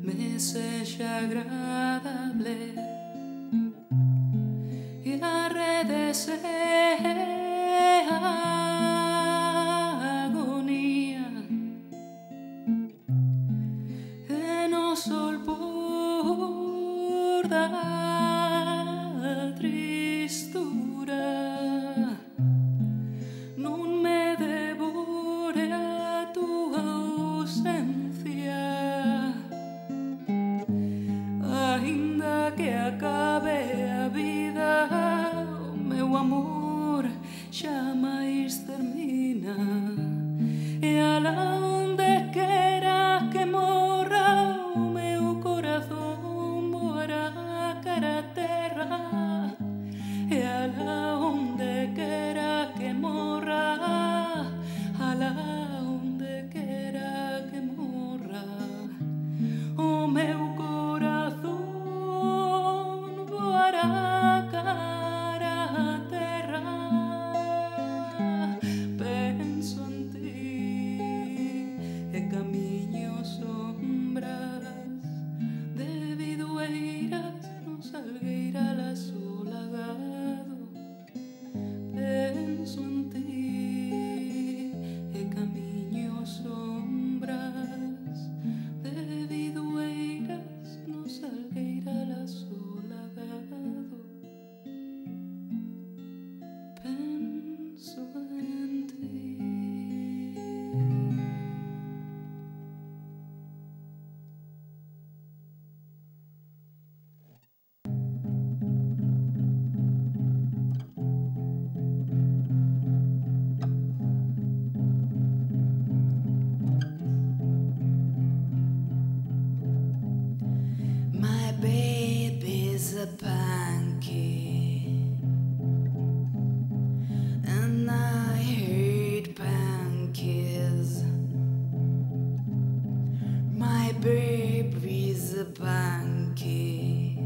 més és agradable i la red agonia e no sol porta tristura non me devore a tua ausencia ainda que acabe a vida o meu amor xa máis termina e alá onde quera que morra o meu corazón voará cara a terra e alá onde quera que morra alá onde quera que morra o meu corazón voará cara a terra. Penso en ti e camiño sombras de bidueiras no salgueira lasolagado. Penso en ti e camiño sombras de bidueiras no salgueira lasolagado. Penso en ti. My baby's a pancake, and I hate pancakes. My baby's a pancake,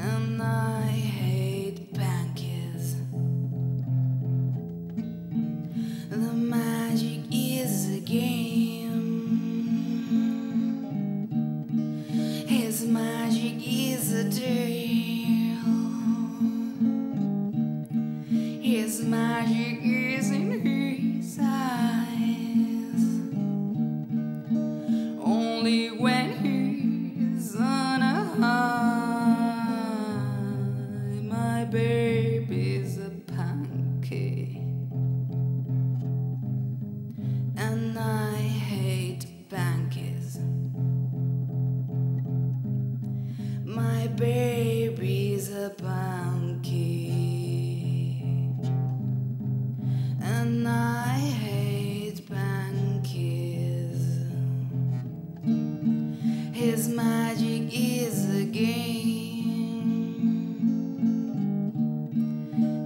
and I hate pancakes. The magic is a game. His magic is a tale. His magic is in his eyes. Only when he's on a high. My baby's a pancake, and I hate pancakes. My baby's a pancake, and I hate pancakes. His magic is a game.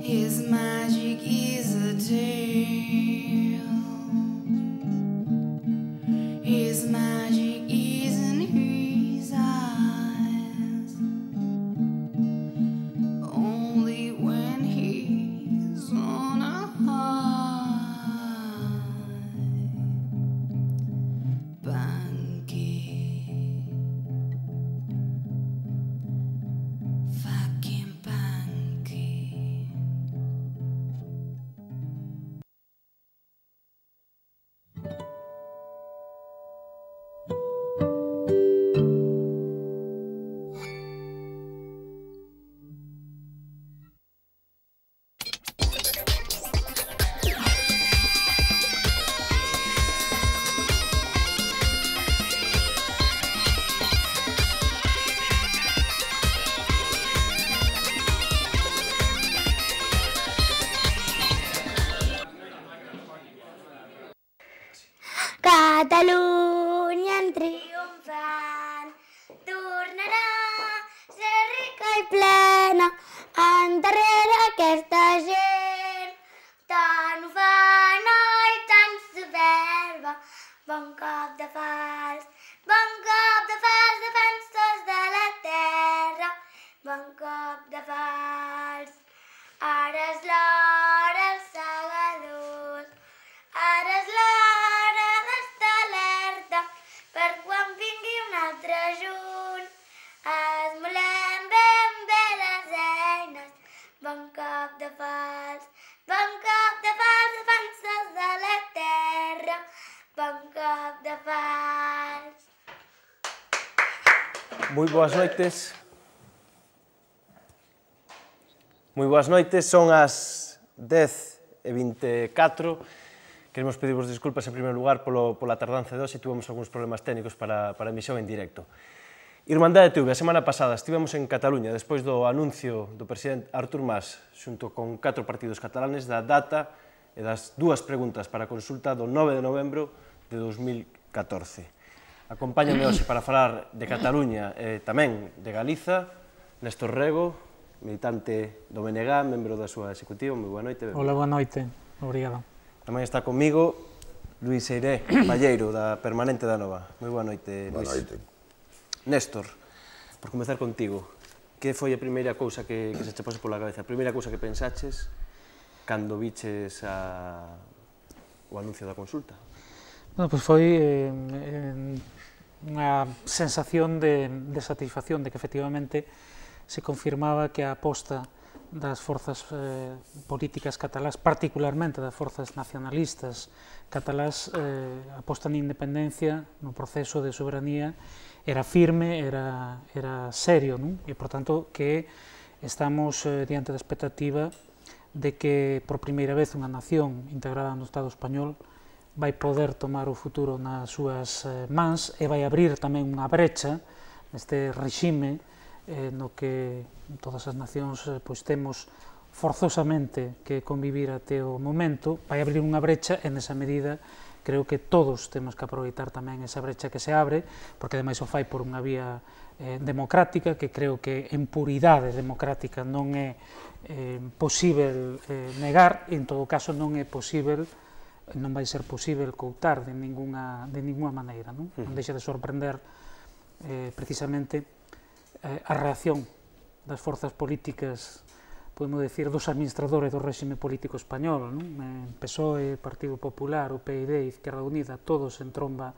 His magic is a tale. His magic is in his eyes. Only when he's on a high. Pancake. Fucking pancake. Catalunya en triomfant tornarà a ser rica i plena endarrere aquesta gent tan ufana i tan superba. Bon cop de fals defensors de la terra. Bon cop de fals. Ara és l'hora, els segadors. Ara és l'hora d'estar alerta per Moi boas noites. Moi boas noites, son as 10:24. Queremos pedirvos desculpas en primeiro lugar pola tardanza de hoxe, tivemos algúns problemas técnicos para a emisión en directo. Irmandade TV, a semana pasada estivemos en Cataluña despois do anuncio do presidente Artur Mas xunto con 4 partidos catalanes da data e das 2 preguntas para a consulta do 9 de novembro de 2014. Acompáñame hoxe para falar de Cataluña e tamén de Galiza, Néstor Rego, militante do BNG, membro da súa executiva. Moi boa noite. Hola, boa noite. Obrigado. Tamén está comigo Luís Eiré Palleiro, da Permanente da Nova. Moi boa noite, Luís. Boa noite. Néstor, por comezar contigo, que foi a primeira cousa que se che pose pola cabeza, a primeira cousa que pensaches cando viches o anuncio da consulta? Bueno, pois foi unha sensación de satisfacción de que efectivamente se confirmaba que a aposta das forzas políticas catalás, particularmente das forzas nacionalistas catalás, a aposta na independencia, no proceso de soberanía, era firme, era serio, non? E, por tanto, que estamos diante da expectativa de que, por primeira vez, unha nación integrada no Estado español vai poder tomar o futuro nas súas mans e vai abrir tamén unha brecha neste regime no que todas as nacións temos forzosamente que convivir até o momento, vai abrir unha brecha e nesa medida creo que todos temos que aproveitar tamén esa brecha que se abre, porque ademais o fai por unha vía democrática, que creo que en puridade democrática non é posíbel negar, e en todo caso non é posíbel, non vai ser posíbel coutar de ninguna maneira, non deixa de sorprender precisamente a reacción das forzas políticas, podemos decir, dos administradores do réxime político español, PSOE, Partido Popular, o PID, Izquierda Unida, todos en tromba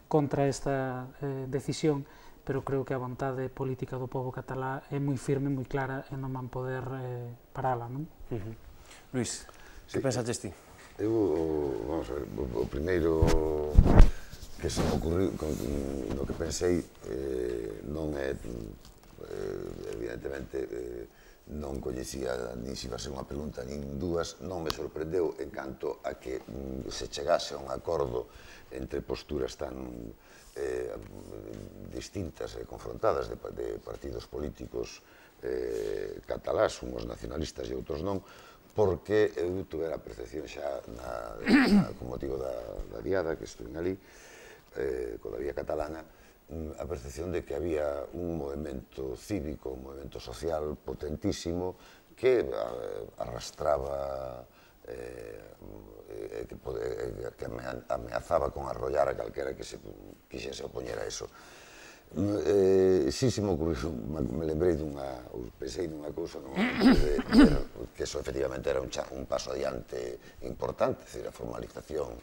contra esta decisión, pero creo que a vontade política do povo catalá é moi firme, moi clara, e non van poder parala, non? Luís, que pensaches ti? Vamos a ver, o primeiro que se me ocurriu, no que pensei, non é, evidentemente, non coñecía nin se iba a ser unha pregunta nin dúas, non me sorprendeu en canto a que se chegase a un acordo entre posturas tan distintas e confrontadas de partidos políticos catalás, unhos nacionalistas e outros non, porque eu tivera a percepción xa con motivo da diada que estuve ali, coa vía catalana, a percepción de que había un movimento cívico, un movimento social potentísimo que arrastraba, que ameazaba con arrollar a calquera que se quixese opoñer a eso. Si me ocurriu, me lembrei pensei dunha cousa de ver que eso efectivamente era un paso adiante importante, é dicir, a formalización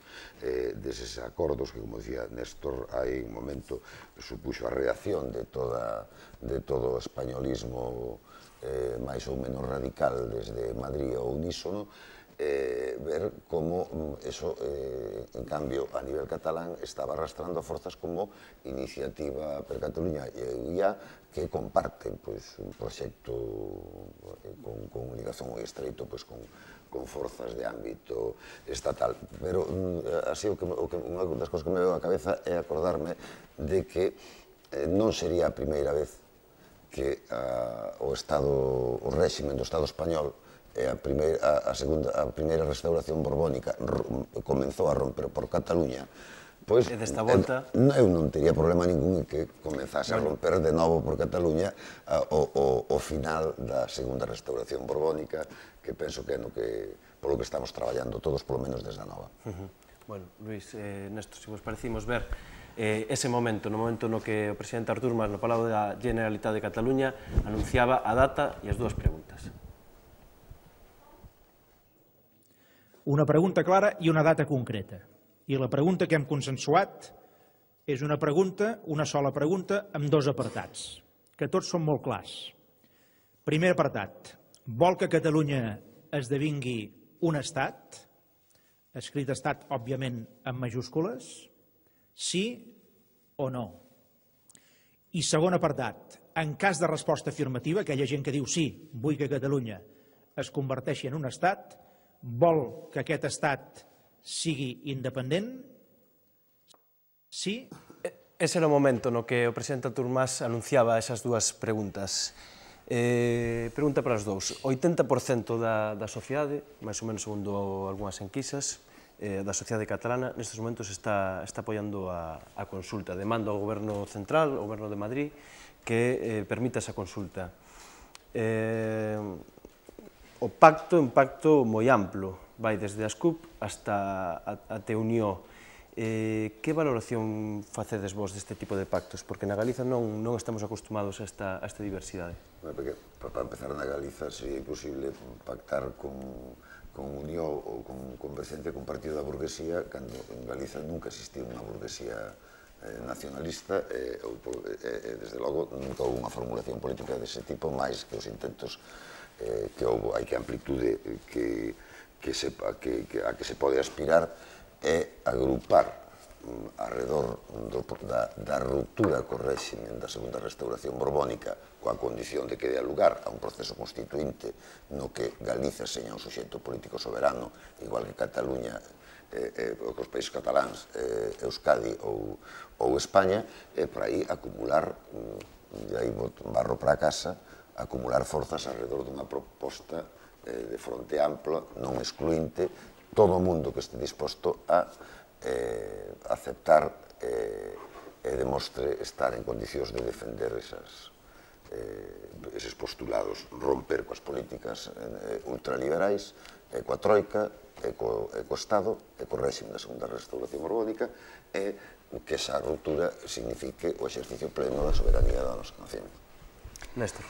deses acordos que, como dicía Néstor, hai un momento supuxo a reacción de todo o españolismo máis ou menos radical desde Madrid ao unísono, ver como eso, en cambio, a nivel catalán estaba arrastrando a forzas como Iniciativa per Cataluña e UIA, que comparten un proxecto con ligación moi estreito con forzas de ámbito estatal. Pero así, unha das cousas que me veo á cabeza é acordarme de que non sería a primeira vez que o réximen do Estado español a primeira restauración borbónica comenzou a romper por Cataluña, pois eu non teria problema ningún en que comenzase a romper de novo por Cataluña o final da segunda restauración borbónica, que penso que é polo que estamos traballando todos, polo menos desde a Nova. Bueno, Luís, Néstor, se vos parecimos ver ese momento, no momento no que o presidente Artur Mas, no Palau da Generalitat de Cataluña, anunciaba a data e as 2 preguntas. Una pregunta clara i una data concreta. I la pregunta que hem consensuat és una sola pregunta amb 2 apartats, que tots són molt clars. Primer apartat, vol que Catalunya esdevingui un estat, escrit estat, òbviament, en majúscules, sí o no? I segon apartat, en cas de resposta afirmativa, aquella gent que diu sí, vull que Catalunya es converteixi en un estat, vol que aquest estat sigui independent? Sí? Ese era o momento no que o presidente Artur Mas anunciaba esas dúas preguntas. Pregunta para os dous. 80% da sociedade, máis ou menos segundo algunhas enquisas, da sociedade catalana, nestes momentos está apoiando a consulta. Demanda ao goberno central, ao goberno de Madrid, que permita esa consulta. O pacto é un pacto moi amplo, vai desde as CUP hasta até Unió. Que valoración facedes vos deste tipo de pactos? Porque na Galiza non estamos acostumados a esta diversidade. Para empezar, na Galiza sería imposible pactar con Unió ou con presidente con partido da burguesía, cando en Galiza nunca existiu unha burguesía nacionalista e, desde logo, nunca houve unha formulación política dese tipo, máis que os intentos que houve. Hai que amplitude a que se pode aspirar é agrupar arredor da ruptura co réximen da segunda restauración borbónica coa condición de que dea lugar a un proceso constituinte no que Galiza seña un suxeito político soberano, igual que Cataluña, os países cataláns, Euskadi ou España, e por aí acumular, e aí barro para a casa, acumular forzas arredor dunha proposta de fronte ampla, non excluinte, todo o mundo que este disposto a aceptar e demostre estar en condicións de defender eses postulados, romper coas políticas ultraliberais, coa troika, co Estado, e co réxime da segunda restauración borbónica, e que esa ruptura signifique o exercicio pleno da soberanía da nosa nación. Néstor.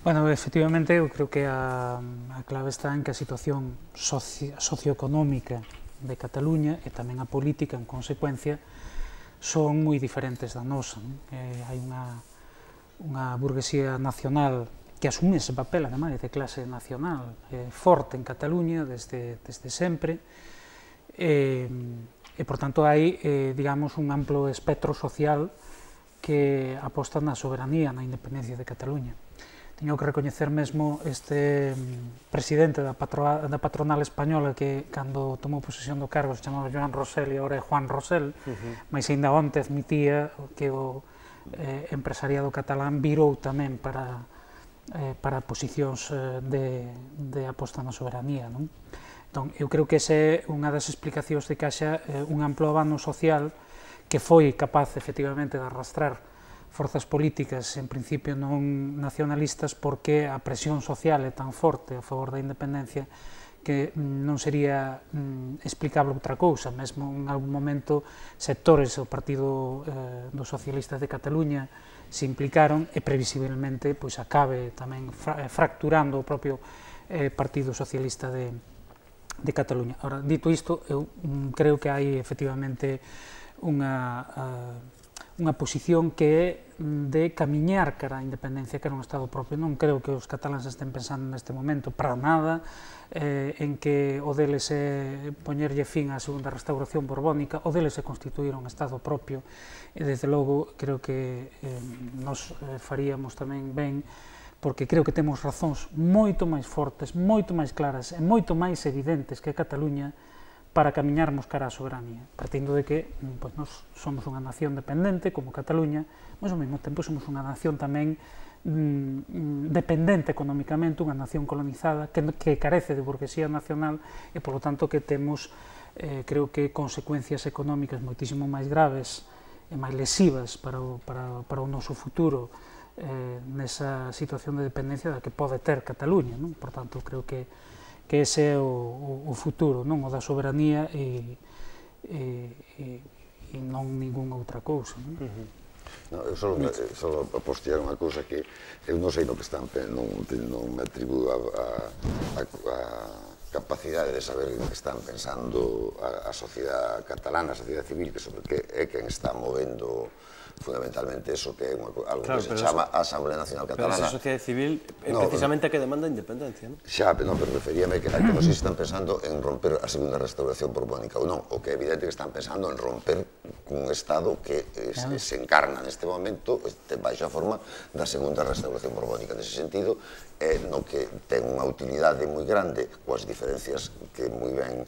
Bueno, efectivamente, eu creo que a clave está en que a situación socioeconómica de Cataluña e tamén a política, en consecuencia, son moi diferentes da nosa. Hai unha burguesía nacional que asume ese papel, ademais, de clase nacional forte en Cataluña desde sempre, e, por tanto, hai, digamos, un amplo espectro social que aposta na soberanía, na independencia de Cataluña. Teño que recoñecer mesmo este presidente da patronal española que, cando tomou posesión do cargo, se chamaba Joan Rosell e agora é Juan Rosell, mas ainda onte admitía que o empresariado catalán virou tamén para posicións de aposta na soberanía. Entón, eu creo que esa é unha das explicacións de que haxa un amplo abano social que foi capaz, efectivamente, de arrastrar forzas políticas, en principio non nacionalistas, porque a presión social é tan forte a favor da independencia que non sería explicable outra cousa. Mesmo en algún momento sectores do Partido dos Socialistas de Cataluña se implicaron e previsiblemente acabe tamén fracturando o propio Partido Socialista de Cataluña. Ahora, dito isto, eu creo que hai efectivamente unha posición que é de camiñar cara a independencia, que era un Estado propio. Non creo que os cataláns estén pensando neste momento para nada en que o deles é poñerlle fin á segunda restauración borbónica, o deles é constituir un Estado propio, e desde logo creo que nos faríamos tamén ben, porque creo que temos razóns moito máis fortes, moito máis claras e moito máis evidentes que Cataluña para camiñarmos cara á soberanía, partindo de que nos somos unha nación dependente, como Cataluña, mas ao mesmo tempo somos unha nación tamén dependente económicamente, unha nación colonizada que carece de burguesía nacional e, polo tanto, que temos, creo que, consecuencias económicas moitísimo máis graves e máis lesivas para o noso futuro nesa situación de dependencia da que pode ter Cataluña. Por tanto, creo que ese é o futuro, o da soberanía e non ningunha outra cousa. Eu só apostiar unha cousa que eu non sei no que están, non me atribuo a capacidade de saber o que están pensando a sociedade catalana, a sociedade civil, que sobre que é quen está movendo fundamentalmente eso, que é algo que se chama a Asamblea Nacional Catalana. Pero esa sociedade civil é precisamente a que demanda a independencia, non? Xa, pero referíame que non sei se están pensando en romper a segunda restauración borbónica ou non, o que é evidente que están pensando en romper un Estado que se encarna neste momento baixo a forma da segunda restauración borbónica. Nese sentido, no que ten unha utilidade moi grande, coas diferencias que moi ben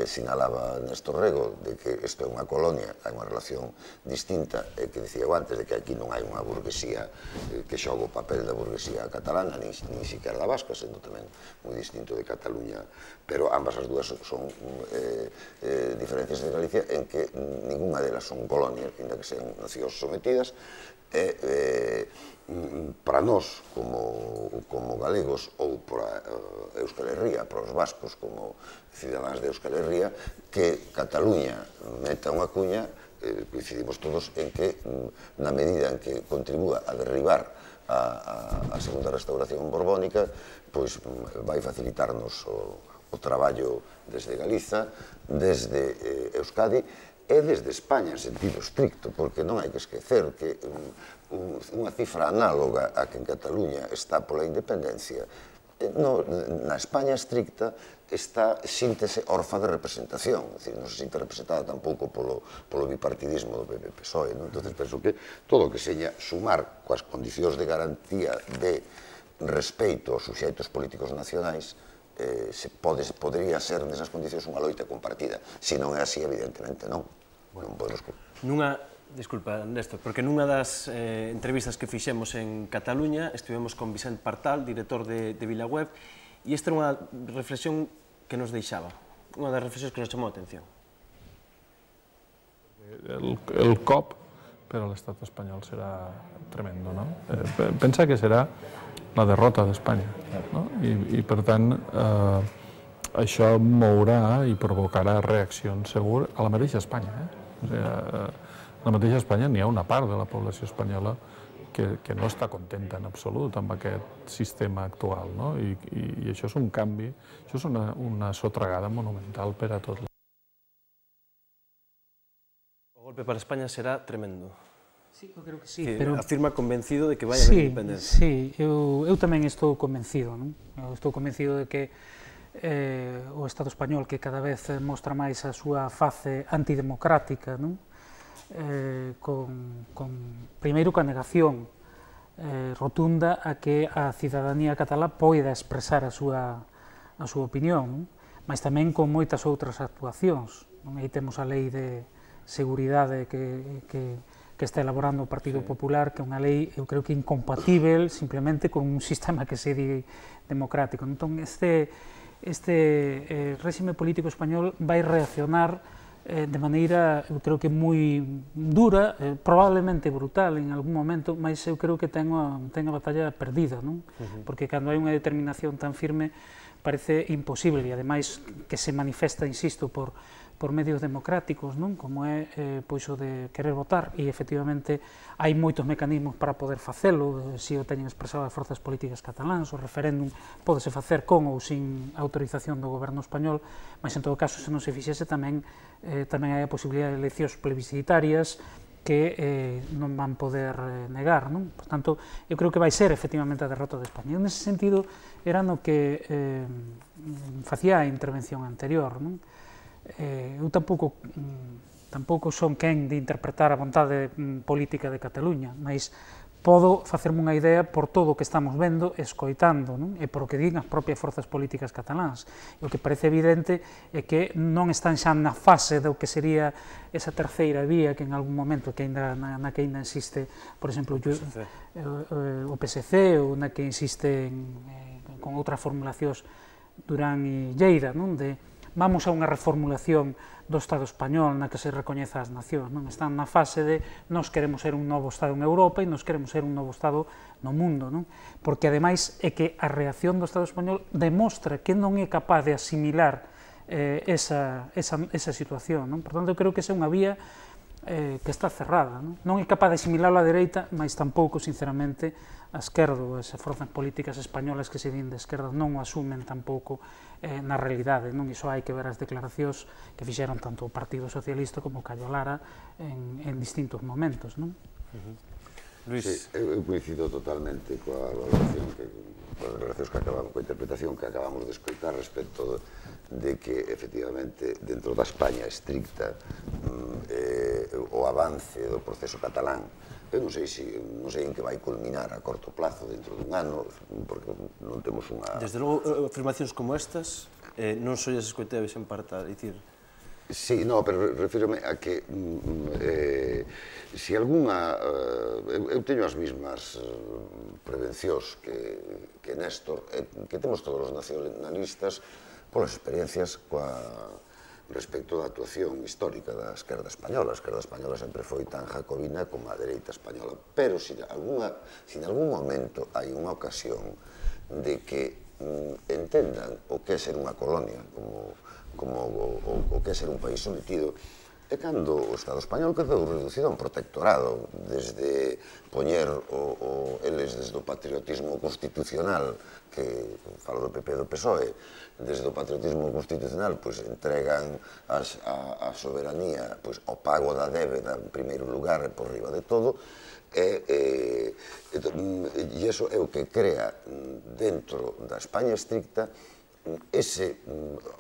sinalaba Néstor Rego, de que isto é unha colonia, hai unha relación distinta, que dicía eu antes, de que aquí non hai unha burguesía que xoga o papel da burguesía catalana, nin siquiera da vasca, sendo tamén moi distinto de Cataluña, pero ambas as dúas son diferencias de Galicia en que ninguna delas son colonias, ainda que sean nacións sometidas, para nós, como galegos, ou para Euskal Herria, para os vascos, como cidadáns de Euskal Herria, que Cataluña meta unha cuña, coincidimos todos en que, na medida en que contribúa a derribar a segunda restauración borbónica, pois vai facilitarnos o traballo desde Galiza, desde Euskadi, e desde España en sentido estricto, porque non hai que esquecer que unha cifra análoga a que en Cataluña está pola independencia, na España estricta está síntese orfa de representación, é dicir, non se sinta representada tampouco polo bipartidismo do PP-PSOE, entón penso que todo o que seña sumar coas condicións de garantía de respeito aos suxeitos políticos nacionais podría ser nesas condicións unha loita compartida. Se non é así, evidentemente non. Disculpa, Néstor, porque nunha das entrevistas que fixemos en Cataluña estivemos con Vicente Partal, director de VilaWeb, e esta era unha reflexión que nos deixaba, unha das reflexións que nos chamou a atención. El cop per a l'estat espanyol serà tremendo, no? Pensa que serà la derrota d'Espanya, no? I per tant això mourà i provocarà reaccions segur a la mateixa Espanya. A la mateixa Espanya n'hi ha una part de la població espanyola que no està contenta en absolut amb aquest sistema actual, no? I això és un canvi, això és una sotragada monumental per a tot. O golpe para España será tremendo. Sí, eu creo que sí, pero afirma convencido de que vai haber independencia. Sí, eu tamén estou convencido, non? Eu estou convencido de que o Estado español, que cada vez mostra máis a súa face antidemocrática, non? Primeiro, coa negación rotunda a que a cidadanía catalá poida expresar a súa opinión, mas tamén con moitas outras actuacións. Aí temos a lei de seguridade que está elaborando o Partido Popular, que é unha lei, eu creo que incompatible simplemente con un sistema que se di democrático. Entón, este réxime político español vai reaccionar de maneira, eu creo que moi dura, probablemente brutal en algún momento, mas eu creo que ten a batalla perdida, non? Porque cando hai unha determinación tan firme parece imposible, e ademais que se manifesta, insisto, por medios democráticos, non? Como é pois o de querer votar, e efectivamente hai moitos mecanismos para poder facelo, se o teñen expresado as forzas políticas cataláns, o referéndum pódese facer con ou sin autorización do goberno español, mas en todo caso, se non se fixese, tamén hai a posibilidade de eleccións plebiscitarias que non van poder negar, non? Por tanto, eu creo que vai ser efectivamente a derrota de España. E nese sentido era no que facía a intervención anterior, non? Eu tampouco son quen de interpretar a vontade política de Cataluña, mas podo facerme unha idea por todo o que estamos vendo e escoitando, non? E por o que din as propias forzas políticas cataláns. E o que parece evidente é que non están xa na fase do que sería esa terceira vía que en algún momento, na que ainda existe, por exemplo, o PSC, ou na que insiste con outras formulacións Durán e Lleida, non? Vamos a unha reformulación do Estado español na que se recoñeza as nacións, non? Están na fase de nós queremos ser un novo Estado en Europa e nós queremos ser un novo Estado no mundo, non? Porque ademais é que a reacción do Estado español demostra que non é capaz de asimilar esa situación, non? Por tanto, eu creo que esa é unha vía que está cerrada, non é capaz de asimilar a dereita, mas tampouco, sinceramente, a esquerda, as forzas políticas españolas que se din de esquerda non o asumen tampouco na realidade, non? Iso hai que ver as declaracións que fixeron tanto o Partido Socialista como Callo Lara en distintos momentos, non? Luís. Sí, eu coincido totalmente coa valoración coa interpretación que acabamos de escoitar respecto de que, efectivamente, dentro da España estricta, o avance do proceso catalán, eu non sei en que vai culminar a corto plazo dentro dun ano, porque non temos unha... Desde logo, afirmacións como estas non só as escoiteades en parte a dicir. Sí, no, pero refírome a que se algunha... Eu teño as mesmas prevencións que Néstor, que temos todos os nacionalistas polas experiencias respecto da actuación histórica da esquerda española. A esquerda española sempre foi tan jacobina como a dereita española, pero se en algún momento hai unha ocasión de que entendan o que é ser unha colonia, como o que é ser un país sometido, é cando o Estado español quedou reducido a un protectorado, desde poñer eles desde o patriotismo constitucional, que falo do PP e do PSOE, desde o patriotismo constitucional, pois entregan a soberanía ao pago da débeda en primeiro lugar e por riba de todo, e iso é o que crea dentro da España estricta ese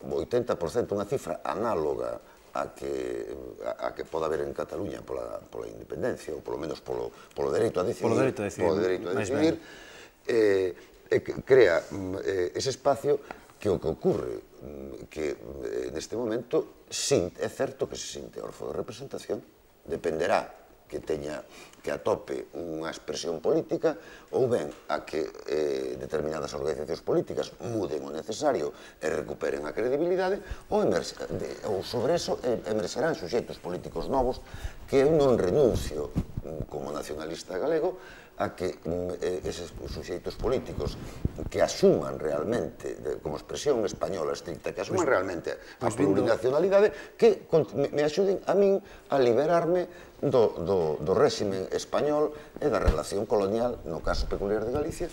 80%, unha cifra análoga a que pode haber en Cataluña pola independencia, ou polo menos polo dereito a decidir, crea ese espacio que o que ocurre que neste momento é certo que se sinte orfo de representación, dependerá que atope unha expresión política ou ben a que determinadas organizacións políticas muden o necesario e recuperen a credibilidade ou sobre eso emerxerán suxeitos políticos novos que eu non renuncio como nacionalista galego a que eses suxeitos políticos que asuman realmente como expresión española estricta, que asuman realmente a plurinacionalidade, que me axuden a min a liberarme do réxime español e da relación colonial, no caso peculiar de Galicia,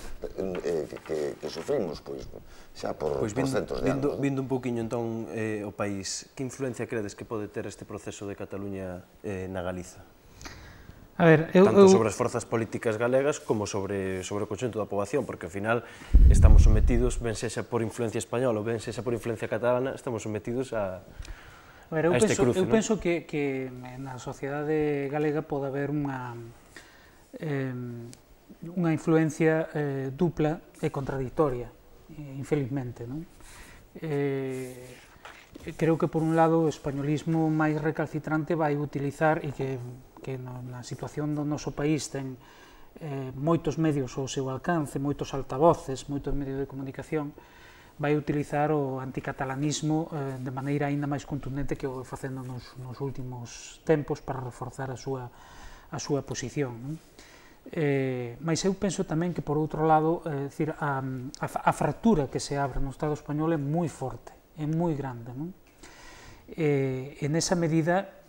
que sufrimos xa por centos de anos. Vindo un poquinho entón o país, que influencia credes que pode ter este proceso de Cataluña na Galiza? Tanto sobre as forzas políticas galegas como sobre o conxunto da poboación, porque ao final estamos sometidos, ben sexa por influencia española ou ben sexa por influencia catalana, estamos sometidos a este cruce. Eu penso que na sociedade galega pode haber unha influencia dupla e contradictoria, infelizmente. Creo que, por un lado, o españolismo máis recalcitrante vai utilizar, e que na situación do noso país ten moitos medios ao seu alcance, moitos altavoces, moitos medios de comunicación, vai utilizar o anticatalanismo de maneira aínda máis contundente que o vai facendo nos últimos tempos para reforzar a súa posición. Mas eu penso tamén que, por outro lado, a fractura que se abre no Estado español é moi forte, é moi grande. E nesa medida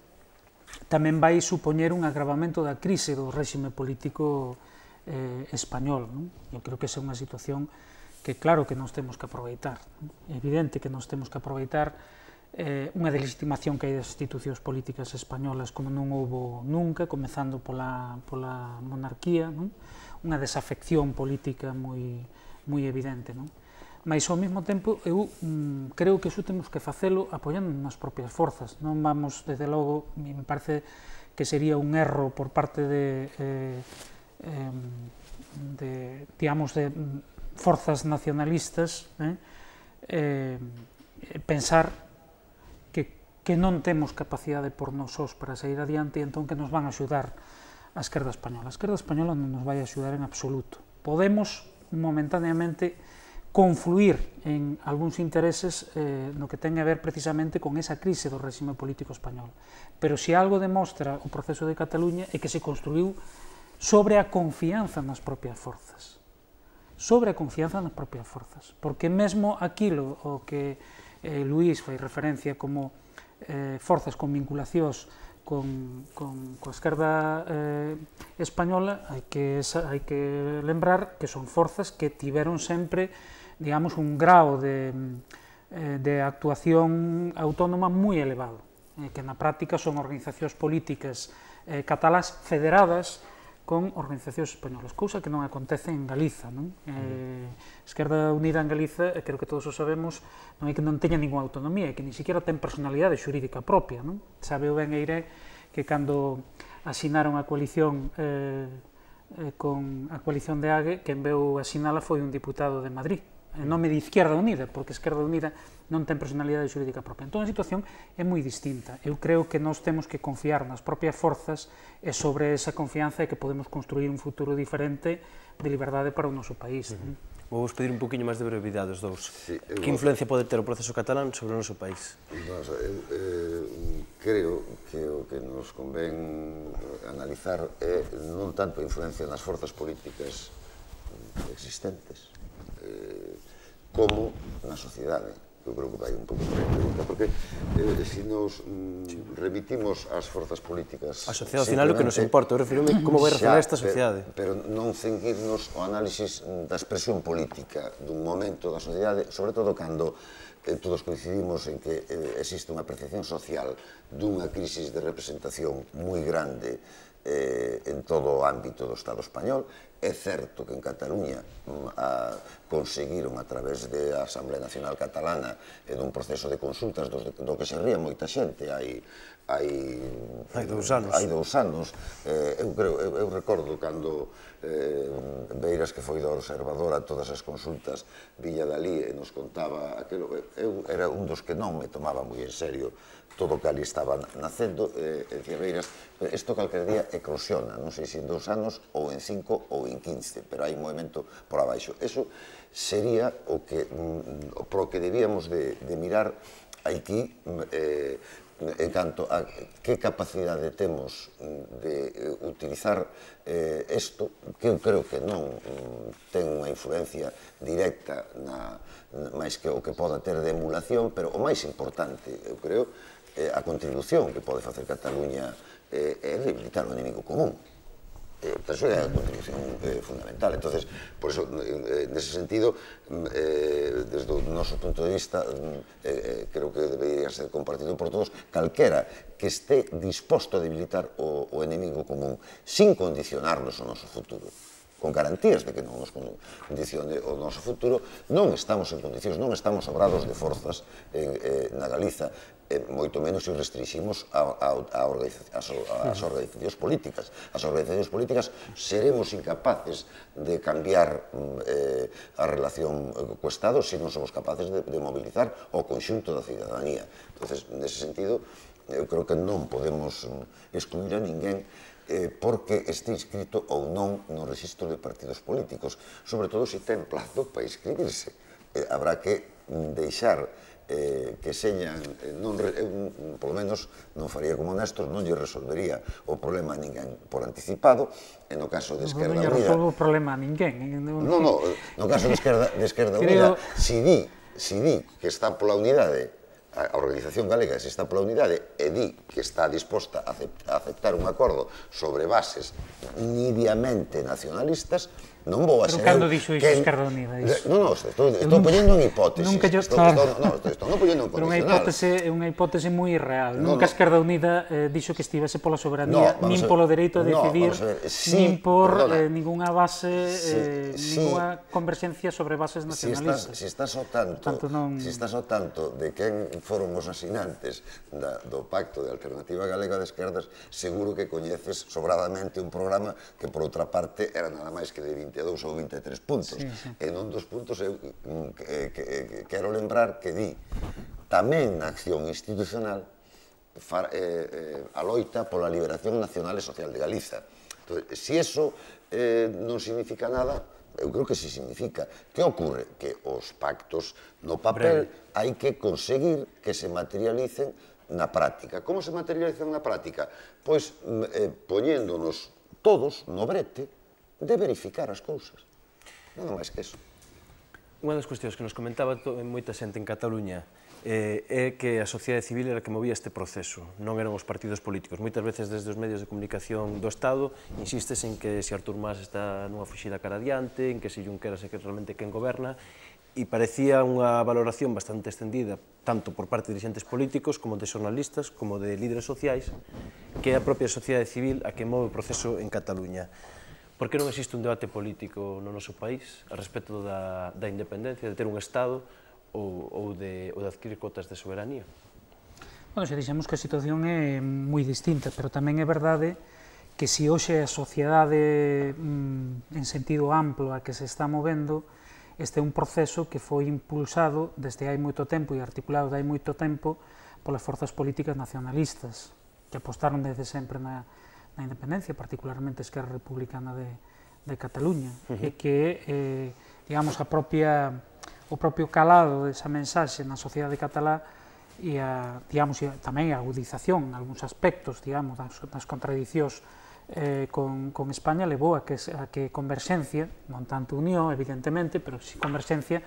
tamén vai supoñer un agravamento da crise do réxime político español. Eu creo que esa é unha situación que claro que nos temos que aproveitar. É evidente que nos temos que aproveitar unha deslegitimación que hai das institucións políticas españolas como non houbo nunca, comezando pola monarquía, unha desafección política moi evidente. Mas, ao mesmo tempo, eu creo que iso temos que facelo apoiando nas propias forzas. Non vamos, desde logo, me parece que sería un erro por parte de forzas nacionalistas pensar que non temos capacidade por nós sós para sair adiante e entón que nos van a axudar a esquerda española. A esquerda española non nos vai axudar en absoluto. Podemos, momentáneamente, confluir en algúns intereses no que ten a ver precisamente con esa crise do réxime político español. Pero se algo demostra o proceso de Cataluña é que se construiu sobre a confianza nas propias forzas. Sobre a confianza nas propias forzas. Porque mesmo aquilo o que Luís fai referencia como forzas con vinculacións coa esquerda española, hai que lembrar que son forzas que tiveron sempre, digamos, un grao de actuación autónoma moi elevado, que na práctica son organizacións políticas catalás federadas con organizacións españolas, cousa que non acontece en Galiza, non? Esquerda Unida en Galiza, creo que todos o sabemos, non é que non teña ninguna autonomía, é que ni siquiera ten personalidade xurídica propia, non? Sabe o ben Eiré que cando asinaron a coalición con a coalición de Ague, quen veu asinala foi un diputado de Madrid, en nome de Izquierda Unida, porque Esquerda Unida non ten personalidade xurídica propia. Entón, a situación é moi distinta. Eu creo que nós temos que confiar nas propias forzas e sobre esa confianza é que podemos construir un futuro diferente de liberdade para o noso país. Vou vos pedir un poquinho máis de brevidade os dous. Que influencia pode ter o proceso catalán sobre o noso país? Creo que o que nos convén analizar é non tanto a influencia nas forzas políticas existentes como na sociedade. Eu creo que vai un pouco por aí, porque se nos remitimos ás forzas políticas... A sociedade, ao final, o que nos importa, eu refiro-me como vai reaccionar esta sociedade. Pero non ceñirnos ao análisis da expresión política dun momento da sociedade, sobre todo cando todos coincidimos en que existe unha percepción social dunha crisis de representación moi grande en todo o ámbito do Estado español. É certo que en Cataluña conseguiron a través da Asamblea Nacional Catalana e dun proceso de consultas do que se ría moita xente hai 2 anos. Eu recordo cando Beiras, que foi da Observadora todas as consultas, villa dali e nos contaba aquilo. Eu era un dos que non me tomaba moi en serio todo o que ali estaba nacendo, e dicía Beiras, isto calquer día eclosiona, non sei se en 2 anos ou en 5 ou en 15, pero hai un movimento por abaixo. Eso sería o que pro que debíamos de mirar aquí en canto a que capacidade temos de utilizar isto, que eu creo que non ten unha influencia directa máis que o que poda ter de emulación, pero o máis importante, eu creo, a contribución que pode facer Cataluña é rehabilitar o enemigo común. Eso é a contribución fundamental. Entonces, por eso, nese sentido, desde o noso punto de vista, creo que debería ser compartido por todos, calquera que este disposto a debilitar o enemigo común sin condicionarnos o noso futuro, con garantías de que non nos condicione o noso futuro, non estamos en condicións, non estamos sobrados de forzas na Galiza, moito menos se restringimos as organizacións políticas. As organizacións políticas seremos incapaces de cambiar a relación co Estado se non somos capaces de mobilizar o conxunto da cidadanía. Entón, nese sentido, eu creo que non podemos excluir a ninguén porque este inscrito ou non no rexistro de partidos políticos, sobre todo se ten plazo para inscribirse. Habrá que deixar que señan, polo menos non faría como Néstor, non lle resolvería o problema a ninguén por anticipado, e no caso de Esquerda Unida... Non lle resolve o problema a ninguén. Non, no caso de Esquerda Unida, si di que está pola unidade, a Organización Galega se está pola unidade e di que está disposta a aceptar un acordo sobre bases nidiamente nacionalistas, non vou a ser... Pero cando dixo iso Esquerda Unida? Non, estou poñendo en hipótesis. Estou non poñendo en condicional. É unha hipótese moi irreal. Nunca Esquerda Unida dixo que estivese pola soberanía, nin polo dereito a decidir, nin por ninguna base, ninguna converxencia sobre bases nacionalistas. Se estás ao tanto de quen foron os asinantes do Pacto de Alternativa Galega de Esquerdas, seguro que coñeces sobradamente un programa que, por outra parte, era nada máis que de 22 ou 23 puntos. E non dos puntos eu quero lembrar que di tamén na acción institucional a loita pola liberación nacional e social de Galiza. Se iso non significa nada, eu creo que si significa. Que ocorre? Que os pactos no papel hai que conseguir que se materialicen na práctica. Como se materializan na práctica? Pois poñéndonos todos no brete de verificar as cousas. Nada máis que eso. Unha das cuestións que nos comentaba moita xente en Cataluña é que a sociedade civil era que movía este proceso, non eran os partidos políticos. Moitas veces desde os medios de comunicación do Estado insistes en que se Artur Mas está nunha fuxida cara adiante, en que se Junqueras é que realmente quen goberna, e parecía unha valoración bastante extendida, tanto por parte de dirigentes políticos, como de xornalistas, como de líderes sociais, que é a propia sociedade civil a que move o proceso en Cataluña. Por que non existe un debate político no noso país a respecto da independencia, de ter un Estado ou de adquirir cotas de soberanía? Bueno, se dixemos que a situación é moi distinta, pero tamén é verdade que se hoxe a sociedade en sentido amplo a que se está movendo, este é un proceso que foi impulsado desde hai moito tempo e articulado desde hai moito tempo polas forzas políticas nacionalistas, que apostaron desde sempre na independencia, particularmente a Esquerra Republicana de Cataluña, e que, digamos, o propio calado desa mensaxe na sociedade catalá e tamén a agudización en algúns aspectos, digamos, das contradicións con España levou a que Converxencia, non tanto Unión, evidentemente, pero si Converxencia,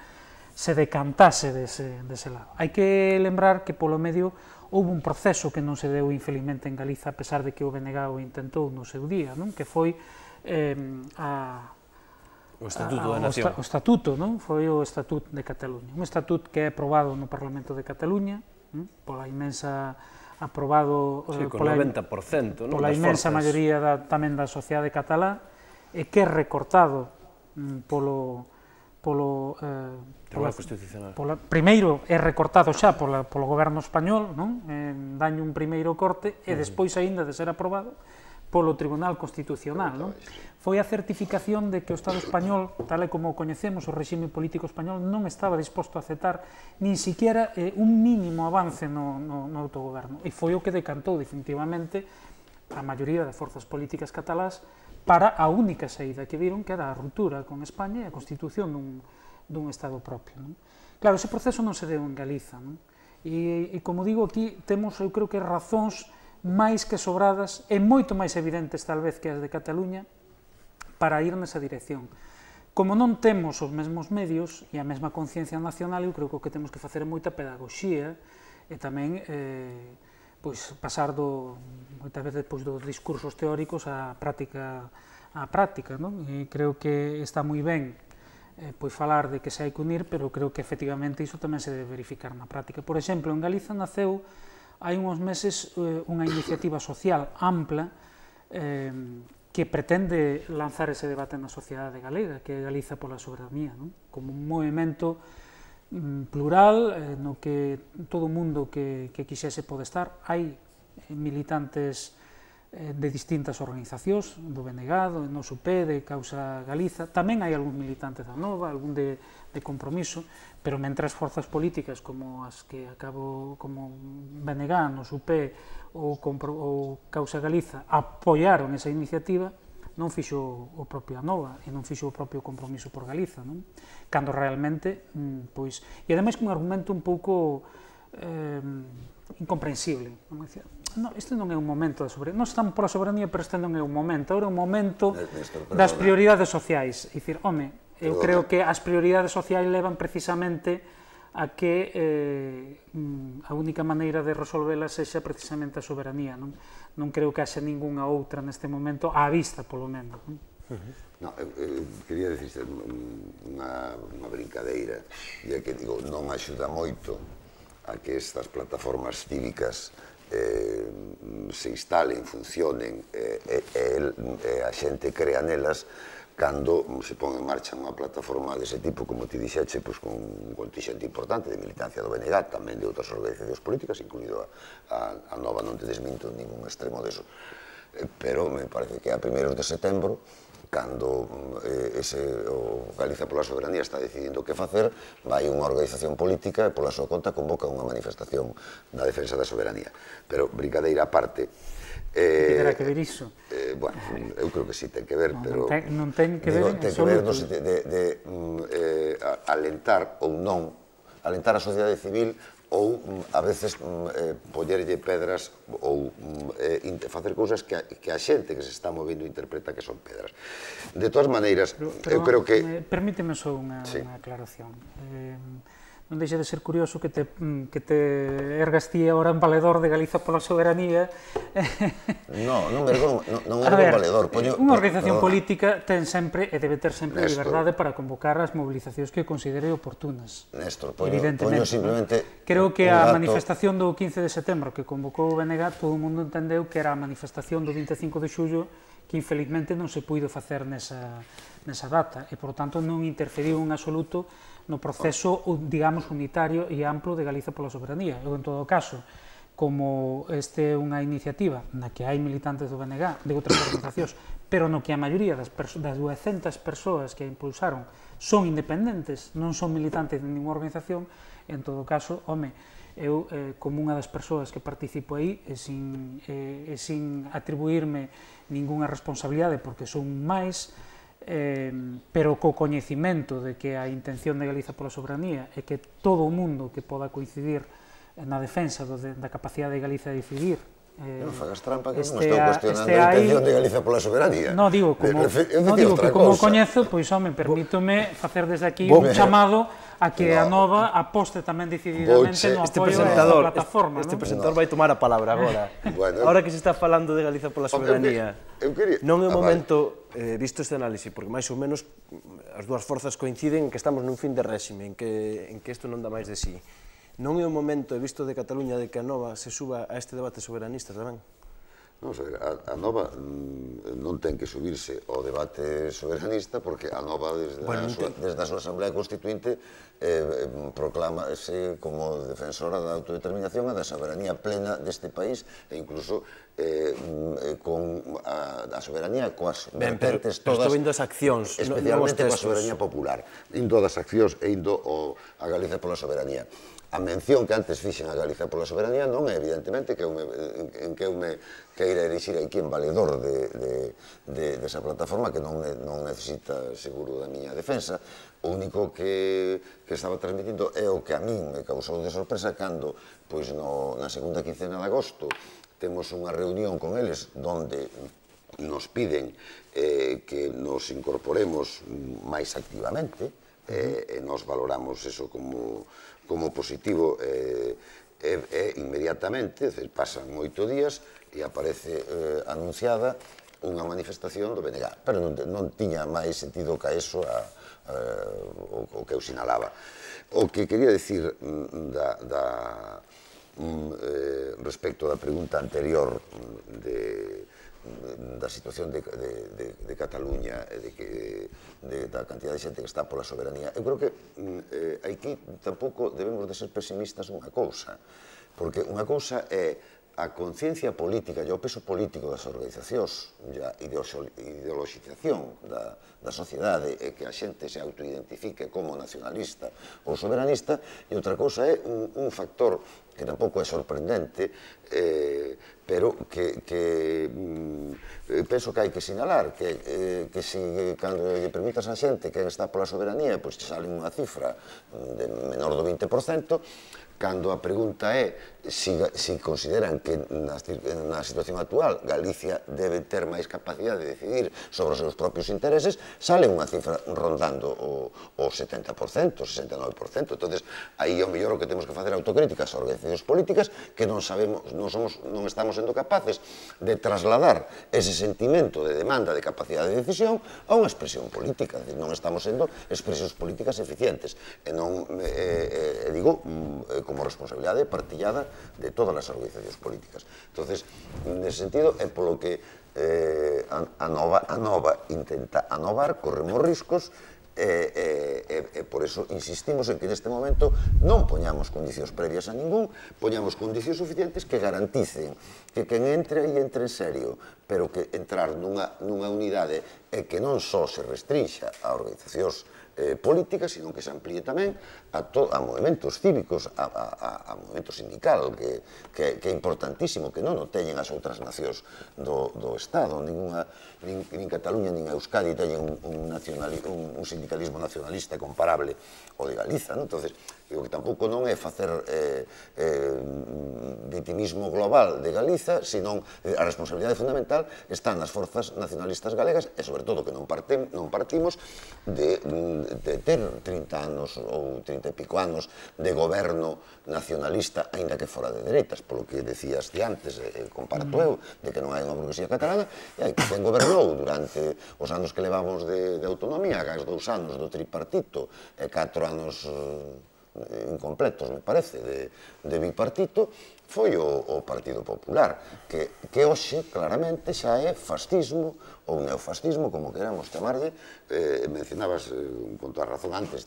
se decantase dese lado. Hai que lembrar que polo medio houve un proceso que non se deu infelizmente en Galiza, a pesar de que o BNG o intentou no seu día, que foi o Estatuto da Nación. O Estatuto, foi o Estatuto de Cataluña. Un Estatuto que é aprobado no Parlamento de Cataluña, pola inmensa aprobado pola 90%, pola inmensa maioría tamén da sociedade catalá, e que é recortado polo Tribunal Constitucional. Primeiro é recortado xa polo goberno español, daño un primeiro corte, e despois aínda de ser aprobado polo Tribunal Constitucional. Foi a certificación de que o Estado español, tal e como o coñecemos, o regime político español non estaba disposto a aceptar nin siquiera un mínimo avance no autogoberno. E foi o que decantou definitivamente a maioría das forzas políticas catalás para a única saída que viron, que era a ruptura con España e a constitución dun Estado propio. Claro, ese proceso non se deu en Galiza. E como digo aquí, temos, eu creo que razóns máis que sobradas e moito máis evidentes tal vez que as de Cataluña para ir nesa dirección. Como non temos os mesmos medios e a mesma conciencia nacional, eu creo que o que temos que facer é moita pedagogía e tamén pasar moitas veces dos discursos teóricos á práctica. E creo que está moi ben falar de que se hai que unir, pero creo que efectivamente iso tamén se debe verificar na práctica. Por exemplo, en Galiza naceu hai uns meses unha iniciativa social ampla que pretende lanzar ese debate na sociedade galega, que é Galiza pola soberanía, como un movimento plural no que todo o mundo que quixese pode estar. Hai militantes de distintas organizacións, do BNG, do NOSUP, de Causa Galiza, tamén hai algúns militantes da Nova, algún de Compromiso, pero mentre as forzas políticas como as que acabo, como BNG, NOSUP ou Causa Galiza apoiaron esa iniciativa, non fixo o propio Nova e non fixo o propio Compromiso por Galiza, cando realmente, e ademais con un argumento un pouco incomprensible. Este non é un momento da soberanía, non estamos pola soberanía, pero este non é un momento, agora é un momento das prioridades sociais. É dicir, eu creo que as prioridades sociais levan precisamente a que a única maneira de resolvelas sexa precisamente a soberanía. Non creo que haxa ningunha outra neste momento, á vista, polo menos. Quería dicirse unha brincadeira, e é que digo, non axuda moito a que estas plataformas cívicas se instalen, funcionen e a xente crea nelas cando se pon en marcha unha plataforma dese tipo, como ti dixeche, con un contingente importante de militancia do BNG, tamén de outras organizacións políticas, incluído a Nova, non te desminto ningún extremo deso, pero me parece que a 1 de setembro, cando o Galiza pola soberanía está decidindo que facer, vai unha organización política e pola súa conta convoca unha manifestación na defensa da soberanía. Pero, brincadeira aparte, terá que ver iso? Bueno, eu creo que sí, ten que ver, pero... Non ten que ver en absoluto. De alentar ou non, alentar a sociedade civil ou a veces pollerlle pedras ou facer cousas que a xente que se está movendo interpreta que son pedras. De todas maneiras, eu creo que... Permíteme só unha aclaración. non deixa de ser curioso que te ergas ti ahora en valedor de Galiza pola soberanía. Non ergo valedor. Unha organización política ten sempre, e debe ter sempre, a liberdade para convocar as mobilizacións que considere oportunas. Néstor, poño simplemente... Creo que a manifestación do 15 de setembro que convocou o BNG, todo o mundo entendeu que era a manifestación do 25 de xullo que infelizmente non se puido facer nesa data e, por tanto, non interferiu en absoluto no proceso, digamos, unitario e amplo de Galiza pola soberanía. Eu, en todo caso, como este é unha iniciativa na que hai militantes do BNG, de outras organizacións, pero no que a maioría das 200 persoas que a impulsaron son independentes, non son militantes de ninguna organización, en todo caso, home, eu, como unha das persoas que participo aí, e sin atribuirme ningunha responsabilidade, porque son máis, pero co coñecimento de que a intención de Galiza pola soberanía é que todo o mundo que poda coincidir na defensa da capacidade de Galiza de decidir. Non fagas trampa que non estou cuestionando a intención de Galiza pola soberanía. Non, digo, que como coñezo, pois, home, permítome facer desde aquí un chamado a que a Nova aposte tamén decididamente no apoio da plataforma. Este presentador vai tomar a palabra agora. Agora que se está falando de Galiza pola soberanía, non é o momento, visto este análise, porque máis ou menos as dúas forzas coinciden en que estamos nun fin de réxime, en que isto non dá máis de sí. Non é o momento, visto de Cataluña, de que a Nova se suba a este debate soberanista tamén? Non, a Nova non ten que subirse ao debate soberanista porque a Nova, desde a súa Asamblea Constituinte, proclámase como defensora da autodeterminación e da soberanía plena deste país e incluso con a soberanía coas vertentes todas, estou indo as accións, especialmente coa soberanía popular, indo das accións e indo a Galiza pola soberanía. A mención que antes fixen a Galiza pola soberanía non é, evidentemente, que eu me queira erixir aquí en valedor desa plataforma que non necesita seguro da miña defensa. O único que estaba transmitindo é o que a min me causou de sorpresa cando, pois, na segunda quincena de agosto, temos unha reunión con eles onde nos piden que nos incorporemos máis activamente e nos valoramos eso como positivo inmediatamente, pasan 8 días e aparece anunciada unha manifestación do BNG, pero non tiña máis sentido que eso o que eu sinalaba. O que quería dicir respecto da pregunta anterior da situación de Cataluña e da cantidad de xente que está pola soberanía, eu creo que aquí tampouco debemos de ser pesimistas nunha cousa, porque unha cousa é a conciencia política e o peso político das organizacións e a ideoloxización da sociedade e que a xente se autoidentifique como nacionalista ou soberanista, e outra cousa é un factor que tampouco é sorprendente, pero que penso que hai que sinalar, que se cando lle permitas a xente que está pola soberanía, pois te sale unha cifra de menor do 20%, cando a pregunta é se consideran que na situación actual Galicia debe ter máis capacidade de decidir sobre os seus propios intereses, sale unha cifra rondando o 70%, o 69%. Entón, aí ao mellor o que temos que facer autocríticas ás organizacións políticas que non estamos sendo capaces de trasladar ese sentimento de demanda de capacidade de decisión a unha expresión política, non estamos sendo expresións políticas eficientes, e non, digo, como responsabilidade partillada de todas as organizacións políticas. Entón, nese sentido, é polo que a Nova intenta anovar, corremos riscos, e por eso insistimos en que neste momento non poñamos condicións previas a ningún, poñamos condicións suficientes que garanticen que quen entre aí entre en serio, pero que entrar nunha unidade e que non só se restrinxa a organizacións políticas, sino que se amplíe tamén a movimentos cívicos, a movimento sindical, que é importantísimo, que non o teñen as outras nacións do Estado, nin Cataluña nin Euskadi teñen un sindicalismo nacionalista comparable ao de Galiza. Entón, o que tampouco non é facer vitimismo global de Galiza, senón a responsabilidade fundamental está nas forzas nacionalistas galegas e, sobre todo, que non partimos de ter 30 anos ou 30 e pico anos de goberno nacionalista, aínda que fora de dereitas, polo que decías de antes, comparto eu, de que non hai unha burguesía catalana, e hai quen gobernou durante os anos que levamos de autonomía, gas 2 anos do tripartito e 4 anos incompletos, me parece, de bipartito, foi o Partido Popular, que hoxe claramente xa é fascismo ou neofascismo, como queramos chamarlle. Mencionabas con toda razón antes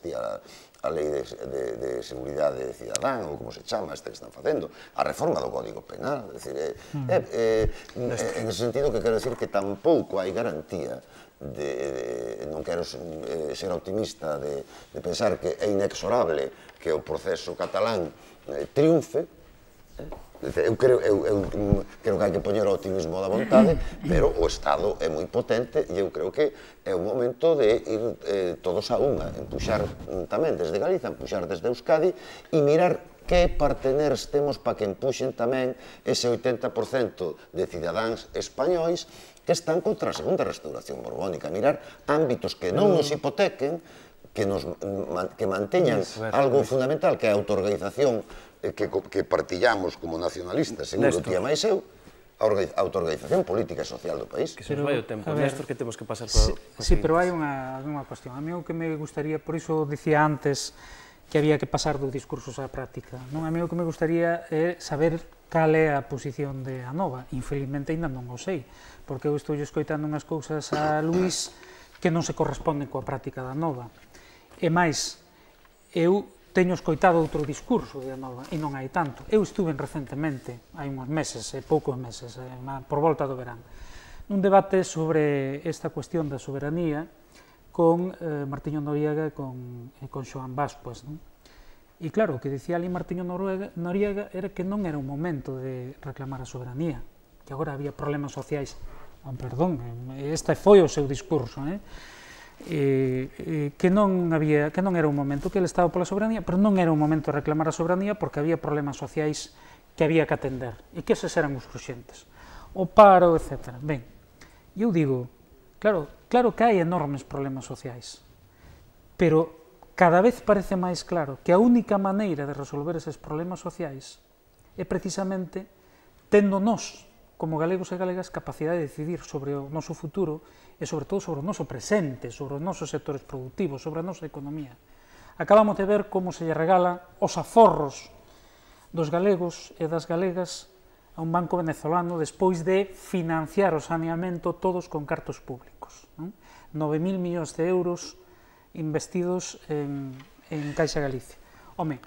a lei de seguridade cidadán, ou como se chama esta que están facendo, a reforma do Código Penal. En ese sentido, que quero decir que tampouco hai garantía, non quero ser optimista de pensar que é inexorable que o proceso catalán triunfe. Eu creo que hai que poñer o optimismo da vontade, pero o Estado é moi potente e eu creo que é o momento de ir todos a unha, empuxar tamén desde Galiza, empuxar desde Euskadi e mirar que parteners temos para que empuxen tamén ese 80% de cidadáns españois que están contra a segunda restauración borbónica, mirar ámbitos que non nos hipotequen, que manteñan algo fundamental, que é a autoorganización que partillamos como nacionalistas, seguro que é máis eu, a autoorganización política e social do país. Que se nos vai o tempo, Néstor, que temos que pasar por... Sí, pero hai unha cuestión. A mí o que me gustaría, por iso dicía antes que había que pasar do discurso á práctica. A mí o que me gustaría é saber cal é a posición de Anova. Infelizmente ainda non o sei, porque eu estou escoitando unhas cousas a Luís que non se corresponden coa práctica da Anova. E máis, eu teño escoitado outro discurso de Anova, e non hai tanto. Eu estuve recentemente, hai uns meses, poucos meses, por volta do verán, nun debate sobre esta cuestión da soberanía con Martiño Noriega e con Xoán Bascuas. E claro, o que dicía ali Martiño Noriega era que non era un momento de reclamar a soberanía, que agora había problemas sociais. Perdón, este foi o seu discurso, que non era un momento, que ele estaba pola soberanía, pero non era un momento de reclamar a soberanía porque había problemas sociais que había que atender, e que eses eran os urxentes, o paro, etc. Ben, eu digo, claro que hai enormes problemas sociais, pero cada vez parece máis claro que a única maneira de resolver eses problemas sociais é precisamente tendo nós, como galegos e galegas, capacidade de decidir sobre o noso futuro e, sobre todo, sobre o noso presente, sobre os nosos sectores productivos, sobre a nosa economía. Acabamos de ver como se lle regala os aforros dos galegos e das galegas a un banco venezolano despois de financiar o saneamento todos con cartos públicos. 9.000 millóns de euros investidos en Caixa Galicia. Home,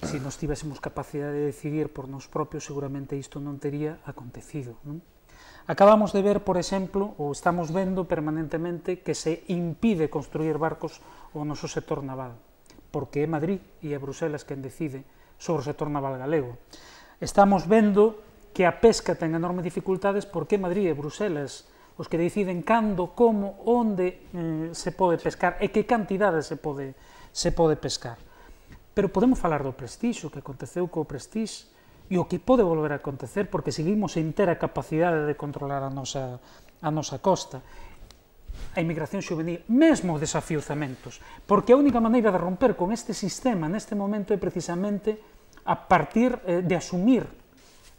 se nos tivésemos capacidade de decidir por nos propios, seguramente isto non tería acontecido. Acabamos de ver, por exemplo, ou estamos vendo permanentemente que se impide construir barcos ao noso sector naval, porque é Madrid e é Bruselas quen decide sobre o sector naval galego. Estamos vendo que a pesca ten enormes dificultades porque é Madrid e Bruselas os que deciden cando, como, onde se pode pescar e que cantidade se pode pescar. Pero podemos falar do Prestige, o que aconteceu co Prestige, e o que pode volver a acontecer, porque seguimos en ter a capacidade de controlar a nosa costa. A inmigración xuvenil, mesmo os desafiuzamentos, porque a única maneira de romper con este sistema neste momento é precisamente a partir de asumir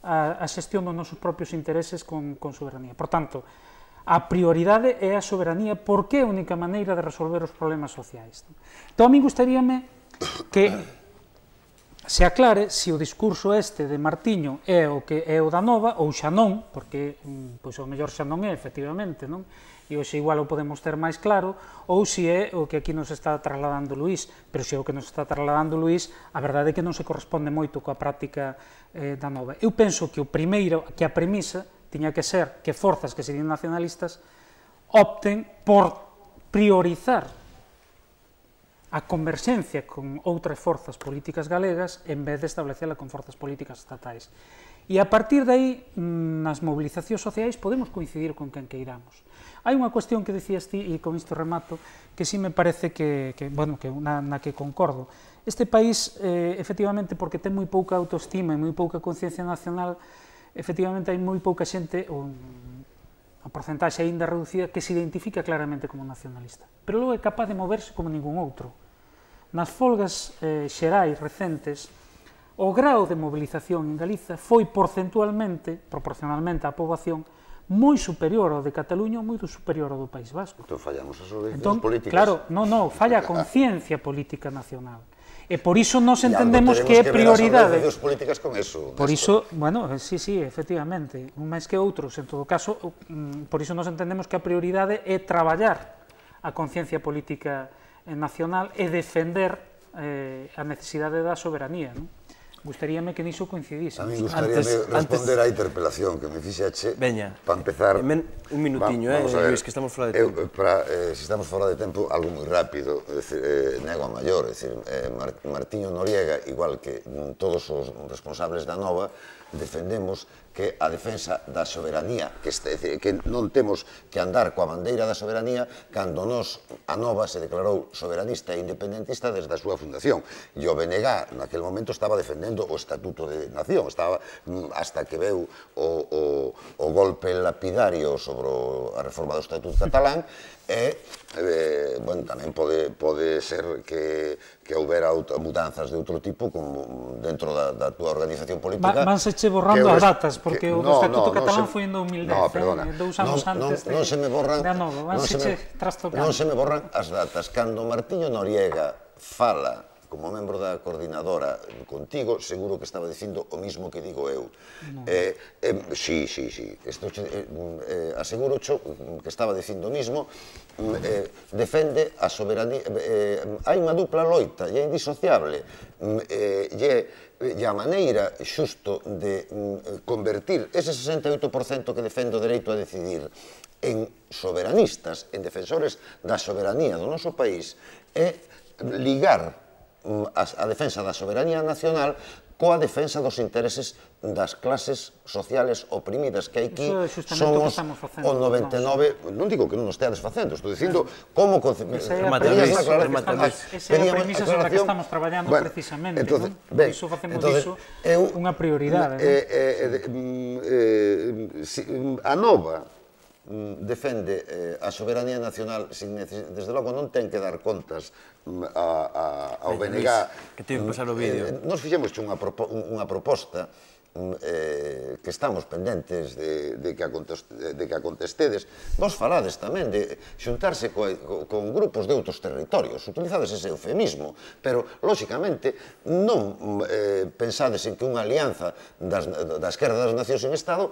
a xestión dos nosos propios intereses con soberanía. Por tanto, a prioridade é a soberanía porque é a única maneira de resolver os problemas sociais. Entón, a mí gustaríame que se aclare se o discurso este de Martiño é o que é o da Nova ou xa non, porque o mellor xa non é, efectivamente, non? E hoxe igual o podemos ter máis claro, ou se é o que aquí nos está trasladando Luís, pero se é o que nos está trasladando Luís, a verdade é que non se corresponde moito coa práctica da Nova. Eu penso que a premisa tiña que ser que forzas que serían nacionalistas opten por priorizar a converxencia con outras forzas políticas galegas en vez de establecela con forzas políticas estatais. E a partir de aí, nas mobilizacións sociais, podemos coincidir con quen queiramos. Hai unha cuestión que decías ti, e con isto remato, que sí me parece que na que concordo. Este país, efectivamente, porque ten moi pouca autoestima e moi pouca conciencia nacional, efectivamente hai moi pouca xente, a porcentaxe aínda reducida, que se identifica claramente como nacionalista. Pero logo é capaz de moverse como ningún outro. Nas folgas xerais recentes, o grao de mobilización en Galiza foi porcentualmente, proporcionalmente á poboación, moi superior ao de Cataluña ou moi superior ao do País Vasco. Entón fallamos as organizacións políticas. Claro, falla a conciencia política nacional. E por iso nos entendemos que é prioridade. As políticas con eso. Por iso, bueno, sí, efectivamente, un máis que outros, en todo caso, por iso nos entendemos que a prioridade é traballar a conciencia política nacional e defender a necesidade da soberanía, non? Gustaríame que niso coincidise. A mí gustaríame responder á interpelación que me fixeche. Veña, para empezar... Un minutiño, Luis, que estamos fora de tempo. Se estamos fora de tempo, algo moi rápido, nego a maior, Martiño Noriega, igual que todos os responsables da Nova, defendemos que a defensa da soberanía, que non temos que andar coa bandeira da soberanía cando a Nova se declarou soberanista e independentista desde a súa fundación. E o BNG, naquele momento, estaba defendendo o Estatuto de Nación, estaba hasta que veu o golpe lapidario sobre a reforma do Estatuto catalán, e, bueno, tamén pode ser que houbera mudanzas de outro tipo dentro da túa organización política. Vanseche borrando as datas, porque o Estatuto catalán foi en 2010, 2 anos antes de Nova. Vanseche trastocando. Non se me borran as datas. Cando Martiño Noriega fala como membro da coordinadora contigo, seguro que estaba dicindo o mismo que digo eu. Sí. Aseguro que estaba dicindo o mismo. Defende a soberanía. Hai unha dupla loita, e é indisociable. E a maneira xusto de convertir ese 68% que defende o dereito a decidir en soberanistas, en defensores da soberanía do noso país, é ligar a defensa da soberanía nacional coa defensa dos intereses das clases sociales oprimidas, que aquí somos o 99... Non digo que non nos esteades facendo, estou dicindo como... Esa é a premisa sobre a que estamos traballando precisamente. Iso facemos diso unha prioridade. A Nova defende a soberanía nacional, desde logo non ten que dar contas ao BNG. Que ten que pasar o vídeo. Nos fixemos unha proposta que estamos pendentes de que a contestedes. Vos falades tamén de xuntarse con grupos de outros territorios, utilizades ese eufemismo, pero, lóxicamente, non pensades en que unha alianza da esquerda das nacións en Estado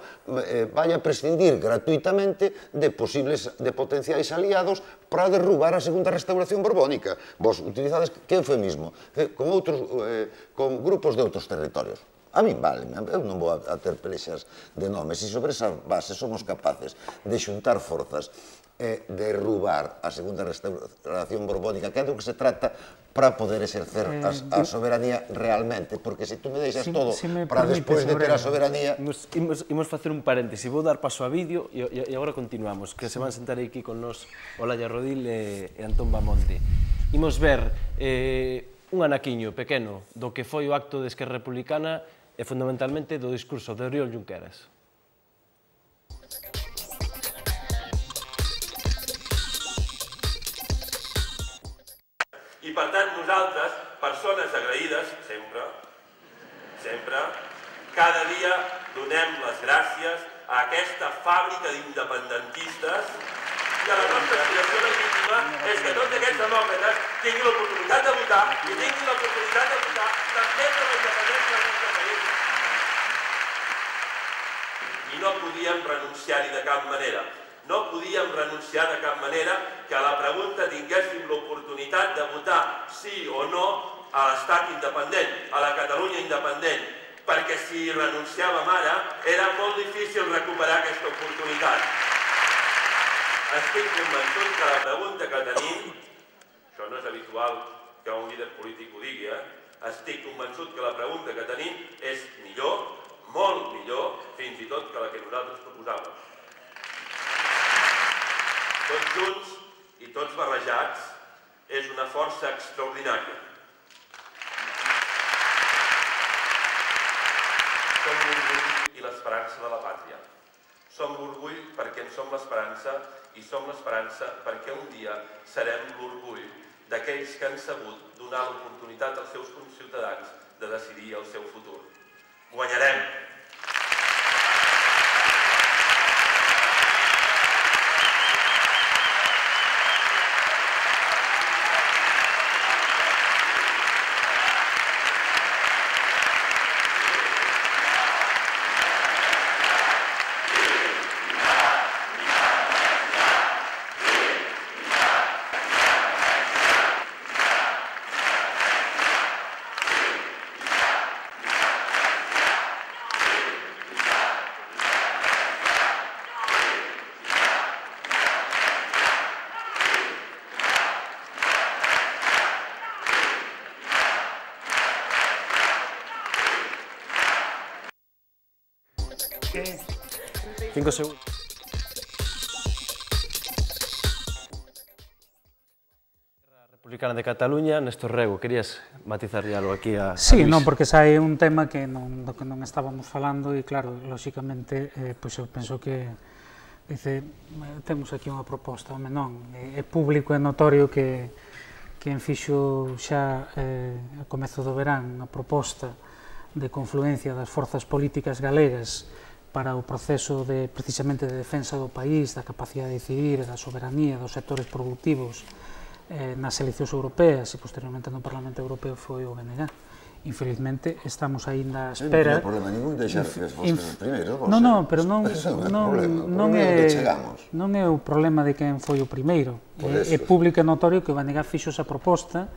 vai a prescindir gratuitamente de potenciais aliados para derrubar a segunda restauración borbónica. Vos utilizades que eufemismo? Con grupos de outros territorios. A min vale, eu non vou a ter pelexas de nomes, e sobre esa base somos capaces de xuntar forzas e derrubar a segunda restauración borbónica, que é do que se trata para poder exercer a soberanía realmente, porque se tú me deixas todo para despois de ter a soberanía... Imos facer un paréntese, vou dar paso a vídeo e agora continuamos, que se van sentar aquí con nos Olaya Rodil e Antón Bamonte. Imos ver un anaquiño pequeno do que foi o acto de Esquerra Republicana e fundamentalmente do discurso de Oriol Junqueras. I per tant nosaltres, persones agraïdes, sempre, cada dia donem les gràcies a aquesta fàbrica d'independentistes que la nostra aspiració legítima és que tots aquests demòcrates tinguin l'oportunitat de votar i tinguin l'oportunitat de votar també per la independència del nostre país. I no podíem renunciar-hi de cap manera. No podíem renunciar de cap manera que a la pregunta tinguéssim l'oportunitat de votar sí o no a l'estat independent, a la Catalunya independent, perquè si renunciàvem ara era molt difícil recuperar aquesta oportunitat. Estic convençut que la pregunta que tenim, això no és habitual que un líder polític ho digui, estic convençut que la pregunta que tenim és millor, molt millor, fins i tot que la que nosaltres proposàvem. Tots junts i tots barrejats és una força extraordinària. Som l'orgull i l'esperança de la pàtria. Som l'orgull perquè en som l'esperança i som l'esperança perquè un dia serem l'orgull d'aquells que han sabut donar l'oportunitat als seus conciutadans de decidir el seu futur. Guanyarem! Cinco segundos. Republicana de Cataluña, Néstor Rego, querías matizarlle algo aquí a Sí, Luís? non, porque sai un tema que do que non estábamos falando e claro, lóxicamente, pois eu penso que temos aquí unha proposta, home non, é público e notorio que quen fixo xa a comezo do verán a proposta de confluencia das forzas políticas galegas para o proceso de, precisamente, de defensa do país, da capacidade de decidir, da soberanía, dos sectores productivos nas eleccións europeas e posteriormente no Parlamento Europeo foi o BNG. Infelizmente, estamos aínda á espera... Non hai problema ningún deixar que as fosas primeiro. Non, pero non é o problema de quen foi o primeiro. É público e notorio que o BNG fixo esa proposta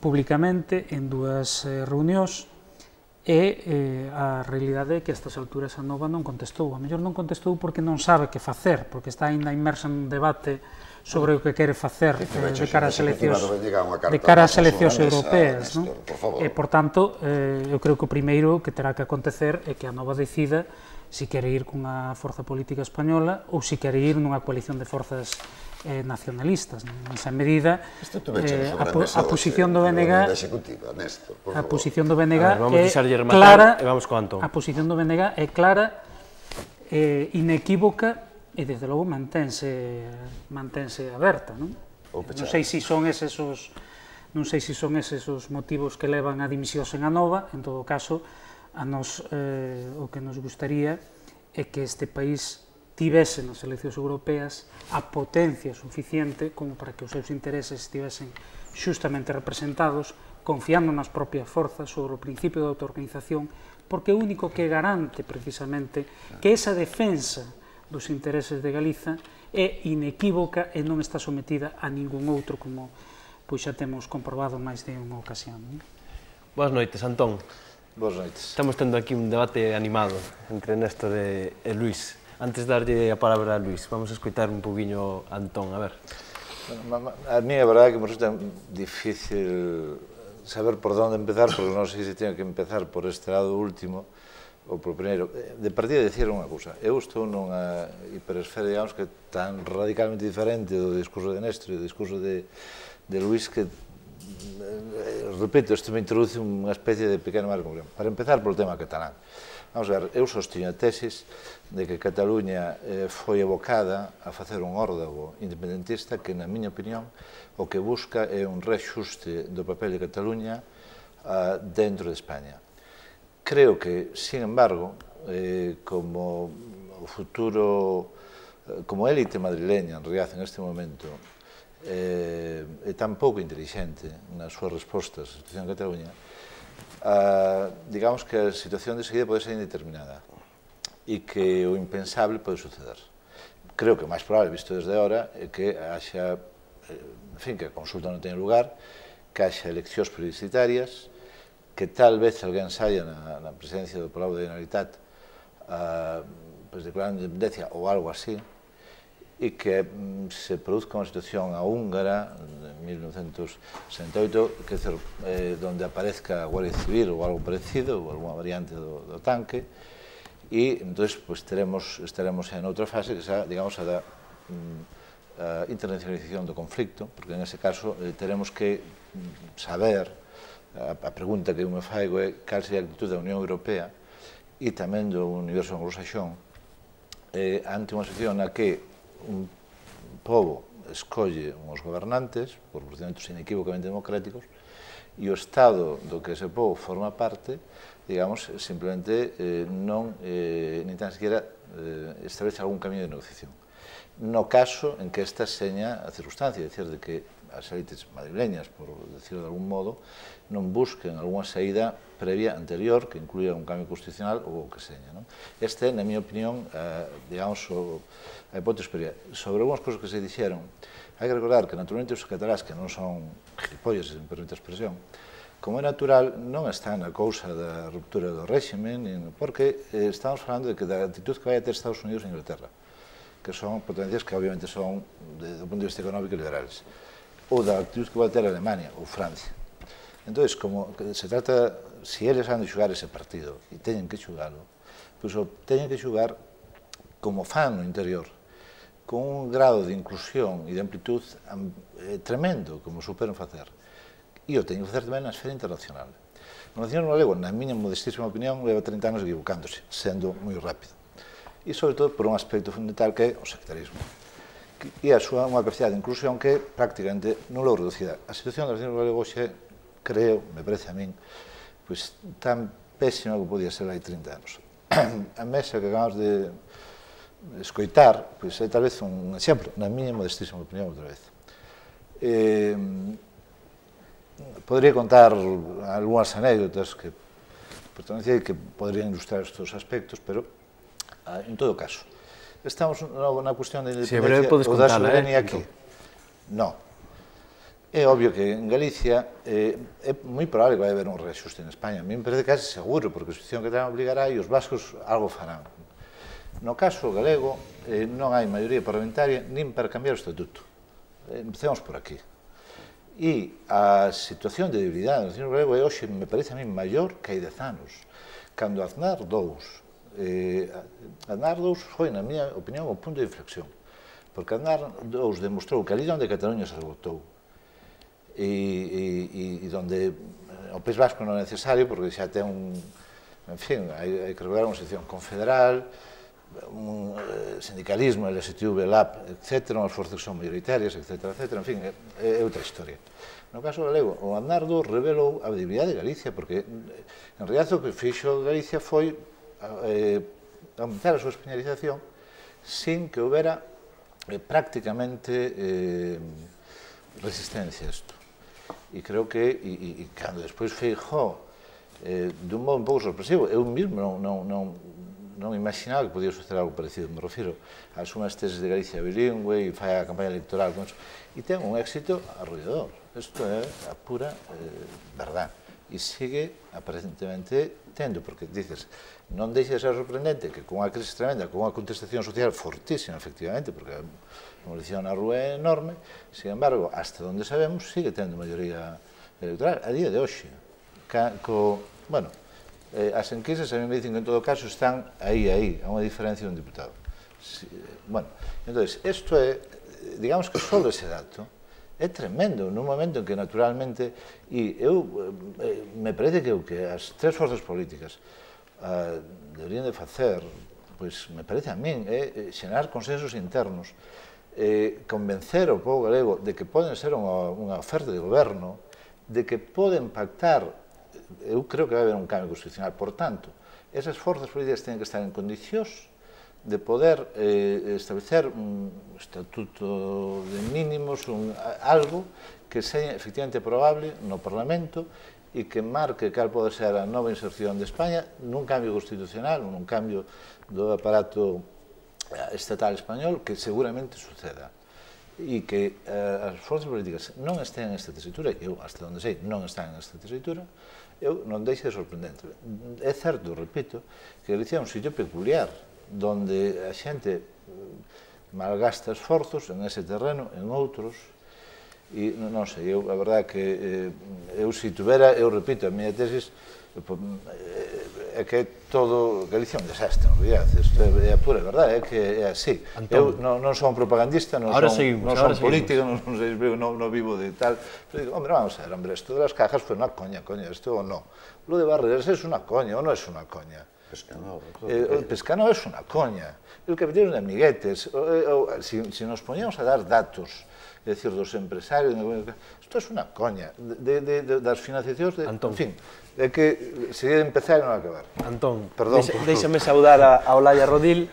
públicamente en dúas reunións e a realidade é que a estas alturas a Nova non contestou. A mellor non contestou porque non sabe que facer, porque está aínda inmersa nun debate sobre o que quere facer de cara ás eleccións europeas. E, por tanto, eu creo que o primeiro que terá que acontecer é que a Nova decida se quere ir cunha forza política española ou se quere ir nunha coalición de forzas nacionalistas. Nesa medida, a posición do BNG é clara, a posición do BNG é clara, inequívoca e, desde logo, mantense aberta, non? Non sei se son eses os motivos que levan a dimisións en Anova. En todo caso, a nos o que nos gustaría é que este país tivese nas eleccións europeas a potencia suficiente como para que os seus intereses estivesen xustamente representados, confiando nas propias forzas sobre o principio de autoorganización, porque o único que garante precisamente que esa defensa dos intereses de Galiza é inequívoca e non está sometida a ningún outro, como pois xa temos comprobado máis de unha ocasión. Boas noites, Antón. Boas noites. Estamos tendo aquí un debate animado entre Néstor e Luís. Antes de darlle a palabra a Luís, vamos a escoitar un poquinho a Antón, a ver. A mí a verdade é que me resulta difícil saber por onde empezar, porque non sei se teño que empezar por este lado último ou por primeiro. De partida, dicir unha cousa. Eu estou nunha hiperesfera, digamos, que tan radicalmente diferente do discurso de Néstor e do discurso de Luís que, repito, isto me introduce unha especie de pequeno marco. Para empezar, polo tema catalán. Vamos a ver, eu sostiño a tesis de que Cataluña foi evocada a facer un órdago independentista que, na miña opinión, o que busca é un reaxuste do papel de Cataluña dentro de España. Creo que, sin embargo, como o futuro, como élite madrileña, en realidad, en este momento, é tan pouco inteligente nas súas respostas á situación de Cataluña, digamos que a situación de seguida pode ser indeterminada e que o impensable pode suceder. Creo que o máis probable, visto desde ahora, é que haxa, en fin, que a consulta non teña lugar, que haxa eleccións plebiscitarias, que tal vez alguén saia na presidencia do Palau da Generalitat declarando independencia ou algo así, e que se produzca unha situación a húngara, en 1968, que decir, donde aparezca a Guardia Civil ou algo parecido, ou alguna variante do tanque, e entonces estaremos en outra fase que xa, digamos, a da internacionalización do conflicto, porque en ese caso teremos que saber, a pregunta que eu me faigo é cal sería a actitud da Unión Europea e tamén do universo anglosaxón ante unha situación na que un pobo escolle uns gobernantes por procedimentos inequívocamente democráticos e o Estado do que ese pobo forma parte, digamos, simplemente nin tan sequera establece algún camiño de negociación. No caso en que esta seña a circunstancia, é dicir, de que as elites madrileñas, por decirlo de algún modo, non busquen algunha saída previa anterior que incluya un cambio constitucional ou o que seña. Esta é, na miña opinión, digamos, a hipótese previa. Sobre algunhas cousas que se dixeron, hai que recordar que, naturalmente, os catalás, que non son gilipollas, se me permite a expresión, como é natural, non están na cousa da ruptura do réximen, porque estamos falando de que da actitud que vai a ter Estados Unidos e Inglaterra, que son potencias que obviamente son, do punto de vista económico, liberales, ou da actitud que vai ter Alemania ou Francia. Entón, como se trata, se eles han de xugar ese partido e teñen que xugalo, pois teñen que xugar como fan no interior, con un grado de inclusión e de amplitud tremendo, como superan facer. E o teñen que facer tamén na esfera internacional. O nacionalismo galego, na miña modestísima opinión, leva 30 anos equivocándose, sendo moi rápido. E, sobre todo, por un aspecto fundamental que é o sectarismo. E a súa unha capacidade de inclusión que é prácticamente nulo ou reducida. A situación do nacionalismo galego hoxe, creo, me parece a min, pois tan pésima que podía ser hai 30 anos. A mesa que acabamos de escoitar, pois é tal vez un exemplo, na miña modestísima opinión, outra vez. Podría contar algunhas anécdotas que poderían ilustrar estes aspectos, pero en todo caso, estamos na cuestión da independencia ou da soberanía aquí. Non. É obvio que en Galicia é moi probable que vai haber un reaxuste en España. A mí me parece casi seguro, porque a situación que terán obligará e os vascos algo farán. No caso galego non hai maioría parlamentaria nin para cambiar o estatuto. Empecemos por aquí. E a situación de debilidade do nacionalismo galego é hoxe, me parece a mí, maior que hai 10 anos. Cando Aznar II foi, na miña opinión, o punto de inflexión. Porque Aznar II demostrou que ali onde Cataluña se votou e onde o País Vasco non é necesario, porque xa ten un... En fin, hai que recordar unha situación confederal, un sindicalismo, LSTV, LAP, etc., unhas forzas que son maioritarias, etc., en fin, é outra historia. No caso galego, o Aznar II revelou a debilidade de Galicia, porque, en realidad, o que fixo Galicia foi aumentar a súa españolización sin que houbera prácticamente resistencia a isto. E creo que, e cando despois Feijóo, dun modo un pouco sorpresivo, eu mesmo non imaginaba que podía suceder algo parecido, me refiro ás unhas teses de Galicia bilingüe e fai a campaña electoral con eso, e ten un éxito arrollador. Isto é a pura verdad. E sigue, aparentemente, tendo, porque dices, non deixa de ser sorprendente que con unha crise tremenda, con unha contestación social fortísima, efectivamente, porque a movilización na rúa é enorme, sin embargo, hasta onde sabemos, sigue tendo maioría electoral a día de hoxe. Bueno, as enquisas a mí me dicen que en todo caso están aí, a unha diferencia dun diputado. Bueno, entón, isto é, digamos que só ese dato, é tremendo, nun momento en que naturalmente, e eu, me parece que o que as tres forzas políticas deberían de facer, pois me parece a min, é xerar consensos internos, convencer o povo galego de que poden ser unha oferta de goberno, de que poden pactar, eu creo que vai haber un cambio constitucional, por tanto, esas forzas políticas teñen que estar en condicións de poder establecer un estatuto de mínimos, algo que seja efectivamente probable no Parlamento e que marque cal pode ser a nova inserción de España nun cambio constitucional, nun cambio do aparato estatal español que seguramente suceda. E que as forzas políticas non estén nesta tesitura, eu, hasta onde sei, non están nesta tesitura, eu non deixe de sorprendente. É certo, repito, que Galicia é un sitio peculiar, donde a xente malgasta esforzos en ese terreno, en outros, E non sei, a verdade é que eu se tuvera, eu repito, a miña tesis é que todo Galicia é un desastre, en realidad, isto é a pura verdade, é que é así. Eu non son propagandista, non son político, non vivo de tal, pero digo, hombre, vamos a ver, esto de las cajas foi unha coña, esto ou non. Lo de barreras es una coña ou non es una coña. El pescano es una coña. El capitalismo de amiguetes, si nos poníamos a dar datos, es decir, dos empresarios, isto é unha coña, das financiacións, en fin, é que sería de empezar e non acabar. Antón, perdón, déixame saudar a Olaya Rodil,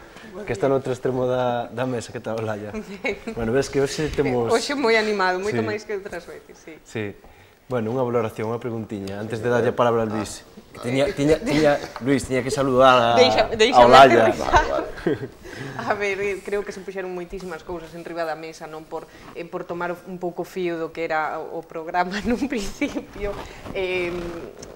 que está no outro extremo da mesa. Que tal, Olaya? Bueno, ves que hoxe temos... Hoxe moi animado, moito máis que outras veces, sí. Sí. Bueno, unha valoración, unha preguntiña, antes de darlle a palabra a Luís. Luís, tiña que saludar a Olaya. A ver, creo que se puxeron moitísimas cousas en riba da mesa, non por tomar un pouco fío do que era o programa nun principio.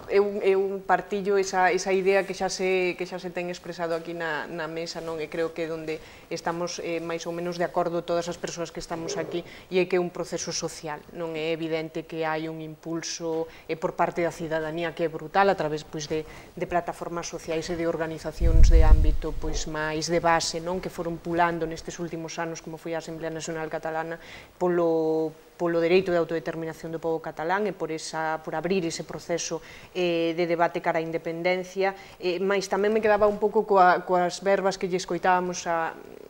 Eu partillo esa idea que xa se ten expresado aquí na mesa, non? E creo que onde estamos máis ou menos de acordo todas as persoas que estamos aquí, e é que é un proceso social, non? É evidente que hai un impulso por parte da cidadanía que é brutal a través de plataformas sociais e de organizacións de ámbito máis de base, non? Que foron pulando nestes últimos anos, como foi a Asamblea Nacional Catalana, polo dereito de autodeterminación do pobo catalán e por abrir ese proceso de debate cara á independencia, mas tamén me quedaba un pouco coas verbas que lle escoitábamos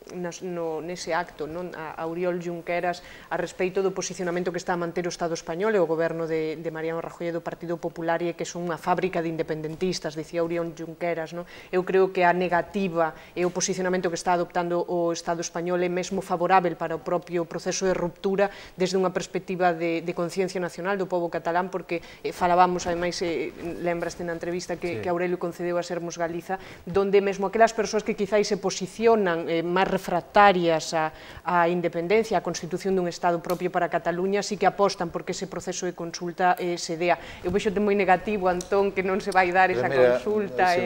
nese acto, a Oriol Junqueras, a respeito do posicionamento que está a manter o Estado español e o goberno de Mariano Rajoy e do Partido Popular, e que son unha fábrica de independentistas, dicía Oriol Junqueras. Eu creo que a negativa e o posicionamento que está adoptando o Estado español é mesmo favorável para o propio proceso de ruptura desde unha perspectiva de conciencia nacional do pobo catalán, porque falábamos, ademais, lembraste na entrevista que Aurelio concedeu a Sermos Galiza, donde mesmo aquelas persoas que quizáis se posicionan máis refractarias á independencia, á constitución dun Estado propio para Cataluña, sí que apostan porque ese proceso de consulta se dea. Eu vexote moi negativo, Antón, que non se vai dar esa consulta.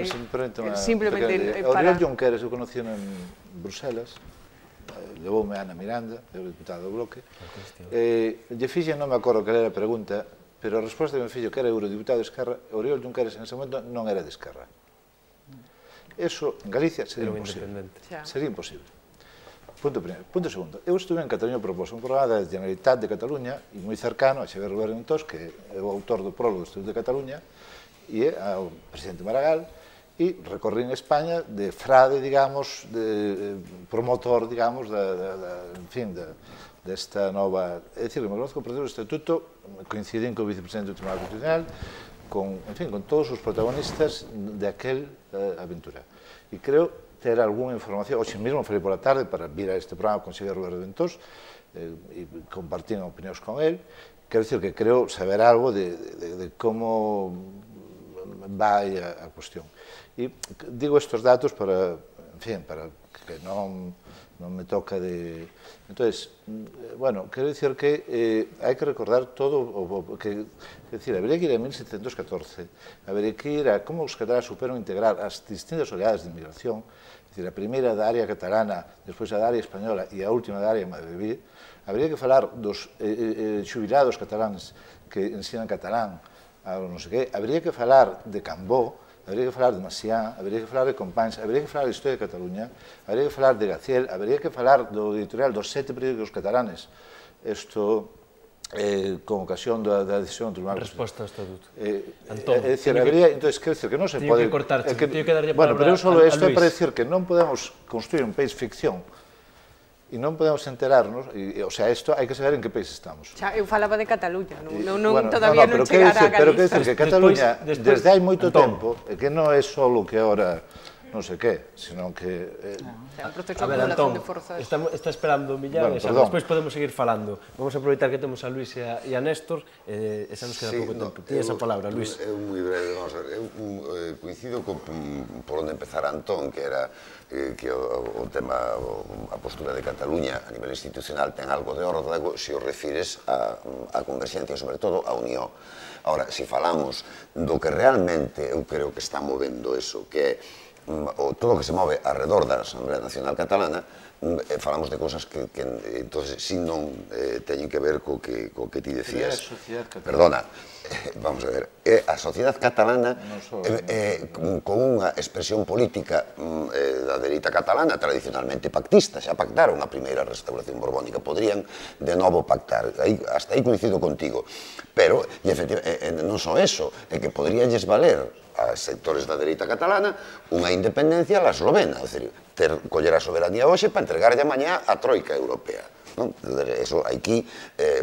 Simplemente para... Oriol Junqueras, eu conocí en Bruselas, levoume a Ana Miranda, eu diputado do Bloque, lle fixen, non me acordo que era a pregunta, pero a resposta que me fixo que era eurodiputado de Esquerra, Oriol Junqueras en ese momento non era de Esquerra. Eso en Galicia sería imposible. Sería imposible. Punto primeiro. Punto segundo. Eu estuve en Cataluña, propós un programa da Generalitat de Cataluña, e moi cercano a Xavier Rubén Ventós, que é o autor do prólogo do Estatuto de Cataluña, e ao presidente Maragall, e recorrí en España de frade, digamos, de promotor, digamos, desta nova... É dicir, que me conozco o proceso do Estatuto, coincidín co vicepresidente do Tribunal Constitucional, con todos os protagonistas de aquel aventura. E creo ter algunha información, hoxe mesmo falei pola tarde para vir a este programa con Xavier Rubén Ventós, e compartín opinións con él. Quero dicir que creo saber algo de como vai a cuestión. E digo estes datos para que non me toca de... Entonces, bueno, quero dicir que hai que recordar todo o que... É dicir, habería que ir a 1714, habería que ir a como os cataláns superan integrar as distintas oleadas de inmigración, é dicir, a primeira da área catalana, despois a da área española e a última da área magrebí. Habería que falar dos xubilados cataláns que ensinan catalán, non sei que, habería que falar de Cambó, habería que falar de Maciá, habería que falar de Companys, habería que falar da historia de Cataluña, habería que falar de Gaciel, habería que falar do editorial dos 7 periódicos catalanes. Isto, con ocasión da decisión do Tribunal Constitucional. Resposta ao Estatuto. É dicir, habería, entón, quero dicir que non se pode... Teño que cortarte, teño que darlle palabra a Luís. Bueno, pero só isto é para dicir que non podemos construir un país ficción e non podemos enterarnos, o sea, isto hai que saber en que país estamos. Eu falaba de Cataluña, todavía non chegara a Galicia. Pero quero dicir que Cataluña, desde hai moito tempo, que non é só o que agora non sei que, senón que... A ver, Antón, está esperando Millán, despois podemos seguir falando. Vamos a aproveitar que temos a Luís e a Néstor, e xa nos queda pouco tempo. Tienes a palabra, Luís. Eu moi breve, vamos a ver, eu coincido por onde empezar Antón, que era que o tema, a postura de Cataluña a nivel institucional ten algo de órdago se o refires a converxencia, sobre todo a unión. Ahora, se falamos do que realmente eu creo que está movendo eso, que é todo o que se move alrededor da Asamblea Nacional Catalana, falamos de cosas que entonces si non teñen que ver co que ti decías. Perdona, vamos a ver, a sociedade catalana con unha expresión política da dereita catalana tradicionalmente pactista, xa pactaron a primeira restauración borbónica, podrían de novo pactar, hasta aí coincido contigo, pero non só eso, é que podríalles valer a sectores da dereita catalana unha independencia a la eslovena, é dicir, coller a soberanía hoxe para entregarlle mañá a troika europea. Eso aquí,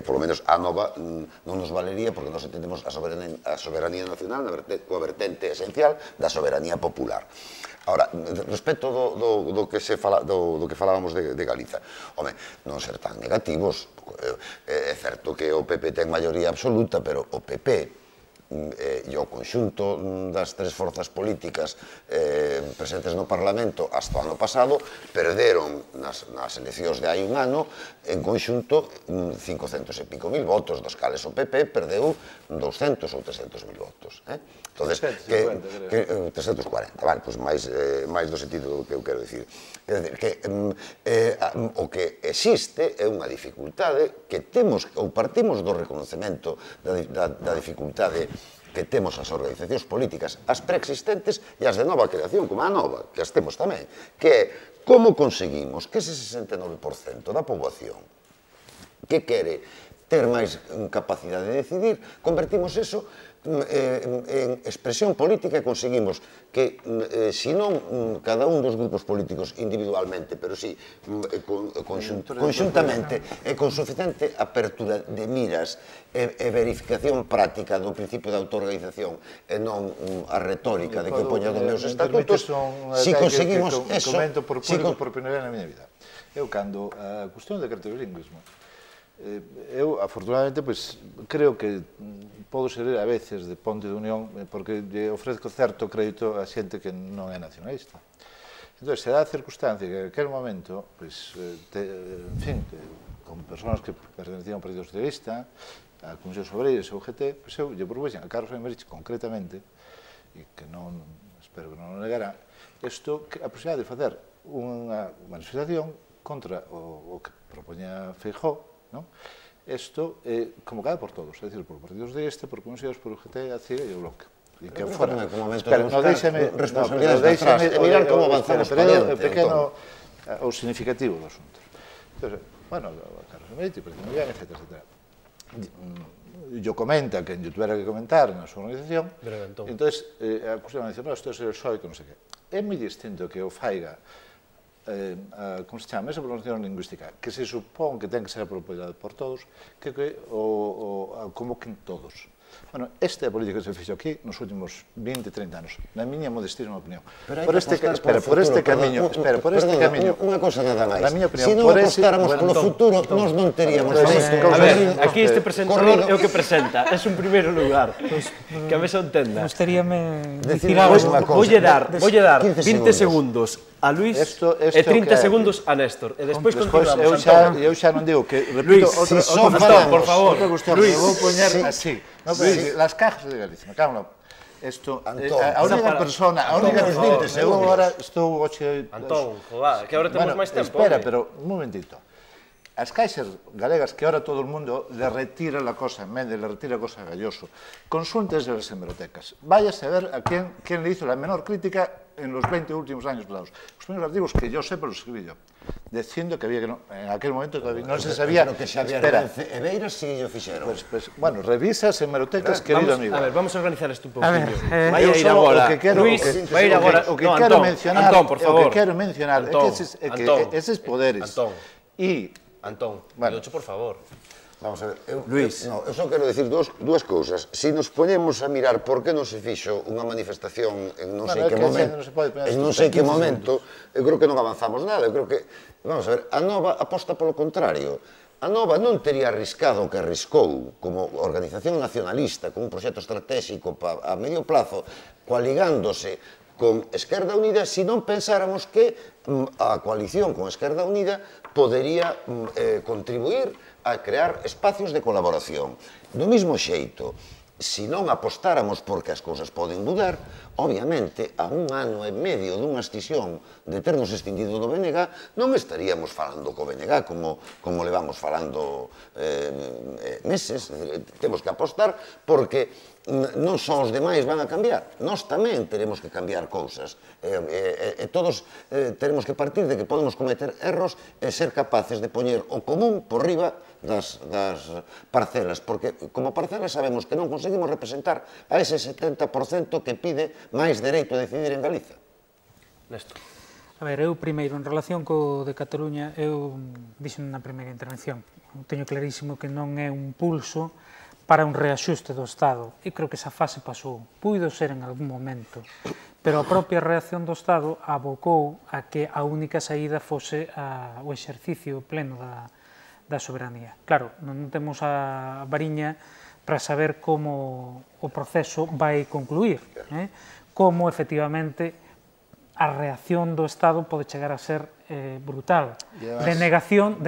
polo menos a nova, non nos valería porque nos entendemos a soberanía nacional coa vertente esencial da soberanía popular. Ahora, respecto do que falábamos de Galiza, home, non ser tan negativos, é certo que o PP ten maioría absoluta, pero o PP e o conxunto das tres forzas políticas presentes no Parlamento hasta o ano pasado perderon nas eleccións de hai un ano en conxunto 500 e pico mil votos, dos cales o PP perdeu 200 ou 300 mil votos. Entonces, 340, vale, pois máis do sentido que eu quero dicir. É dicir, que o que existe é unha dificultade que temos, ou partimos do reconocemento da dificultade que temos as organizacións políticas, as preexistentes e as de nova creación, como a nova, que as temos tamén, que é como conseguimos que ese 69% da poboación que quere ter máis capacidade de decidir, convertimos eso en expresión política e conseguimos que, se non cada un dos grupos políticos individualmente, pero si conxuntamente e con suficiente apertura de miras e verificación práctica do principio de autoorganización e non a retórica de que poña dos meus estatutos, si conseguimos eso... Comento por público por primeira vez na miña vida. Eu, cando a cuestión de cartolingüismo, eu, afortunadamente, creo que podo ser a veces de ponte de unión porque lle ofrezco certo crédito a xente que non é nacionalista. Entón, se dá a circunstancia que en aquel momento, en fin, con persoas que pertenecían ao Partido Socialista, a Comisión Obreiras e o UGT, eu lle propuxen a Carlos Aymerich concretamente, e que non, espero que non o negará, isto, a posibilidade de facer unha manifestación contra o que propoña Feijóo, isto é convocada por todos, é dicir, por partidos de este, por comisións, por o GT, a CIGA e o Bloque. E que fora. Espera, non deixame... Responsabilidades detrás, e mirar como avanzamos para diante. Pequeno o significativo do asunto. Entón, bueno, Carlos Aymerich, etc. Yo comenta que yo tuviera que comentar na súa organización, entón, a cuestión dice, no, isto é ser soico, non sei que. É moi distinto que o faiga como se chama, esa pronunciación lingüística, que se supón que ten que ser apropiada por todos, que o convoquen todos. Bueno, esta é a política que se fixo aquí nos últimos 20, 30 anos, na miña modestísima opinión. Por este camiño, unha cosa nada máis. Se non apostáramos polo futuro, nós non teríamos... A ver, aquí este presentador é o que presenta, é un primeiro lugar, que a mesa entenda. Gustaríame dicir algo. Voulle dar 20 segundos a Luis e 30 segundos a Néstor, e despois continuamos. Eu xa non digo que, repito, Antón, por favor, Luis, vou poñer así. Las cajas de Galicia, me cago en la... A única persona, eu agora estou... Antón, que agora temos máis tempo. Espera, pero un momentito. As caixas galegas que ahora todo o mundo le retira la cosa en Méndez, le retira a cosa a Galloso, consultes de las hemerotecas. Váyase a ver a quién le hizo la menor crítica en los 20 últimos años pasados. Los primeros artículos que yo sé, pero los escribí yo, diciendo que había que no, en aquel momento todavía no se sabía... Pero que Xavier Ebeiras sí yo fixeron. Bueno, revisa as hemerotecas, querido amigo. A ver, vamos a organizar isto un pouco. Vai a ir agora. Luis, vai a ir agora. O que quero mencionar, é que eses poderes... Antón, Lucho, por favor. Vamos a ver, Luis, eu só quero dicir dúas cousas. Se nos poñemos a mirar por que non se fixo unha manifestación en non sei que momento, eu creo que non avanzamos nada. Eu creo que, vamos a ver, a Nova aposta polo contrario. A Nova non tería arriscado o que arriscou como organización nacionalista, como un proxecto estratégico a medio plazo, coaligándose con Esquerda Unida, se non pensáramos que a coalición con Esquerda Unida podería contribuir a crear espacios de colaboración. Do mismo xeito se non apostáramos porque as cousas poden mudar, obviamente, a 1 ano e medio dunha escisión de termos extindido do BNG, non estaríamos falando co BNG como levamos falando meses. Temos que apostar porque non só os demais van a cambiar, nós tamén teremos que cambiar cousas. E todos teremos que partir de que podemos cometer erros e ser capaces de poñer o común por riba das parcelas, porque como parcelas sabemos que non conseguimos representar a ese 70% que pide máis dereito a decidir en Galiza. Néstor. A ver, eu primeiro, en relación co de Cataluña, eu dixen na primeira intervención, teño clarísimo que non é un pulso para un reaxuste do Estado. E creo que esa fase pasou. Puido ser en algún momento, pero a propia reacción do Estado abocou a que a única saída fose o exercicio pleno da soberanía. Claro, non temos a variña para saber como o proceso vai concluir, como efectivamente a reacción do Estado pode chegar a ser brutal. De negación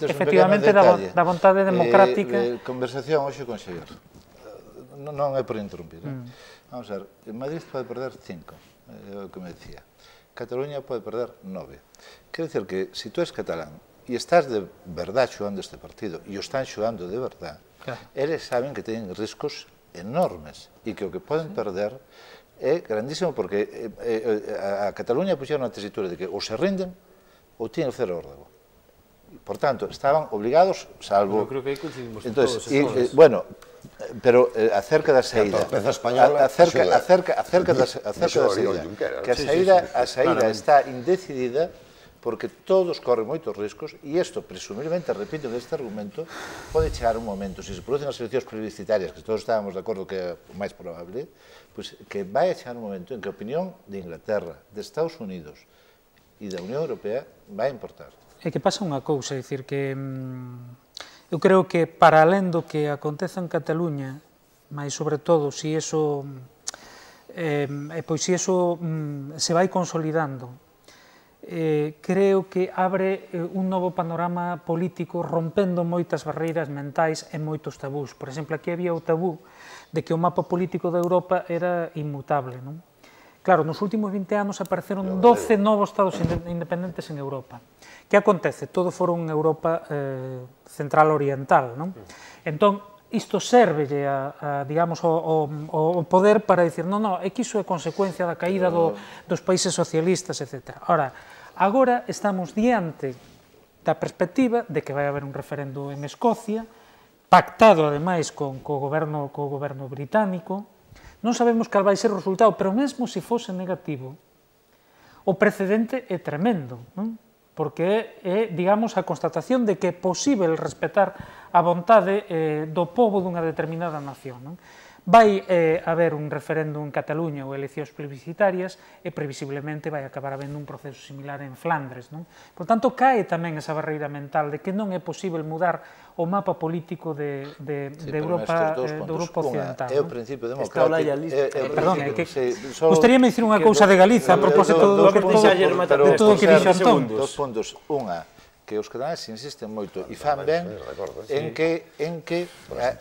efectivamente da vontade democrática. Conversación hoxe con Xavier. Non é por interrumpir. Vamos a ver, Madrid pode perder 5, é o que me decía. Cataluña pode perder 9. Quero dicir que, se tú és catalán e estás de verdad xogando este partido, e o están xogando de verdad, eles saben que teñen riscos enormes e que o que poden perder é grandísimo, porque a Cataluña puxeron a tesitura de que ou se rinden ou tienen que facer o órdago. Por tanto, estaban obligados, salvo... Eu creo que aí coincidimos todos. Bueno, pero acerca da saída... Acerca da saída. Que a saída está indecidida porque todos corren moitos riscos e isto, presumiblemente, repito deste argumento, pode chegar un momento, se se producen as eleccións plebiscitarias, que todos estábamos de acordo que é o máis probable, que vai chegar un momento en que a opinión de Inglaterra, de Estados Unidos e da Unión Europea vai importar. É que pasa unha cousa, é dicir, que eu creo que para alén do que acontece en Cataluña, mas sobre todo, se iso se vai consolidando, creo que abre un novo panorama político rompendo moitas barreiras mentais e moitos tabús. Por exemplo, aquí había o tabú de que o mapa político da Europa era inmutable, non? Claro, nos últimos 20 anos apareceron 12 novos estados independentes en Europa. Que acontece? Todo foron Europa central oriental, non? Entón, isto servelle digamos, o poder para dicir non, é que iso é consecuencia da caída dos países socialistas, etc. Agora estamos diante da perspectiva de que vai haber un referendo en Escocia, pactado, ademais, co goberno británico. Non sabemos cal vai ser o resultado, pero mesmo se fose negativo, o precedente é tremendo, non? Porque é, digamos, a constatación de que é posible respetar a vontade do pobo dunha determinada nación, non? Vai haber un referendo en Cataluña ou eleccións plebiscitarias e previsiblemente vai acabar habendo un proceso similar en Flandres, non? Por tanto, cae tamén esa barreira mental de que non é posible mudar o mapa político de Europa occidental. É o principio democrático. Perdón, gustaríame dicir unha cousa de Galiza a propósito do que dixo Antón. Dos puntos. Unha, que os cataláns insisten moito e fan ben en que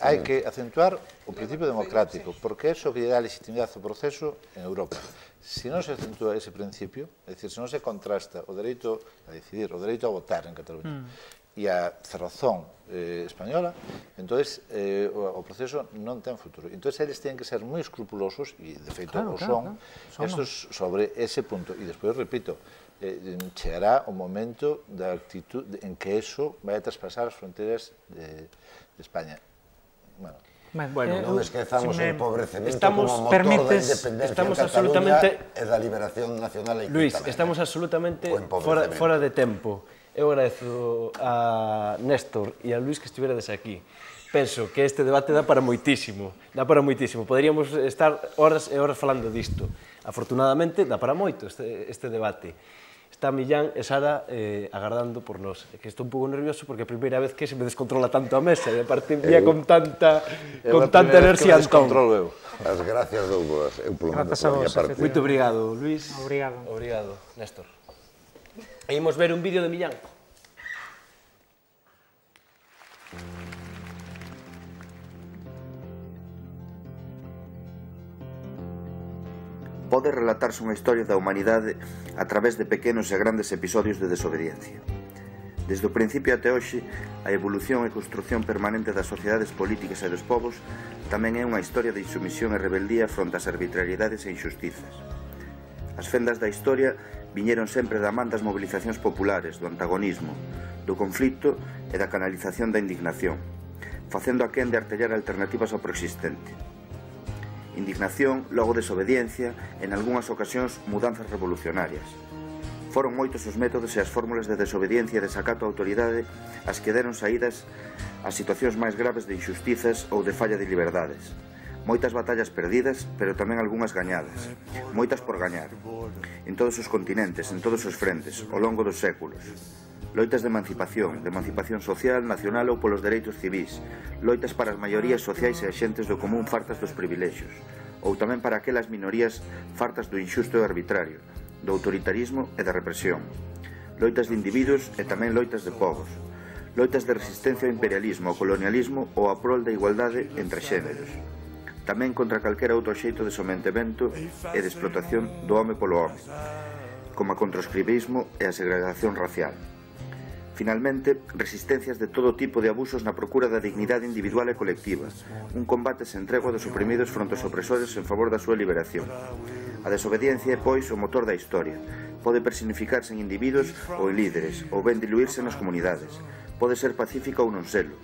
hai que acentuar o principio democrático, porque é o que lle dá legitimidade ao proceso en Europa. Se non se acentúa ese principio, é dicir, se non se contrasta o dereito a decidir, o dereito a votar en Cataluña e a cerrazón española, entonces o proceso non ten futuro. Entonces eles teñen que ser moi escrupulosos, e de feito o son, estos sobre ese punto. E despois, repito, chegará o momento da actitud en que eso vai a traspasar as fronteiras de España. Bueno, non esquezamos o empobrecemento como motor da independencia en Cataluña e da liberación nacional e Luis, estamos absolutamente fora de tempo. Eu agradezo a Néstor e a Luis que estiveredes aquí. Penso que este debate dá para moitísimo, Poderíamos estar horas e horas falando disto. Afortunadamente, dá para moito este debate. Está Millán e Sara agardando por nós. É que estou un pouco nervioso porque é a primeira vez que se me descontrola tanto a mesa e aparte vía con tanta enerxía Antón. As gracias dou vos, eu polo menos a miña parte. Moito obrigado, Luis. Obrigado, Néstor. E imos ver un vídeo de Millán. pode relatarse unha historia da humanidade a través de pequenos e grandes episodios de desobediencia. Desde o principio até hoxe, a evolución e construción permanente das sociedades políticas e dos povos tamén é unha historia de insumisión e rebeldía fronte ás arbitrariedades e injustizas. As fendas da historia viñeron sempre da man das movilizacións populares, do antagonismo, do conflito e da canalización da indignación, facendo a quen de artellar alternativas ao preexistente. Indignación, logo desobediencia, en algunhas ocasións mudanzas revolucionarias. Foron moitos os métodos e as fórmulas de desobediencia e desacato á autoridade as que deron saídas ás situacións máis graves de injustizas ou de falla de liberdades. Moitas batallas perdidas, pero tamén algunhas gañadas. Moitas por gañar. En todos os continentes, en todos os frentes, ao longo dos séculos. Loitas de emancipación social, nacional ou polos dereitos civís. Loitas para as maiorías sociais e xentes do común fartas dos privilexios. Ou tamén para aquelas minorías fartas do injusto e arbitrario, do autoritarismo e da represión. Loitas de individuos e tamén loitas de povos. Loitas de resistencia ao imperialismo, ao colonialismo ou a prol da igualdade entre xéneros. Tamén contra calquera outro xeito de sometemento e de explotación do home polo home, como a contra o esclavismo e a segregación racial. Finalmente, resistencias de todo tipo de abusos na procura da dignidade individual e colectiva, un combate sen tregua dos oprimidos fronte aos opresores en favor da súa liberación. A desobediencia é, pois, o motor da historia. Pode personificarse en individuos ou en líderes, ou ben diluirse nas comunidades. Pode ser pacífica ou non selo.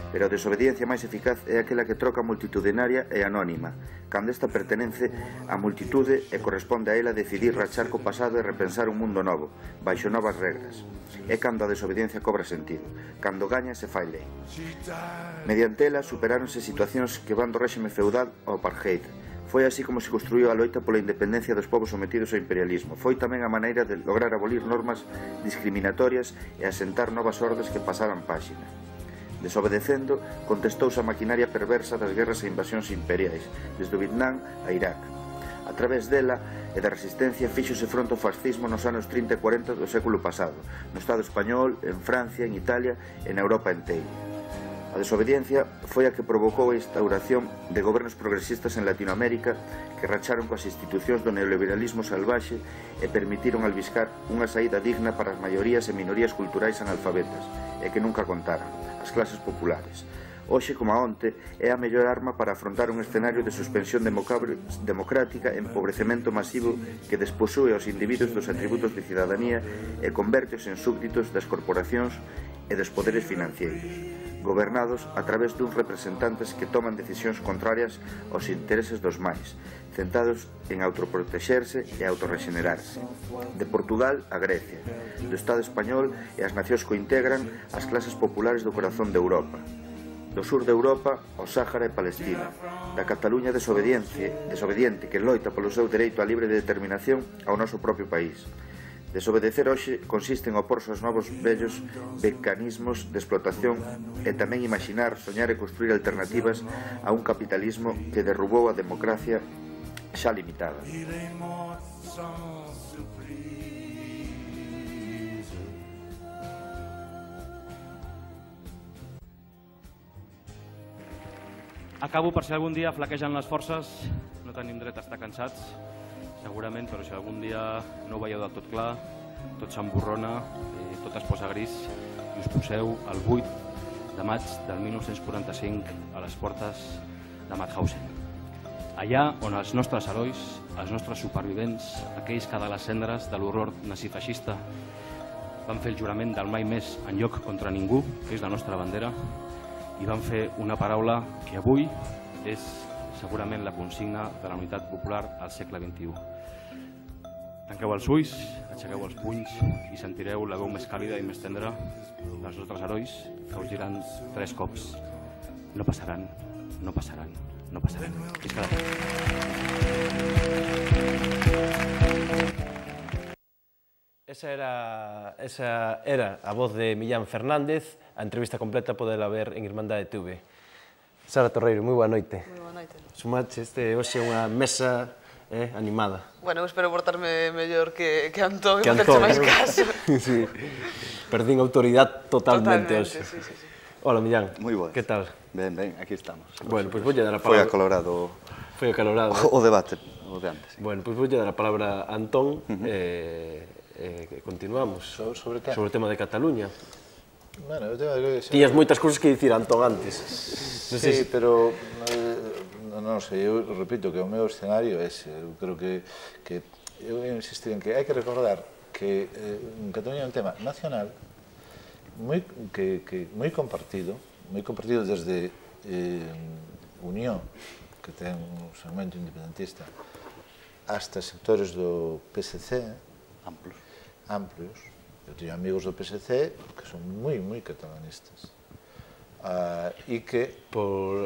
Pero a desobediencia máis eficaz é aquela que troca multitudinaria e anónima, cando esta pertenece á multitude e corresponde a ela decidir rachar co pasado e repensar un mundo novo, baixo novas regras. É cando a desobediencia cobra sentido, cando gaña se fai lei. Mediante ela superáronse situacións que van do réxime feudal ao apartheid. Foi así como se construiu a loita pola independencia dos povos sometidos ao imperialismo. Foi tamén a maneira de lograr abolir normas discriminatorias e asentar novas ordes que pasaran páxina. Desobedecendo, contestouse a maquinaria perversa das guerras e invasións imperiais, desde o Vietnam a Irak. A través dela e da resistencia fíxose fronte ao fascismo nos anos 30 e 40 do século pasado, no Estado español, en Francia, en Italia e na Europa enteira. A desobediencia foi a que provocou a instauración de gobernos progresistas en Latinoamérica que racharon coas institucións do neoliberalismo salvaxe e permitiron albiscar unha saída digna para as maiorías e minorías culturais analfabetas e que nunca contaran, as clases populares. Hoxe, como a onte, é a mellor arma para afrontar un escenario de suspensión democrática e empobrecemento masivo que desposúe aos individuos dos atributos de cidadanía e convérteos en súbditos das corporacións e dos poderes financeiros, gobernados a través duns representantes que toman decisións contrarias aos intereses dos máis, centrados en autoprotexerse e autorregenerarse. De Portugal a Grecia, do Estado español e as nacións que integran as clases populares do corazón de Europa, do sur de Europa ao Sáhara e Palestina, da Cataluña desobediente que loita polo seu dereito á libre determinación ao noso propio país. Desobedecer hoxe consiste en oporse aos novos vellos mecanismos de explotación e tamén imaginar, soñar e construir alternativas a un capitalismo que derrubou a democracia xa limitada. Acabo per si algun dia flaquegen les forces, no tenim dret a estar cansats, segurament, però si algun dia no ho veieu del tot clar, tot s'emborrona, tot es posa gris i us poseu el 8 de maig del 1945 a les portes de Mauthausen. Allà on els nostres herois, els nostres supervivents, aquells que de les cendres de l'horror nazifeixista van fer el jurament del mai més enlloc contra ningú, que és la nostra bandera, i van fer una paraula que avui és segurament la consigna de la unitat popular al segle XXI. Tanqueu els ulls, aixequeu els punys i sentireu la veu més càlida i més tendra dels nostres herois que us diran 3 cops: no passaran, no passaran, no passaran. Visca la pau. Esa era a voz de Millán Fernández. A entrevista completa podela ver en Irmandade TV. Sara Torreiro, moi boa noite. Moi boa noite. Sumache hoxe unha mesa animada. Bueno, espero portarme mellor que Antón e facerche máis caso. Sí. Perdín autoridade totalmente hoxe. Sí. Hola, Millán. Moi boas. Que tal? Ben, aquí estamos. Bueno, pois voulle dar a palabra. Foi acalorado Foi acalorado. o debate. o de antes. Bueno, pois voulle dar a palabra a Antón, que continuamos. Sobre que? Sobre o tema de Cataluña. Bueno, eu creo que... Tiñas moitas cousas que dicir, Antón, antes. Sí, pero non sei, eu repito que o meu escenario é ese. Eu creo que eu insistir en que hai que recordar que en Cataluña é un tema nacional moi compartido desde Unión, que ten un segmento independentista, hasta sectores do PSC amplios. Eu teño amigos do PSC que son moi catalanistas. E que... Por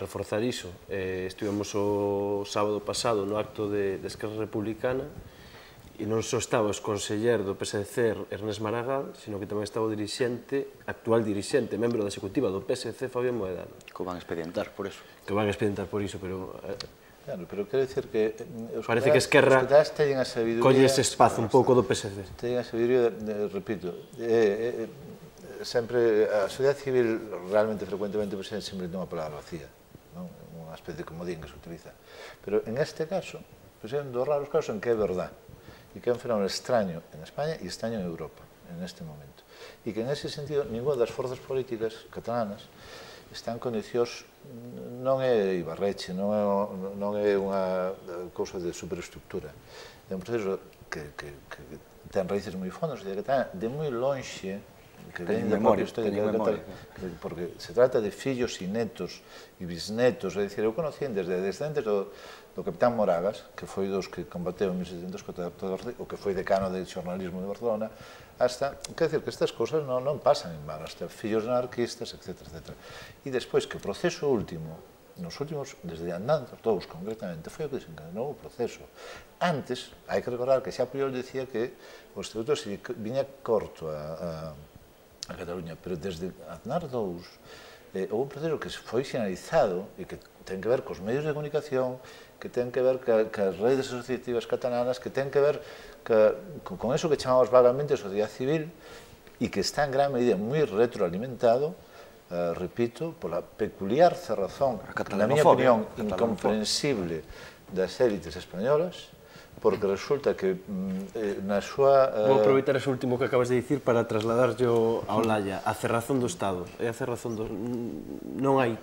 reforzar iso, estivemos o sábado pasado no acto de Esquerra Republicana e non só estaba o conselleiro do PSC, Ernest Maragall, sino que tamén estaba o actual dirixente, membro da executiva do PSC, Fabián Moedano. Que van a expedientar por iso. Que van a expedientar por iso, pero... Claro, pero quero dicir que... Parece que Esquerra colle ese espazo un pouco do PSC. Teñen a sabiduría, repito, sempre a sociedade civil realmente frecuentemente presente sempre ten unha palabra vacía, unha especie de comodín que se utiliza. Pero en este caso, é un dos raros casos en que é verdad e que é un fenómeno extraño en España e extraño en Europa en este momento. E que en ese sentido ninguna das forzas políticas catalanas están condicións, non é Ibarreche, non é unha cousa de superestructura, é un proceso que ten raíces moi fondas, que está de moi lonxe, que ven da propia historia de Cataluña, porque se trata de fillos e netos e bisnetos, é dicir, eu conocían desde antes do capitán Moragas, que foi dos que combateu en 1714, o que foi decano de xornalismo de Barcelona, hasta, quer dizer, que estas cousas non pasan en vano, hasta fillos anarquistas, etc. E despois que o proceso último, nos últimos, desde Andando, todos concretamente, foi o que desencadenou o proceso. Antes, hai que recordar que xa Puyol decía que o Estatuto se viña corto a Cataluña, pero desde Aznar II houve un proceso que foi sinalizado e que ten que ver cos medios de comunicación, que ten que ver cas redes asociativas catalanas, que ten que ver con eso que chamamos vagamente sociedade civil e que está en gran medida moi retroalimentado, repito, pola peculiar cerrazón, na miña opinión, incomprensible das élites españolas, porque resulta que na súa... Vou aproveitar ese último que acabas de dicir para trasladarlo a Olalla, a cerrazón do Estado. É a cerrazón do... Non hai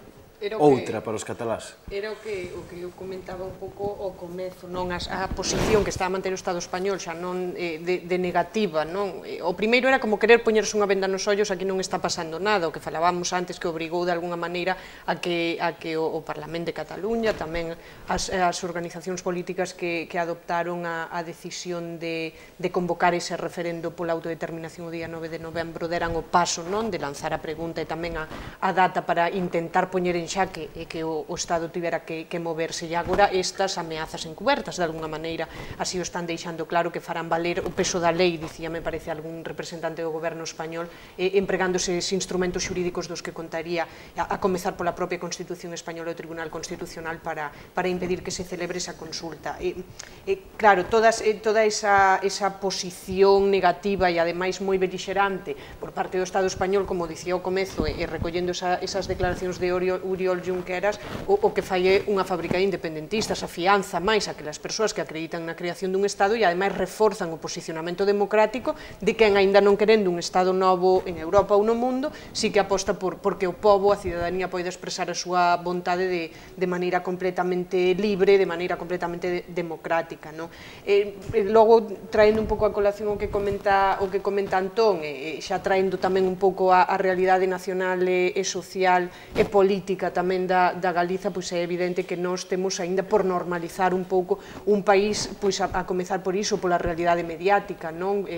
outra para os catalás. Era o que eu comentaba un pouco ao comezo, non a posición que está a manter o Estado español xa non de negativa, non? O primeiro era como querer poñerse unha venda nos ollos, aquí non está pasando nada, o que falábamos antes que obrigou de alguna maneira a que o Parlamento de Cataluña, tamén as organizacións políticas que adoptaron a decisión de convocar ese referendo pola autodeterminación o día 9 de novembro deran o paso, non? De lanzar a pregunta e tamén a data para intentar poñer en xaque e que o Estado tivera que moverse. E agora estas ameazas encubertas, de alguna maneira, así o están deixando claro que farán valer o peso da lei, dicía, me parece, algún representante do goberno español, empregándose esses instrumentos xurídicos dos que contaría, a comezar pola propia Constitución española e o Tribunal Constitucional para impedir que se celebre esa consulta. Claro, toda esa posición negativa e ademais moi belixerante por parte do Estado español, como dicía ao comezo, e recollendo esas declaracións de Oriol Junqueras, o que fai é unha fábrica de independentistas, afianza máis aquelas persoas que acreditan na creación dun Estado e ademais reforzan o posicionamento democrático de quen aínda non querendo un Estado novo en Europa ou no mundo, si que aposta porque o pobo, a cidadanía, poida expresar a súa vontade de maneira completamente libre, de maneira completamente democrática. Logo, traendo un pouco a colación o que comenta Antón, xa traendo tamén un pouco a realidade nacional e social e política tamén da Galiza, pois é evidente que nós temos aínda por normalizar un pouco un país, pois a comezar por iso, pola realidade mediática, non?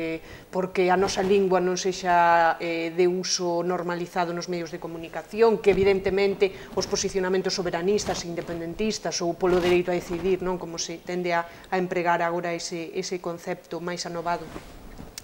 Porque a nosa lingua non sexa de uso normalizado nos medios de comunicación, que evidentemente os posicionamentos soberanistas e independentistas ou polo dereito a decidir, non? Como se tende a empregar agora ese concepto máis anovado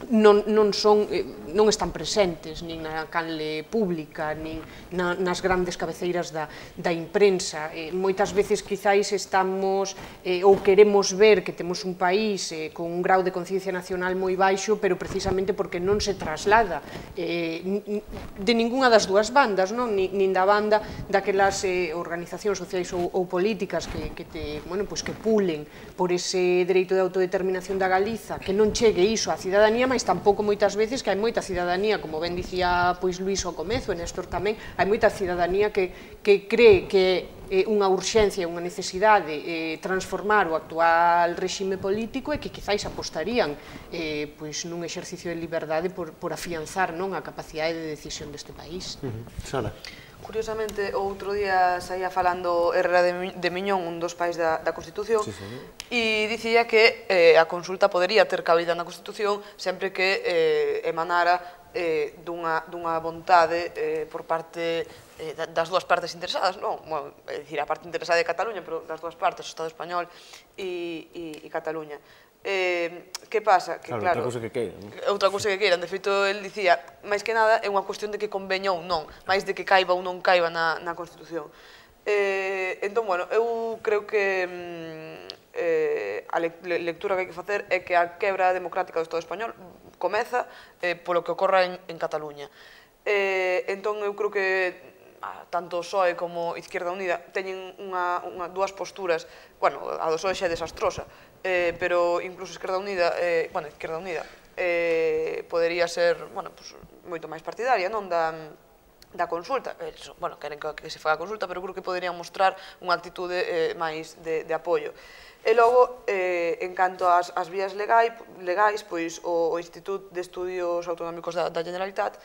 non están presentes nin na canle pública, nin nas grandes cabeceiras da imprensa. Moitas veces quizáis estamos ou queremos ver que temos un país con un grau de conciencia nacional moi baixo, pero precisamente porque non se traslada de ningunha das dúas bandas, nin da banda daquelas organizacións sociais ou políticas que pulen por ese dereito de autodeterminación da Galiza, que non chegue iso á cidadanía, mas tampouco moitas veces que hai moita cidadanía, como ben dicía Luís ao comezo, e Néstor tamén, hai moita cidadanía que cree que é unha urxencia, unha necesidade transformar o actual regime político e que quizáis apostarían nun exercicio de liberdade por afianzar a capacidade de decisión deste país. Sara. Curiosamente, outro día saía falando Herrera de Miñón, un dos pais da Constitución, e dicía que a consulta podería ter cabida na Constitución sempre que emanara dunha vontade por parte das dúas partes interesadas, non? É dicir, a parte interesada de Cataluña, pero das dúas partes, o Estado español e Cataluña. Que pasa? Claro, outra cousa que queiran. Outra cousa que queiran. De feito, el dicía, máis que nada, é unha cuestión de que conveña ou non, máis de que caiba ou non caiba na Constitución. Entón, bueno, eu creo que a lectura que hai que facer é que a quebra democrática do Estado español comeza polo que ocorra en Cataluña. Entón, eu creo que tanto o PSOE como Izquierda Unida teñen dúas posturas. Bueno, a do PSOE xa é desastrosa, pero incluso Izquierda Unida podería ser moito máis partidaria da consulta. Queren que se faga a consulta, pero creo que poderían mostrar unha actitude máis de apoio. E logo, en canto ás vías legais, pois o Instituto de Estudios Autonómicos da Generalitat,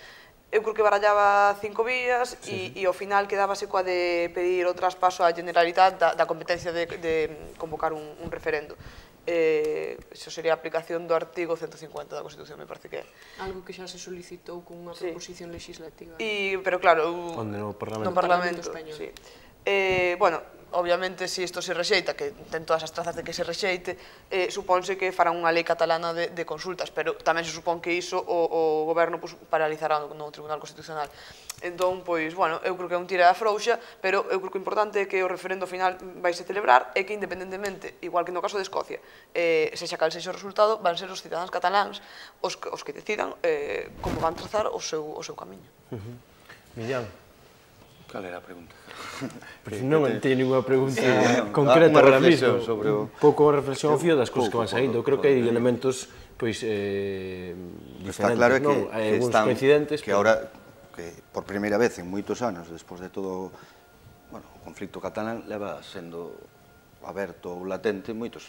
eu creo que barallaba 5 vías e ao final quedábase coa de pedir o traspaso á Generalitat da competencia de convocar un referendo. Iso sería a aplicación do artigo 150 da Constitución, me parece que é. Algo que xa se solicitou con unha proposición legislativa. Pero claro, no Parlamento español. Bueno, obviamente, se isto se rexeita, que ten todas as trazas de que se rexeite, supónse que farán unha lei catalana de consultas, pero tamén se supón que iso o goberno paralizará no Tribunal Constitucional. Entón, pois, bueno, eu creo que é un tira da frouxa, pero eu creo que o importante é que o referendo final vai se celebrar e que independentemente, igual que no caso de Escocia, sexa cal sexa o resultado, van ser os cidadáns cataláns os que decidan como van trazar o seu camiño. Millán. Cal era a pregunta? Non teño ninguna pregunta concreta ahora mismo. Un pouco a reflexión ao fío das cousas que van saindo. Creo que hai elementos diferentes. Está claro que hai algúns coincidentes. Que ahora, por primeira vez en moitos anos, despois de todo o conflicto catalán, leva sendo aberto ou latente moitos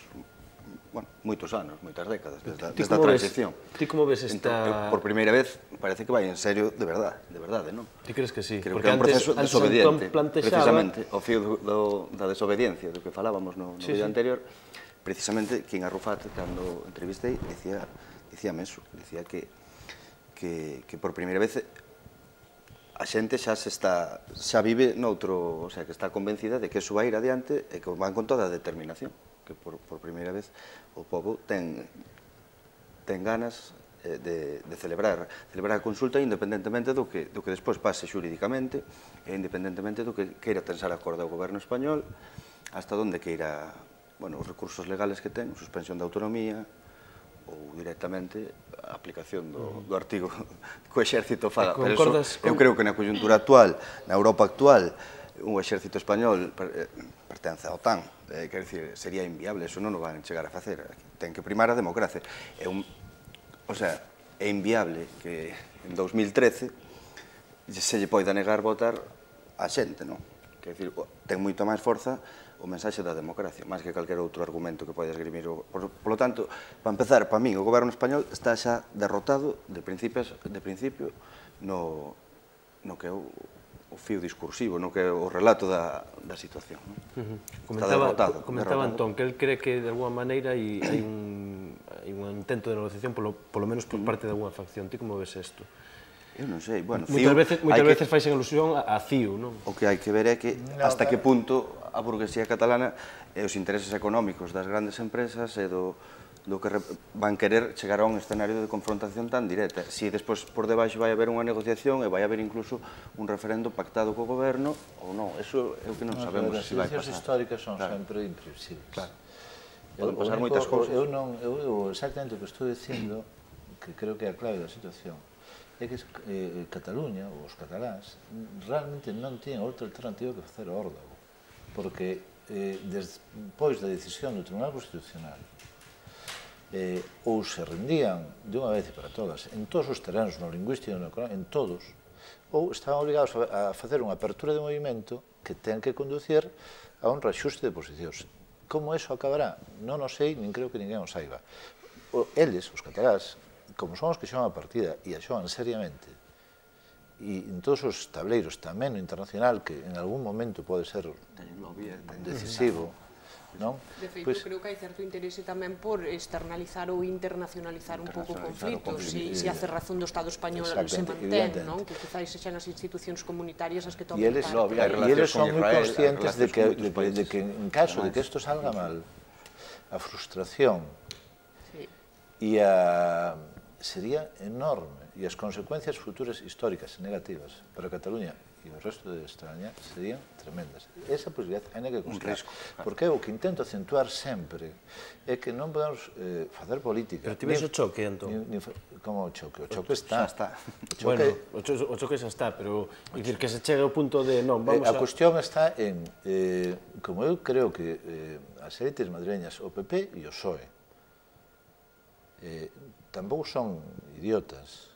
anos, moitas décadas, desde a transición. Ti como ves esta... Por primeira vez, parece que vai en serio de verdade, non? Ti crees que sí? Creo que é un proceso desobediente, precisamente, o fío da desobediencia do que falábamos no vídeo anterior, precisamente, King Arrufat, cando entrevistei, dicíame eso, dicía que por primeira vez a xente xa vive noutro, o sea, que está convencida de que eso vai ir adiante e que van con toda a determinación, que por primeira vez o povo ten ganas de celebrar a consulta independentemente do que despois pase xurídicamente e independentemente do que queira tensar a corda o goberno español, hasta onde queira, os recursos legales que ten, suspensión da autonomía ou directamente a aplicación do artigo que o exército faga. Pero eu creo que na coyuntura actual, na Europa actual, un exército español pertence ao OTAN, quer dicir, sería inviable, eso non o van chegar a facer, ten que primar a democracia. O sea, é inviable que en 2013 se lle poida negar votar a xente, non? Quer dicir, ten moita máis forza o mensaxe da democracia, máis que calquer outro argumento que pode esgrimir. Por lo tanto, para empezar, para min, o goberno español está xa derrotado de principio no que é o fío discursivo, no que é o relato da situación. Está derrotado. Comentaba Antón que el cree que de alguma maneira hai un intento de negociación, polo menos por parte de alguna facción. Ti como ves isto? Eu non sei, moitas veces faisen alusión a CIU, non? O que hai que ver é que hasta que punto a burguesía catalana e os intereses económicos das grandes empresas e do do que van querer chegar a un escenario de confrontación tan directa. Si despois por debaixo vai haber unha negociación e vai haber incluso un referendo pactado co goberno ou non, eso é o que non sabemos se vai pasar. As situacións históricas son sempre imprevisibles. Poden pasar moitas cousas. Eu exactamente o que estou dicindo, que creo que é a clave da situación, é que Cataluña, ou os cataláns, realmente non tiñen outra alternativa que facer o órdago, porque despois da decisión do Tribunal Constitucional ou se rendían de unha vez para todas en todos os terrenos, no lingüístico, no económico, en todos, ou estaban obligados a facer unha apertura de movimento que ten que conducir a un reaxuste de posicións. Como eso acabará? Non o sei, nin creo que ninguén o saiba. Eles, os catalás, como son os que xogan a partida e a xogan seriamente, e en todos os tableiros, tamén no internacional, que en algún momento pode ser decisivo, non? De feito, creo que hai certo interese tamén por externalizar ou internacionalizar un pouco o conflito, se a cerrazón do Estado español se mantén, non? Que quizáis sexan as institucións comunitarias as que tomen parte. E eles son moi conscientes de que en caso de que isto salga mal, a frustración sería enorme e as consecuencias futuras históricas negativas para Cataluña e o resto de España serían tremendas. Esa posibilidade hai que considerar. Porque o que intento acentuar sempre é que non podemos facer política. Pero tives o choque, Antón? Como o choque? O choque está. Bueno, o choque xa está, pero que se chegue ao punto de non, vamos a... A cuestión está en, como eu creo que as élites madrileñas, o PP e o PSOE, tampouco son idiotas.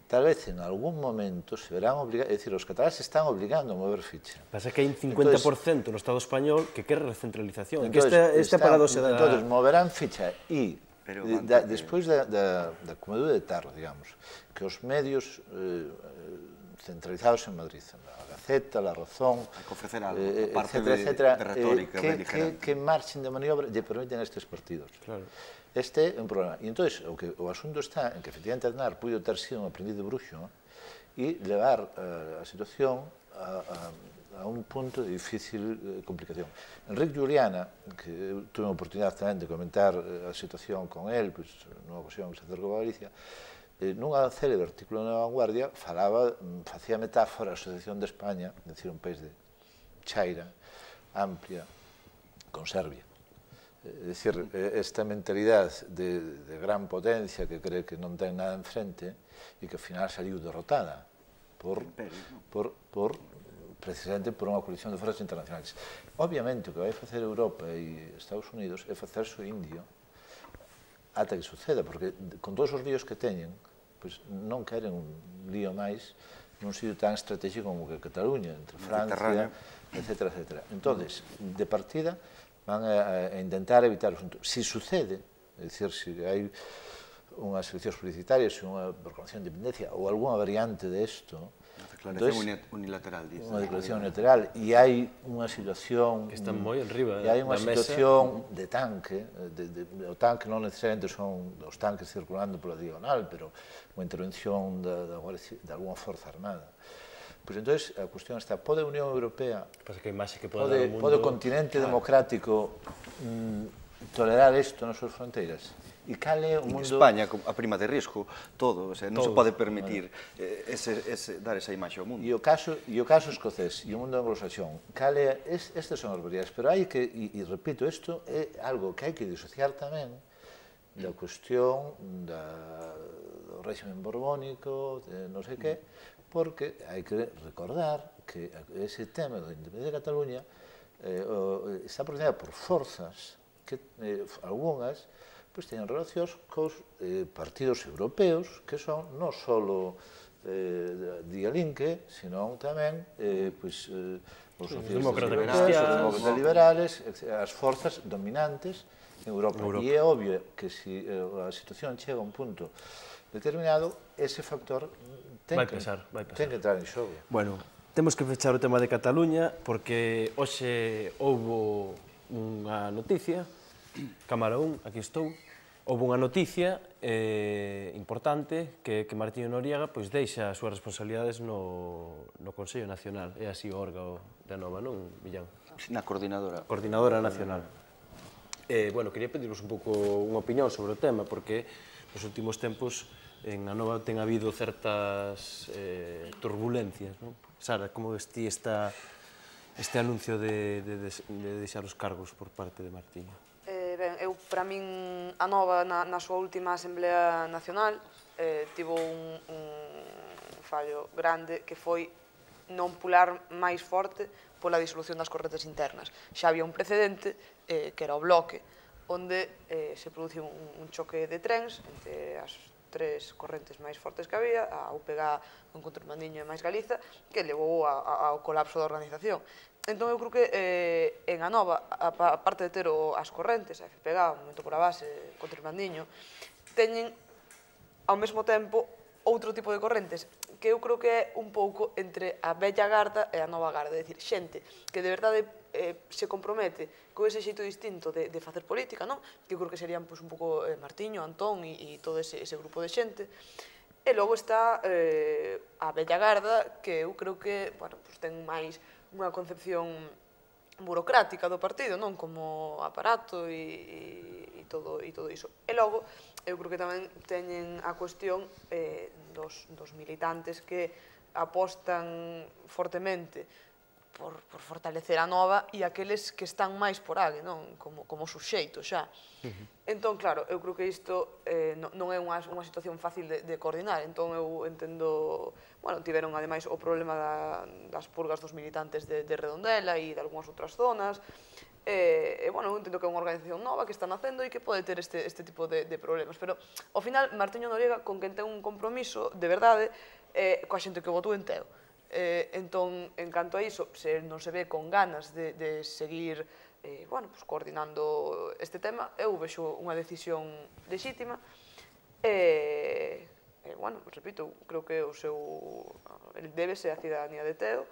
Tal vez en algún momento se verán obligados, é dicir, os cataláns se están obligando a mover ficha. Pasa que hai un 50% no Estado español que quere recentralización, que este paradose da... Entón, moverán ficha e, despois da comadura de tarro, digamos, que os medios centralizados en Madrid, a Gaceta, la Razón, etcétera, que marchen de maniobra lle permiten a estes partidos. Este é un problema. E entón, o asunto está en que, efectivamente, Aznar puido ter sido un aprendiz de bruxo e levar a situación a un punto de difícil complicación. Enrique Juliana, que tuve a oportunidade tamén de comentar a situación con él, nunha ocasión que se acercou a Galicia, nunha célebre artículo na Vanguardia facía metáfora a Asociación de España, é dicir, un país de chaira, amplia, con Serbia. É dicir, esta mentalidade de gran potencia que cree que non ten nada enfrente e que ao final saliu derrotada precisamente por unha coalición de forzas internacionais. Obviamente, o que vai facer Europa e Estados Unidos é facerse o indio ata que suceda, porque con todos os líos que teñen, non queren un lío máis nun sitio tan estratégico como que Cataluña, entre Francia, etcétera, etcétera. Entón, de partida, van a intentar evitar o asunto. Si sucede, é dicir, se hai unhas eleccións publicitarias, unha proclamación de independencia ou algunha variante de isto, Unha declaración unilateral, dice. Unha declaración unilateral, e hai unha situación... Que están moi enriba e hai unha situación de tanque, o tanque non necesariamente son os tanques circulando pola diagonal, pero unha intervención de alguna forza armada. Pois entón, a cuestión está, pode a Unión Europea, pode o continente democrático tolerar isto nas súas fronteiras? E cal é o mundo... España, a prima de risco, todo, non se pode permitir dar esa imaxe ao mundo. E o caso escocés e o mundo anglosaxón, cal é... Estas son as variedades, pero hai que, e repito, isto é algo que hai que disociar tamén da cuestión do régimen borbónico, de non sei que, porque hai que recordar que ese tema da independencia de Cataluña está protegida por forzas que algunhas teñen relacións cos partidos europeos que son non só de Alinque, sino tamén os socialistas liberales, as forzas dominantes en Europa. E é obvio que se a situación chega a un punto determinado, ese factor ten que entrar en xogo. Bueno, temos que fechar o tema de Cataluña porque hoxe houbo unha noticia, Cámara 1, aquí estou, houve unha noticia importante que Martiño Noriega deixa as súas responsabilidades no Consello Nacional, é así o órgano de Anova, non, Millán? Na coordinadora. Coordinadora nacional. Bueno, quería pedirvos un pouco unha opinión sobre o tema, porque nos últimos tempos en Anova ten habido certas turbulencias, non? Sara, como vestí este anuncio de deixar os cargos por parte de Martiño? Para min, Anova, na súa última Asamblea Nacional, tivo un fallo grande que foi non pular máis forte pola disolución das correntes internas. Xa había un precedente, que era o Bloque, onde se produciu un choque de trens entre as tres correntes máis fortes que había, a UPG, o Encontro Mandiño e máis Galiza, que levou ao colapso da organización. Entón, eu creo que en Anova, a parte de ter as correntes, a FPG, o Movemento Pola Base, o Encontro Mandiño, teñen, ao mesmo tempo, outro tipo de correntes, que eu creo que é un pouco entre a vella garda e a nova garda, é dicir, xente que de verdade se compromete con ese xeito distinto de facer política, non? Que eu creo que serían un pouco Martiño, Antón e todo ese grupo de xente. E logo está a vella garda, que eu creo que ten máis unha concepción burocrática do partido, non? Como aparato e todo iso. E logo, eu creo que tamén teñen a cuestión dos militantes que apostan fortemente por fortalecer a Nova e aqueles que están máis por aí, non? Como suxeito xa. Entón, claro, eu creo que isto non é unha situación fácil de coordinar. Entón, eu entendo... Bueno, tiveron, ademais, o problema das purgas dos militantes de Redondela e de algunhas outras zonas. E, bueno, eu entendo que é unha organización nova que está nacendo e que pode ter este tipo de problemas. Pero, ao final, Martiño Noriega, con quen ten un compromiso, de verdade, coa xente que votou en Teo. Entón, en canto a iso, se non se ve con ganas de seguir coordinando este tema, eu vexo unha decisión lexítima. Bueno, repito, creo que o seu débese á cidadanía de Teo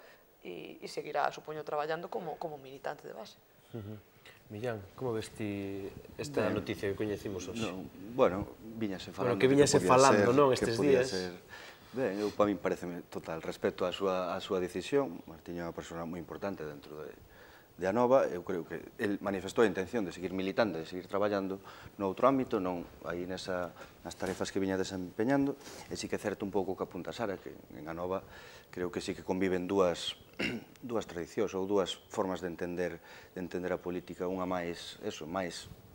e seguirá, supoño, traballando como militante de base. Millán, como vesti esta noticia que coñecimos hoxe? Bueno, viñase falando... Bueno, que viñase falando, non, estes días? Ben, eu, para min, pareceme total respeto á súa decisión. Martiño é unha persona moi importante dentro de Anova. Eu creo que el manifestou a intención de seguir militando, de seguir traballando noutro ámbito, non aí nas tarefas que viña desempeñando. E sí que é certo un pouco que apunta Sara, que en Anova creo que sí que conviven dúas tradicións ou dúas formas de entender a política, unha máis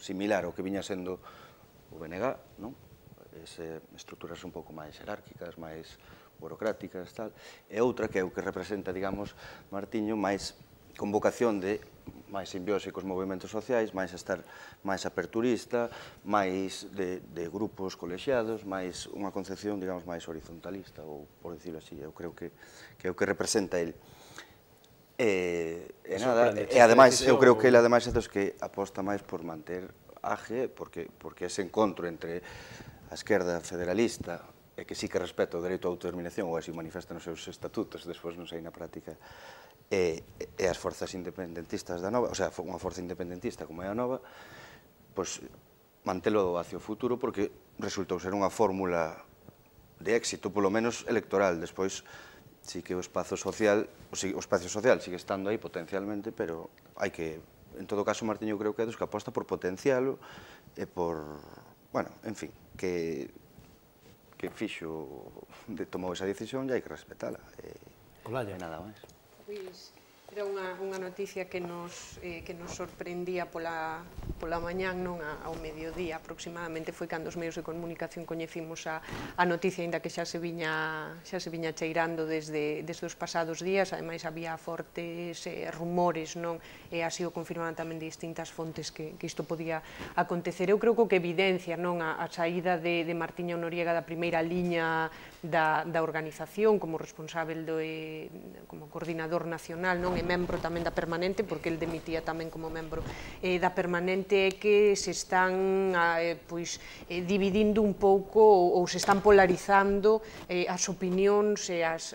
similar ao que viña sendo o BNG, non? Estruturas un pouco máis jerárquicas, máis burocráticas, tal, e outra que é o que representa, digamos, Martiño, máis con vocación de máis simbiose cos movimentos sociais, máis estar máis aperturista, máis de grupos colexiados, máis unha concepción, digamos, máis horizontalista, ou por dicirlo así, eu creo que é o que representa el. E ademais, eu creo que ele ademais é dos que aposta máis por manter AGE, porque ese encontro entre a esquerda federalista, e que sí que respeta o dereito á autodeterminación, ou así manifesta nos seus estatutos, despois non sei na práctica, e as forzas independentistas da Nova, o sea, unha forza independentista como é a Nova, pois mantelo hacia o futuro, porque resultou ser unha fórmula de éxito, polo menos electoral. Despois, sí que o espacio social sigue estando aí potencialmente, pero hai que, en todo caso, Martiño creo que é dos que aposta por potencialo e por, bueno, en fin, que tomou esa decisión e hai que respetala. Olalla. Nada máis. Pois era unha noticia que nos sorprendía pola mañán, non ao mediodía aproximadamente, foi cando os medios de comunicación coñecimos a noticia, aínda que xa se viña cheirando desde os pasados días. Ademais, había fortes rumores, non? E así o confirmaban tamén de distintas fontes que isto podía acontecer. Eu creo que o que evidencia, non, a saída de Martiño Noriega da primeira liña da organización como responsável como coordinador nacional, non, e membro tamén da permanente, porque el demitía tamén como membro da permanente, é que se están dividindo un pouco ou se están polarizando as opinións e as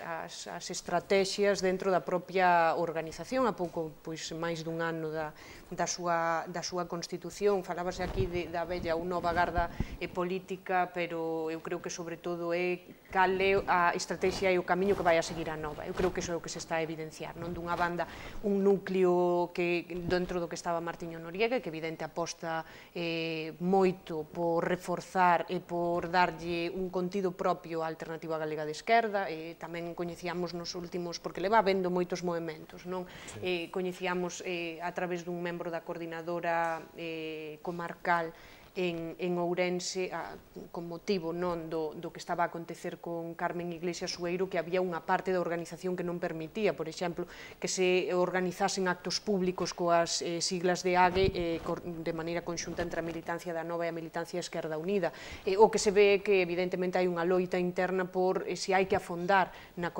estrategias dentro da propia organización. A pouco máis dun ano da súa constitución, falábase aquí da vella ou nova garda política, pero eu creo que sobre todo é cal é a estrategia e o camiño que vai a seguir a Nova. Eu creo que iso é o que se está a evidenciar, non? Dunha banda, banda un núcleo que dentro do que estaba Martiño Noriega, que evidente aposta moito por reforzar e por darlle un contido propio á Alternativa Galega de Esquerda. Tamén coñecíamos nos últimos, porque leva vendo moitos movementos, non? Coñecíamos a través dun membro da coordinadora comarcal en Ourense, con motivo do que estaba a acontecer con Carmen Iglesias Sueiro, que había unha parte da organización que non permitía, por exemplo, que se organizasen actos públicos coas siglas de AGE de maneira conxunta entre a militancia da Nova e a militancia Esquerda Unida. O que se ve que evidentemente hai unha loita interna por se hai que afondar na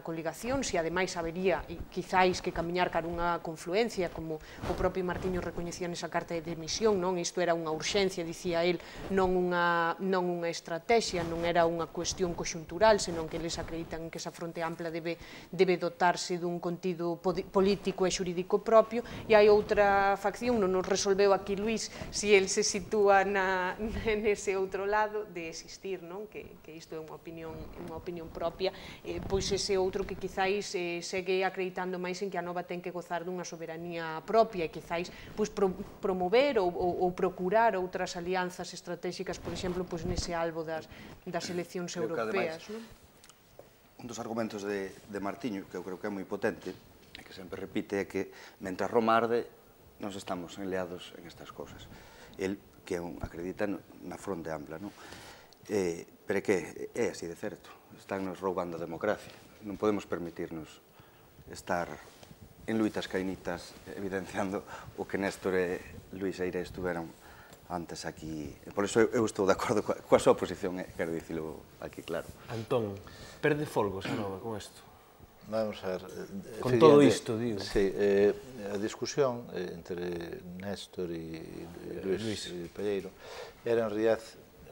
coligación, se ademais habería, quizáis, que camiñar cara unha confluencia, como o propio Martiño recoñecía nesa carta de demisión, non? Isto era unha urxencia, dicía el, non unha estrategia, non era unha cuestión conxuntural, senón que eles acreditan que esa fronte ampla debe dotarse dun contido político e xurídico propio, e hai outra facción, non nos resolveu aquí Luís se el se sitúa nese outro lado de existir, non? Que isto é unha opinión propia, pois ese outro que quizáis segue acreditando máis en que a Nova ten que gozar dunha soberanía propia e quizáis promover ou procurar outras alianzas estratégicas, por exemplo, nese albo das eleccións europeas. Un dos argumentos de Martiño, que eu creo que é moi potente, e que sempre repite, é que mentre Roma arde, nos estamos enleados en estas cosas. El que acredita na fronte ampla, non? Pero que é así de certo. Están nos roubando a democracia. Non podemos permitirnos estar en luitas cainitas evidenciando o que Néstor e Luís Eire estuveron antes aquí. Por iso eu estou de acordo coa súa posición, quero dicilo aquí claro. Antón, perde folgos a Nova con isto? Vamos a ver... Con todo isto, digo. Sí, a discusión entre Néstor e Luís Palleiro era en realidad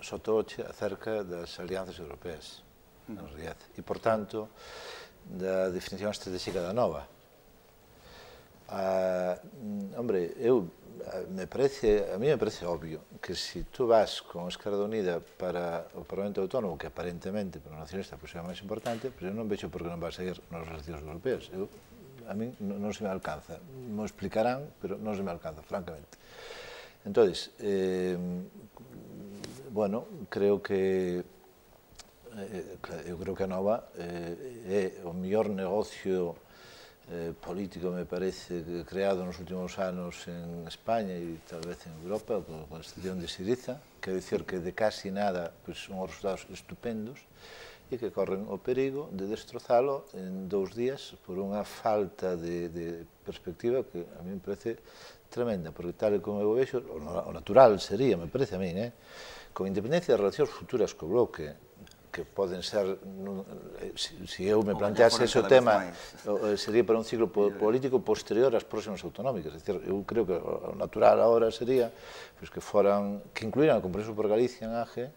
sotoche acerca das alianzas europeas, en realidad, e, por tanto, da definición estratégica da Nova. Hombre, a mí me parece obvio que si tú vas con Esquerda Unida para o Parlamento Autónomo, que aparentemente para o nacionalista é máis importante, pero eu non vexo por que non vas a ir nas eleccións europeas. A mí non se me alcanza. Me explicarán, pero non se me alcanza, francamente. Entón, bueno, creo que a Nova é o mellor negocio político, me parece, creado nos últimos anos en España e tal vez en Europa, con a estación de Siriza, quero dicir que de casi nada son os resultados estupendos e que corren o perigo de destrozalo en 2 días por unha falta de perspectiva que a mí me parece tremenda, porque tal como eu vexo, o natural sería, me parece a mí, con independencia das relacións futuras co bloque, que poden ser, se eu me plantease ese tema, sería para un ciclo político posterior ás próximas autonómicas. É dicir, eu creo que o natural agora sería que incluíran o compromiso por Galicia en AGE,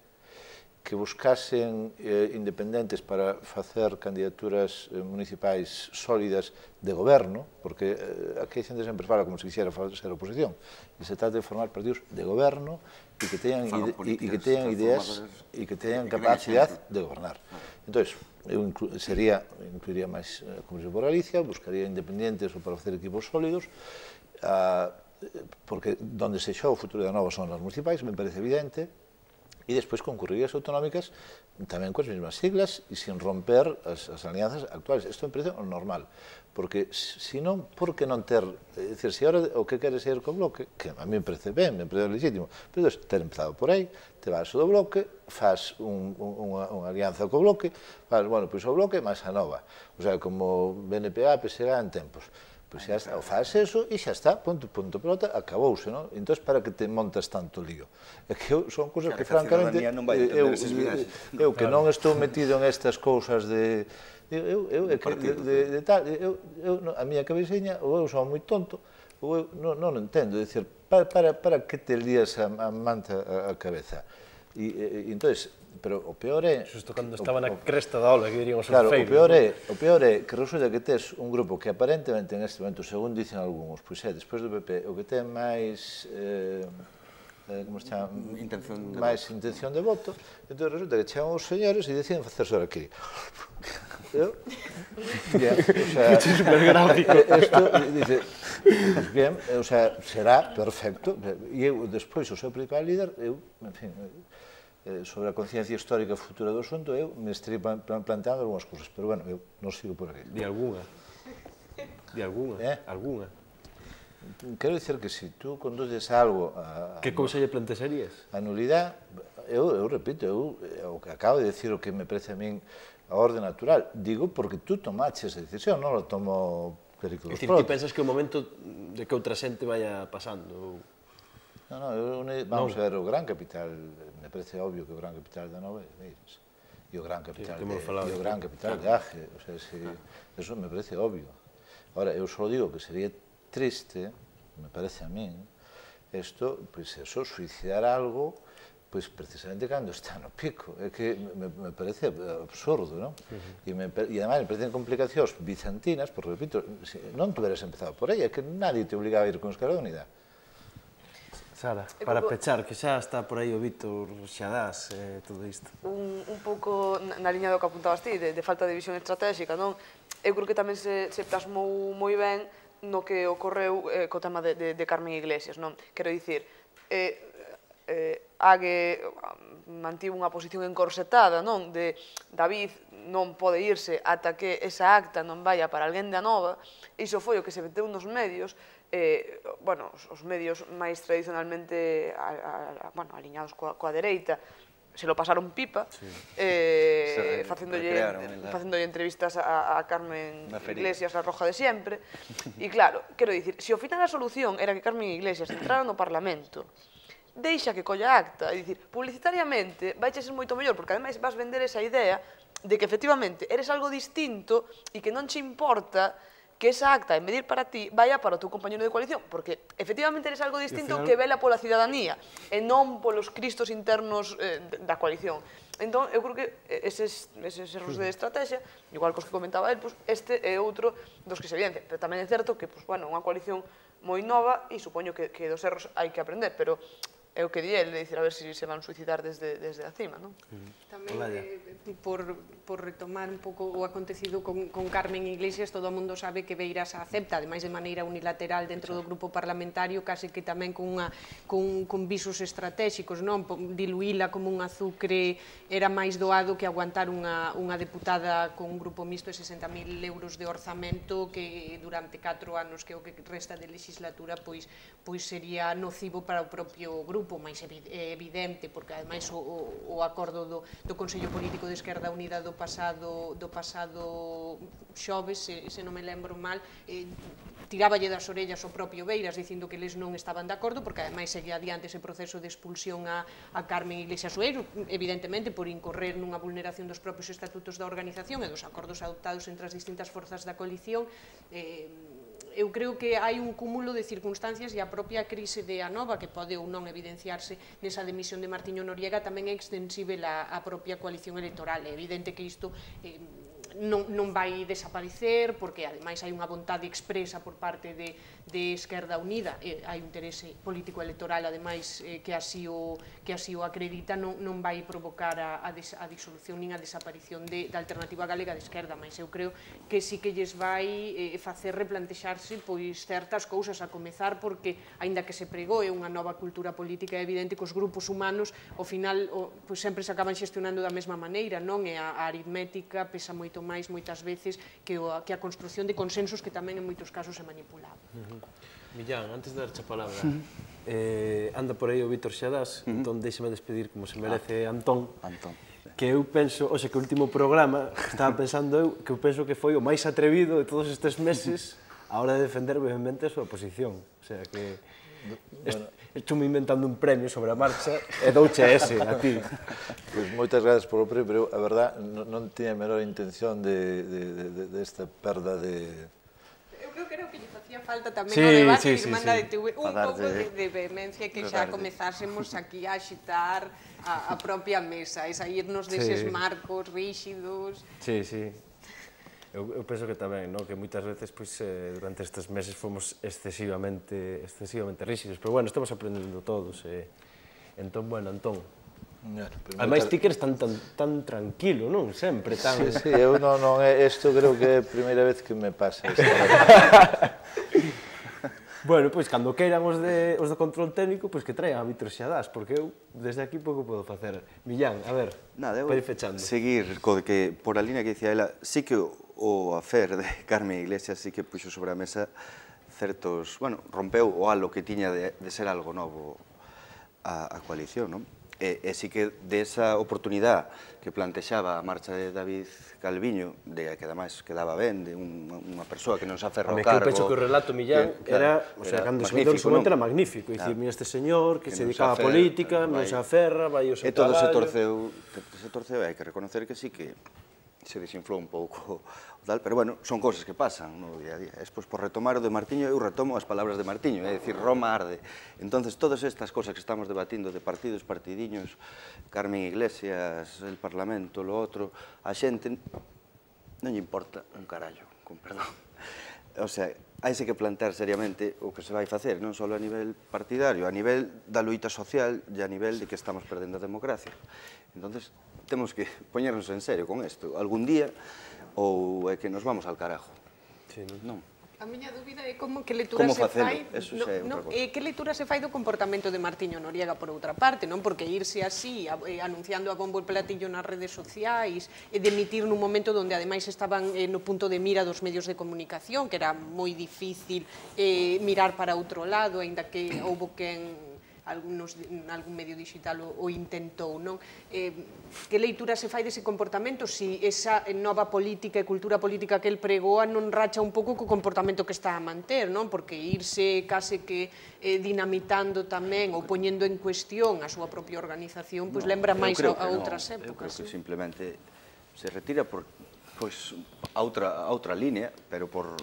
que buscasen independentes para facer candidaturas municipais sólidas de goberno, porque aquí a xente sempre fala como se quixera ser oposición, e se trata de formar partidos de goberno e que teñan ideas e que teñan capacidade de gobernar. Entón, eu incluiría máis Comisión por Galicia, buscaría independentes para facer equipos sólidos, porque donde se xoga o futuro da Nova son as municipais, me parece evidente, e despois concurrirías autonómicas tamén coas mesmas siglas e sin romper as alianzas actuales. Isto me parece o normal, porque se non, por que non ter, é dicir, se agora o que queres ir co bloque, que a mí me parece ben, me parece legítimo, pero ter empezado por aí, te vas do bloque, faz unha alianza co bloque, faz, bueno, pois o bloque máis a Nova, o sea, como BNPA, PSG en tempos. Pois xa está, o faz eso e xa está, punto, pelota, acabouse, non? Entón, para que te montas tanto lío? É que son cousas que, francamente, eu que non estou metido en estas cousas de tal, a miña cabeceña, ou eu son moi tonto, ou eu non entendo, é dicir, para que te lías a manta a cabeza? E entón, pero o peor é... Xusto cando estaba na cresta da ola, que dirían os orfeiros. Claro, o peor é que resulta que tes un grupo que aparentemente en este momento, según dicen algúns, pois é, despois do PP, o que ten máis como se chama, máis intención de voto, entón resulta que chegan os señores e deciden facerse aquí. Es supergráfico. Dice, bien, o sea, será perfecto, e eu, despois, o seu principal líder, eu, en fin, sobre a conciencia histórica futura do asunto, eu me estarei planteando algunhas cousas, pero, bueno, eu non sigo por aquí. De alguna? De alguna? Alguna? Quero dicir que se tú conduces algo a... Que cousa lle plantearías? A nulidade, eu repito, o que acabo de decir, o que me parece a min a orde natural, digo porque tú tomaches esa decisión, non lo tomo periclos propios. É dicir, ti pensas que o momento de que outra xente vaya pasando? Vamos a ver, o Gran Capital, me parece obvio que o Gran Capital da Nova é Beiras. E o Gran Capital de Aje, o sea, eso me parece obvio. Ahora, eu só digo que sería triste, me parece a min, isto, pois eso, suicidar algo, pois precisamente cando está no pico. É que me parece absurdo, non? E ademais me parecen complicacións bizantinas, porque, repito, non tuveras empezado por aí, é que nadie te obligaba a ir con Esquerda Unida. Sara, para pechar, que xa está por aí o Vítor Xadás, todo isto. Un pouco na liña do que apuntabas ti, de falta de visión estratégica, non? Eu creo que tamén se plasmou moi ben no que ocorreu co tema de Carmen Iglesias, non? Quero dicir, Ague mantivo unha posición encorsetada, non? De David non pode irse ata que esa acta non vaya para alguén da Nova, iso foi o que se meteu nos medios, bueno, os medios máis tradicionalmente aliñados coa dereita, se lo pasaron pipa, facéndolle entrevistas a Carmen Iglesias, a roja de siempre, e claro, quero dicir, se ao final a solución era que Carmen Iglesias entrara no Parlamento, deixa que colla acta, é dicir, publicitariamente vai ser moito mellor, porque ademais vas vender esa idea de que efectivamente eres algo distinto e que non che importa que esa acta, en vez de ir para ti, vaya para o teu compañero de coalición, porque efectivamente eres algo distinto que vela pola cidadanía e non polos cristos internos da coalición. Entón, eu creo que eses erros de estrategia, igual cos que comentaba el, este é outro dos que se evidencia. Pero tamén é certo que, unha coalición moi nova e supoño que dos erros hai que aprender, pero é o que di el, de dicir a ver se van suicidar desde a cima, non? Tamén, por retomar un pouco o acontecido con Carmen Iglesias, todo o mundo sabe que Beiras a acepta, ademais de maneira unilateral dentro do grupo parlamentario, case que tamén con visos estratégicos, non? Diluíla como un azucre era máis doado que aguantar unha deputada con un grupo mixto de 60.000 euros de orzamento que durante 4 anos, que é o que resta de legislatura, pois sería nocivo para o propio grupo, máis evidente, porque ademais o acordo do Consello Político de Esquerda Unida do pasado xoves, se non me lembro mal, tiráballe das orellas o propio Beiras dicindo que eles non estaban de acordo, porque ademais seguía adiante ese proceso de expulsión a Carmen Iglesias Oeiro, evidentemente por incorrer nunha vulneración dos propios estatutos da organización e dos acordos adoptados entre as distintas forzas da coalición. Eu creo que hai un cúmulo de circunstancias e a propia crise de Anova, que pode ou non evidenciarse nesa demisión de Martiño Noriega, tamén é extensível á propia coalición electoral. É evidente que isto non vai desaparecer, porque ademais hai unha vontade expresa por parte de Esquerda Unida, hai un interese político electoral ademais que así o acredita, non vai provocar a disolución nin a desaparición da Alternativa Galega de Esquerda, mas eu creo que sí que lles vai facer replantexarse pois certas cousas, a comezar porque, aínda que se pregou unha nova cultura política, é evidente que os grupos humanos ao final sempre se acaban xestionando da mesma maneira, non? E a aritmética pesa moito máis moitas veces que a construción de consensos que tamén en moitos casos é manipulado. Millán, antes de darche a palabra, anda por aí o Vítor Xadás, entón deixame despedir como se merece Antón, que eu penso, que o último programa, estaba pensando eu, que eu penso que foi o máis atrevido de todos estes meses a hora de defender brevemente a súa posición. O sea que... Estou me inventando un premio sobre a marcha e douche ese a ti. Pois moitas gracias por o premio, pero a verdad non tiña a menor intención desta perda de... Eu creo que lle facía falta tamén ao debate de Irmandad de TV un pouco de vehemencia que xa comezásemos aquí a axitar a propia mesa e saírnos deses marcos ríxidos. Sí, sí. Eu penso que tamén, que moitas veces durante estes meses fomos excesivamente rígidos, pero bueno, estamos aprendendo todos. Entón, bueno, Antón, ademais ti que eres tan tranquilo, non? Sempre tan... Sí, eu non, isto creo que é a primeira vez que me pasa. Bueno, pois, cando queiran os do control técnico, pois que traigan a Vítor Xadás, porque eu, desde aquí, pouco podo facer. Millán, a ver, para ir fechando. Seguir co que, por a línea que dicía ela, sí que o afer de Carmen Iglesias sí que puxo sobre a mesa certos, bueno, rompeu o halo que tiña de ser algo novo a coalición, non? E sí que desa oportunidade que plantexaba a marcha de David Calviño, de que ademais quedaba ben, de unha persoa que non se aferra ao cargo... Eu penso que o relato Millán era, o sea, cando se meteu en su momento era magnífico, dicir, mira este señor que se dedicaba a política, non se aferra, vai o seu traballo... E todo se torceu, hai que reconocer que sí que se desinflou un pouco o tal, pero bueno, son cousas que pasan no día a día. Despois, por retomar o de Martiño, eu retomo as palabras de Martiño, é dicir, Roma arde. Entonces, todas estas cosas que estamos debatindo de partidos, partidiños, Carmen Iglesias, el Parlamento, lo outro, a xente non lle importa un carallo, con perdón. O sea, haise que plantear seriamente o que se vai facer, non só a nivel partidario, a nivel da loita social e a nivel de que estamos perdendo a democracia. Entonces, temos que poñernos en serio con isto. Algún día, ou é que nos vamos al carajo. Non. A miña dúbida é que lectura se fai... Que lectura se fai do comportamento de Martiño Noriega, por outra parte, non? Porque irse así, anunciando a bombo e platillo nas redes sociais, e demitir nun momento onde ademais estaban no punto de mira dos medios de comunicación, que era moi difícil mirar para outro lado, aínda que houbo quen... algún medio digital o intentou, non? Que leitura se fai dese comportamento se esa nova política e cultura política que el pregoa non racha un pouco co comportamento que está a manter, non? Porque irse case que dinamitando tamén ou poñendo en cuestión a súa propia organización, pois lembra máis a outras épocas. Eu creo que simplemente se retira por a outra línea, pero por...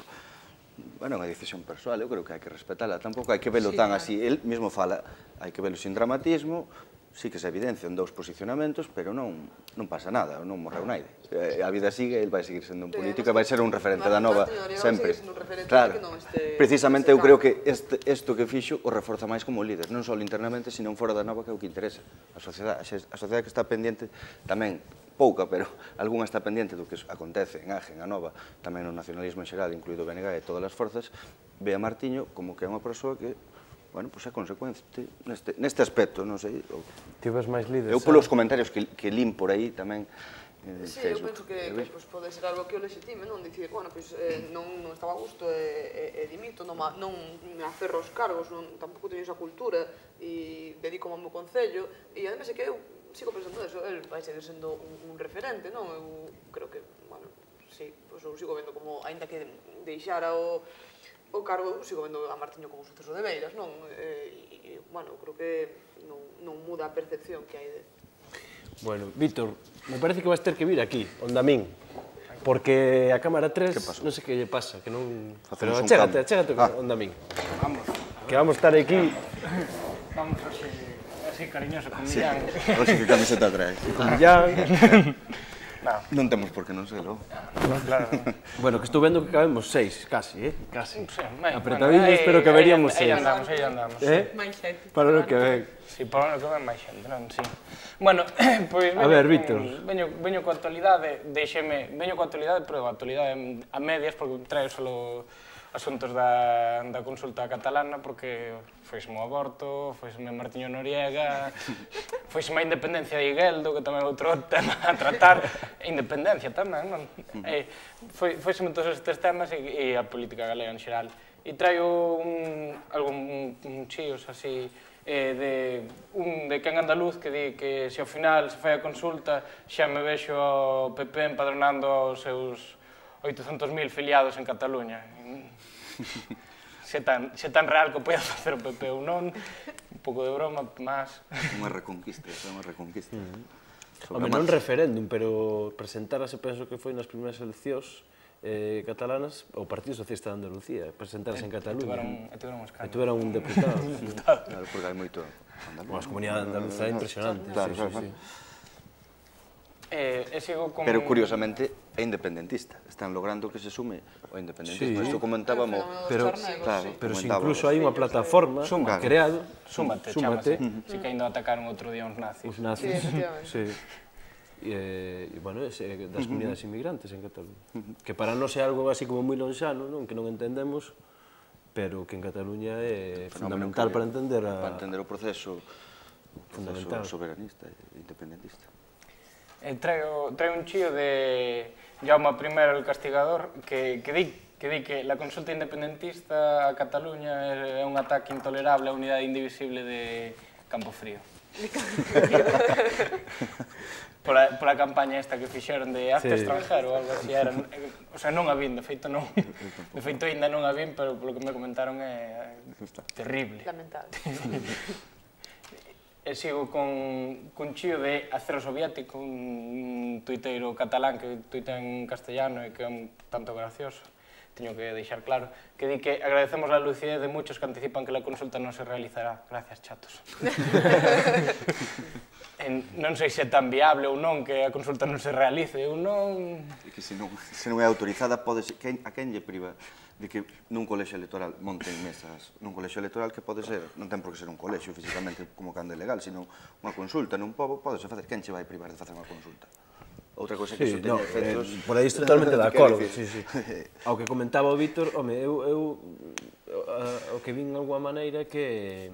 Bueno, é unha decisión persoal, eu creo que hai que respetala, tampouco hai que velo tan así, el mesmo fala, hai que velo sin dramatismo, sí que se evidencian dous posicionamentos, pero non pasa nada, non morreu naide. A vida sigue, el vai seguir sendo un político, vai ser un referente da nova sempre. Claro, precisamente eu creo que isto que fixo o reforza máis como líder, non só internamente, sino fora da nova, que é o que interesa. A sociedade que está pendiente tamén, pouca, pero algunha está pendente do que acontece en Agen, a Nova, tamén no nacionalismo en xeral, incluído o BNG e todas as forzas, ve a Martiño como que é unha persoa que, bueno, pois é consecuente neste aspecto, non sei. Ti ves máis líder? Eu polos comentarios que lín por aí tamén, Sí, eu penso que pode ser algo que o legitime, non? Dicir, bueno, pois non estaba a gusto e dimito, non me aferro aos cargos, tampouco teño esa cultura e dedico ao meu concello, e ademais é que eu sigo pensando eso, el vai seguir sendo un referente, non? Eu creo que, bueno, sí, pois eu sigo vendo como, aínda que deixara o cargo, sigo vendo a Martiño como suceso de Beiras, non? E, bueno, creo que non muda a percepción que hai de... Bueno, Vítor, me parece que vas ter que vir aquí, onde a min, porque a Cámara 3, non sei que lle pasa, que non... Pero achégate onde a min. Vamos. Que vamos estar aquí... Vamos así cariñoso con Millán. Oxe, que camiseta trae. Con Millán. Non temos por que non selo. Claro. Bueno, que estou vendo que cabemos 6, casi, casi. Apretadillos, pero que veríamos 6. Aí andamos. Para o que ven. Si, para o que ven máis xente, non? Si. Bueno, pois... A ver, Vítor. Veño coa actualidade, veño coa actualidade, pero a actualidade a medias, porque traio solo asuntos da consulta catalana, porque foiseme o aborto, foiseme Martiño Noriega, foiseme a independencia de Igueldo, que tamén é outro tema a tratar, independencia tamén, non? Foiseme todos estes temas e a política galega en xeral. E traio algún chíos así de Quen Andaluz que di que se ao final se fai a consulta xa me vexo ao PP empadronando os seus 800.000 filiados en Cataluña. Se tan real que pode facer o PP ou non, un pouco de broma, mas... Unha reconquista, é unha reconquista. Home, non referéndum, pero presentárase, penso que foi nas primeiras eleccións catalanas, o Partido Socialista de Andalucía, presentarse en Cataluña. E tiveron un escano. E tiveron un deputado. Claro, porque hai moito... As comunidades andaluzas é impresionante. Claro. Pero, curiosamente, é independentista. Están logrando que se sume o independentismo. Isto comentábamos... Pero se incluso hai unha plataforma creada... Súmate, chamase. Si que ainda atacaron outro día uns nazis. Os nazis, sí. E, bueno, das comunidades inmigrantes en Cataluña. Que para nós é algo así como moi lonxano, que non entendemos, pero que en Cataluña é fundamental para entender o proceso soberanista e independentista. Trae un chío de Jaume I el Castigador que di que la consulta independentista a Cataluña é un ataque intolerable á unidade indivisible de Campofrío. Pola campaña esta que fixeron de acto extranjero ou algo así, o sea, non a vin, de feito non, de feito ainda non a vin, pero polo que me comentaron é terrible. Lamentable. E sigo con chío de Acero Soviético, un tuiteiro catalán que tuitea en castellano e que é un tanto gracioso, teño que deixar claro, que di que agradecemos a lucidez de muchos que anticipan que la consulta non se realizará. Gracias, chatos. Non sei se é tan viable ou non que a consulta non se realice ou non... Que se non é autorizada, a quen lle priva de que nun colexio electoral monten mesas, nun colexio electoral que pode ser, non ten por que ser un colexio físicamente como cando é legal, sino unha consulta nun pobo, podese facer, quen che vai privar de facer unha consulta? Outra cosa que iso teña efectos... Por aí estou totalmente de acordo. Ao que comentaba o Víctor, home, eu o que vin de alguma maneira é que...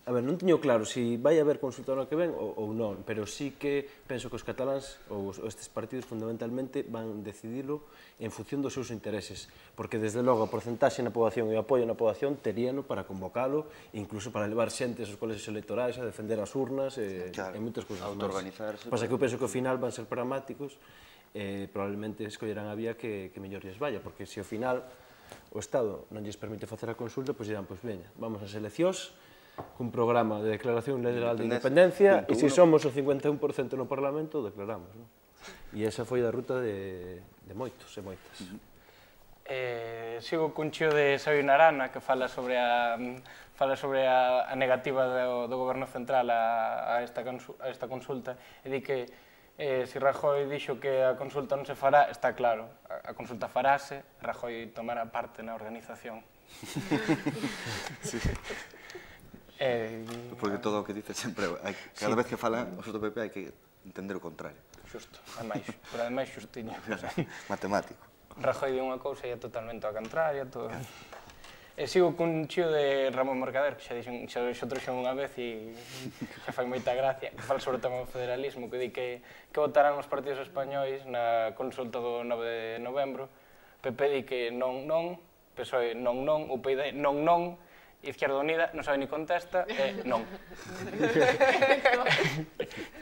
A ver, non teño claro se vai haber consulta no que ven ou non, pero sí que penso que os cataláns ou estes partidos fundamentalmente van decidilo en función dos seus intereses, porque desde logo a porcentaxe na poboación e o apoio na poboación teríano para convocalo, incluso para levar xente aos colexios electorais a defender as urnas e moitas cousas máis. Autoorganizarse. Pasa que eu penso que ao final van ser pragmáticos e probablemente escollerán a vía que mellor lles vaya, porque se ao final o Estado non lles permite facer a consulta, pois dirán, pois veña, vamos ás eleccións, cun programa de declaración legal de independencia e se somos o 51% no Parlamento, declaramos. E esa foi a ruta de moitos e moitas. Sigo cun chío de Sabino Arana que fala sobre a negativa do Goberno Central a esta consulta e di que se Rajoy dixo que a consulta non se fará, está claro, a consulta farase, Rajoy tomará parte na organización. Porque todo o que dice sempre, cada vez que falan os do PP hai que entender o contrario. Xusto, pero ademais xustiño. Matemático. Rajoy di unha cousa e é totalmente a contraria. Sigo cun chío de Ramón Mercader, que xa trouxen unha vez e xa fai moita gracia, que fala sobre o tema do federalismo, que di que votarán os partidos españois na consulta do 9 de novembro. PP di que non, PSOE non, UPyD non, Izquierda Unida non sabe ni contesta, non.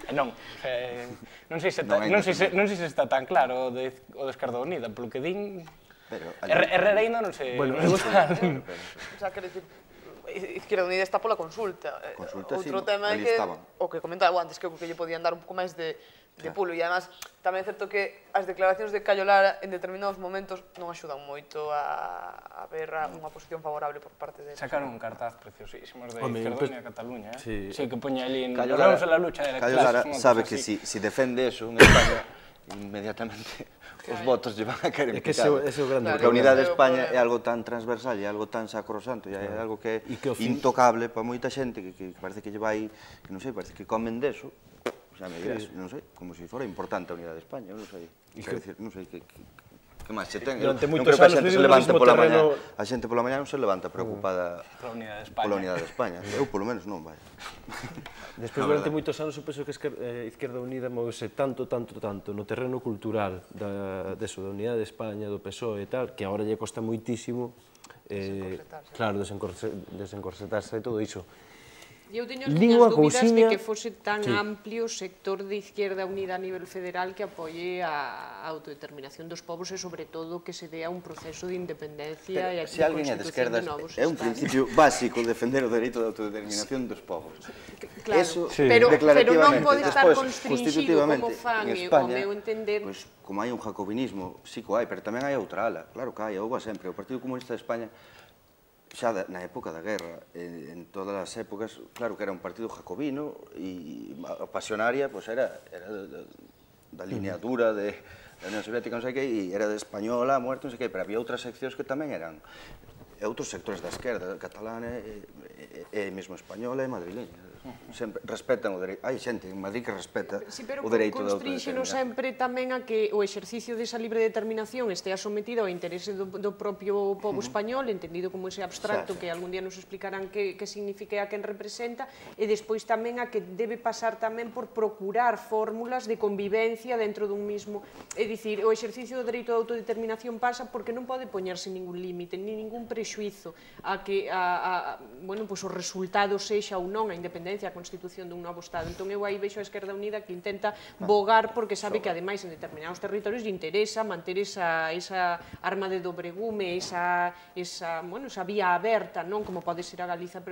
Non. Non sei se está tan claro o de Izquierda Unida, polo que din... Herrereino non sei... O sea, quero dicir, Izquierda Unida está pola consulta. Outro tema é que, o que comentaba antes, que lle podían dar un pouco máis de pulo, e además tamén é certo que as declaracións de Cayo Lara en determinados momentos non axudan moito a ver unha posición favorable por parte de... Sacaron un cartaz preciosísimo de Izquierda Unida a Cataluña, sí, que poña ali en Cayo Lara sabe que si defende eso en España, inmediatamente os votos lle van a querer picar. Porque a unidade de España é algo tan transversal, é algo tan sacrosanto, é algo que é intocable para moita xente, que parece que lle vai, que non sei, parece que comen deso, xa me dirás, non sei, como se fora importante a unidade de España, non sei, non sei que máis se ten. Non creo que a xente se levante pola mañá, a xente pola mañá non se levanta preocupada pola unidade de España, eu polo menos non, vai. Despois, durante moitos anos, eu penso que Izquierda Unida movese tanto no terreno cultural da unidade de España, do PSOE e tal, que agora lle costa moitísimo desencorsetarse e todo iso. Eu teño as miñas dúbidas de que fose tan amplio o sector de Izquierda Unida a nivel federal que apoie a autodeterminación dos povos e, sobre todo, que se dea un proceso de independencia e a constitución de novos estados. É un principio básico defender o dereito de autodeterminación dos povos. Claro, pero non pode estar constringido como fan, o meu entender... Como hai un jacobinismo, sí que hai, pero tamén hai outra ala. Claro que hai, houve sempre. O Partido Comunista de España xa na época da guerra, en todas as épocas, claro que era un partido jacobino e a pasionaria era da lineadura da Unión Soviética, non sei que, e era de española, muerto, non sei que, pero había outras seccións que tamén eran outros sectores da esquerda, catalana e mesmo española e madrileña. Sempre respetan o dereito. Hai xente en Madrid que respeta o dereito de autodeterminación. Pero constríxeno sempre tamén a que o exercicio desa libre determinación estea sometido ao interese do propio povo español, entendido como ese abstracto que algún día nos explicarán que significa e a quen representa, e despois tamén a que debe pasar tamén por procurar fórmulas de convivencia dentro dun mismo. É dicir, o exercicio do dereito de autodeterminación pasa porque non pode poñerse ningún límite, ni ningún prexuizo a que o resultado sexa ou non a independencia, a constitución dun novo Estado. Entón eu aí vexo a Esquerda Unida que intenta bogar porque sabe que ademais en determinados territorios lle interesa manter esa arma de dobre gume, esa vía aberta, non como pode ser a Galiza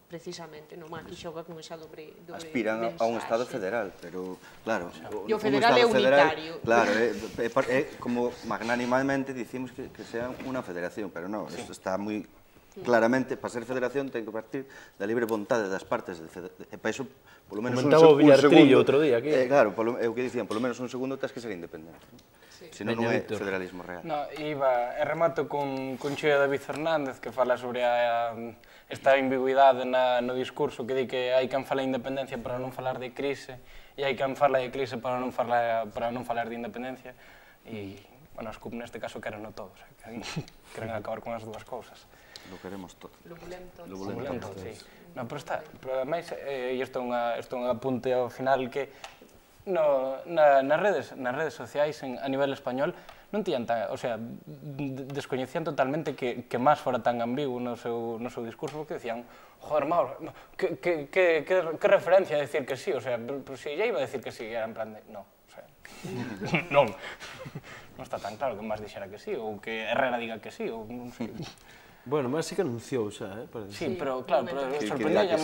precisamente, non? Aquí xoga con esa dobre aspiran a un Estado federal, pero claro, e o federal é unitario. Claro, é como magnánimamente dicimos que sea unha federación, pero non, isto está moi claramente, para ser federación, ten que partir da libre vontade das partes, e para iso, polo menos un segundo... Comentaba o Villartrillo outro día, aquí. Claro, é o que dicían, polo menos un segundo tens que ser independente. Senón non é federalismo real. E remato con Xio David Fernández, que fala sobre esta ambigüidade no discurso, que di que hai quen fala de independencia para non falar de crise, e hai quen fala de crise para non falar de independencia, e, bueno, as CUP neste caso queren no todo, queren acabar con as dúas cousas. Lo queremos todo. Lo volem todo, sí. No, pero ademais, e isto é un apunte ao final, que nas redes sociais a nivel español non tiñan tan, o sea, descoñecían totalmente que Mas fora tan ambiguo no seu discurso, porque decían, joder, Mauro, que referencia a decir que sí, o sea, pero se ya iba a decir que sí, era en plan de, no, o sea, non está tan claro que Mas dixera que sí, ou que Herrera diga que sí, ou non sei. Bueno, mas sí que anunciou xa, Sí, pero claro, sorprendíalle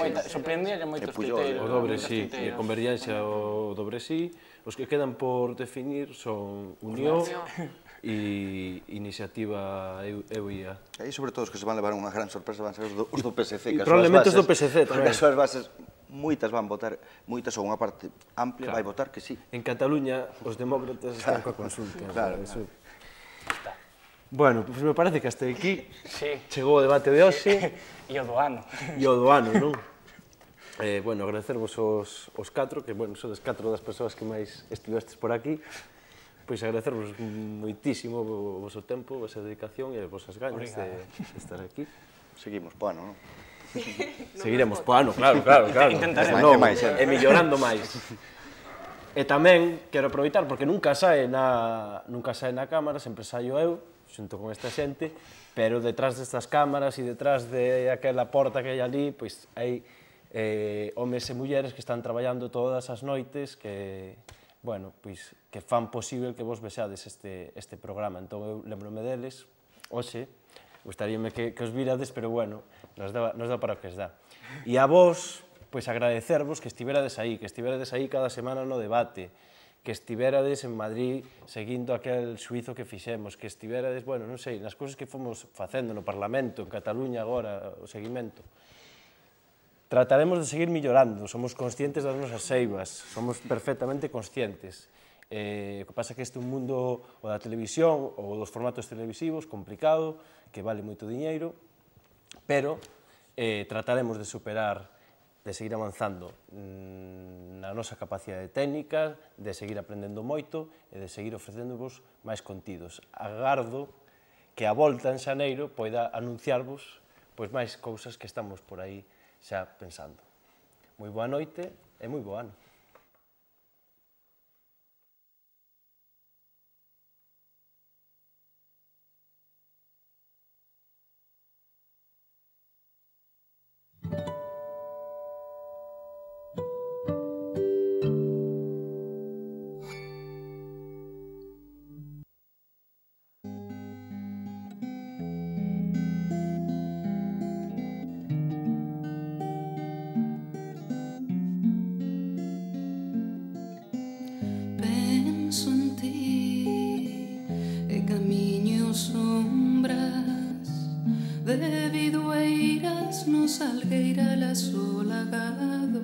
moitos tuiteiros. O dobre sí, e Convergencia o dobre sí. Os que quedan por definir son Unión e Iniciativa EUIA. E sobre todo os que se van levar unha gran sorpresa van ser os do PSC. E probablemente os do PSC tamén. Porque as súas bases, moitas van votar, moitas ou unha parte amplia vai votar que sí. En Cataluña os demócratas están coa consulta. Claro. Bueno, pois me parece que hasta aquí chegou o debate de hoxe. E o do ano. E o do ano, non? Bueno, agradecervos os 4, que, bueno, sodes 4 das persoas que máis estivestes por aquí. Pois agradecervos moitísimo o vosso tempo, a vosa dedicación e as vosas ganas de estar aquí. Seguimos po ano, non? Seguiremos po ano, claro. Intentaremos. E mellorando máis. E tamén quero aproveitar, porque nunca sae na cámara, sempre saio eu, xunto con esta xente, pero detrás destas cámaras e detrás de aquela porta que hai ali, pois hai homes e mulleres que están traballando todas as noites que, bueno, pois que fan posible que vos vexades este programa. Entón eu lembrome deles, hoxe, gustaríame que os virades, pero bueno, nos dá para o que os dá. E a vos, pois agradecervos que estiverades aí cada semana no debate, que estiverades en Madrid seguindo aquel suizo que fixemos, que estiverades, bueno, non sei, nas cousas que fomos facendo no Parlamento, en Cataluña agora, o seguimento. Trataremos de seguir millorando, somos conscientes das nosas seivas, somos perfectamente conscientes. O que pasa é que este é un mundo, o da televisión, ou dos formatos televisivos, complicado, que vale moito diñeiro, pero trataremos de superar, de seguir avanzando na nosa capacidade técnica, de seguir aprendendo moito e de seguir ofrecéndovos máis contidos. Agardo que a volta en xaneiro poida anunciarvos pois máis cousas que estamos por aí xa pensando. Moi boa noite e moi bo ano. Debido a no salgueira asolagado.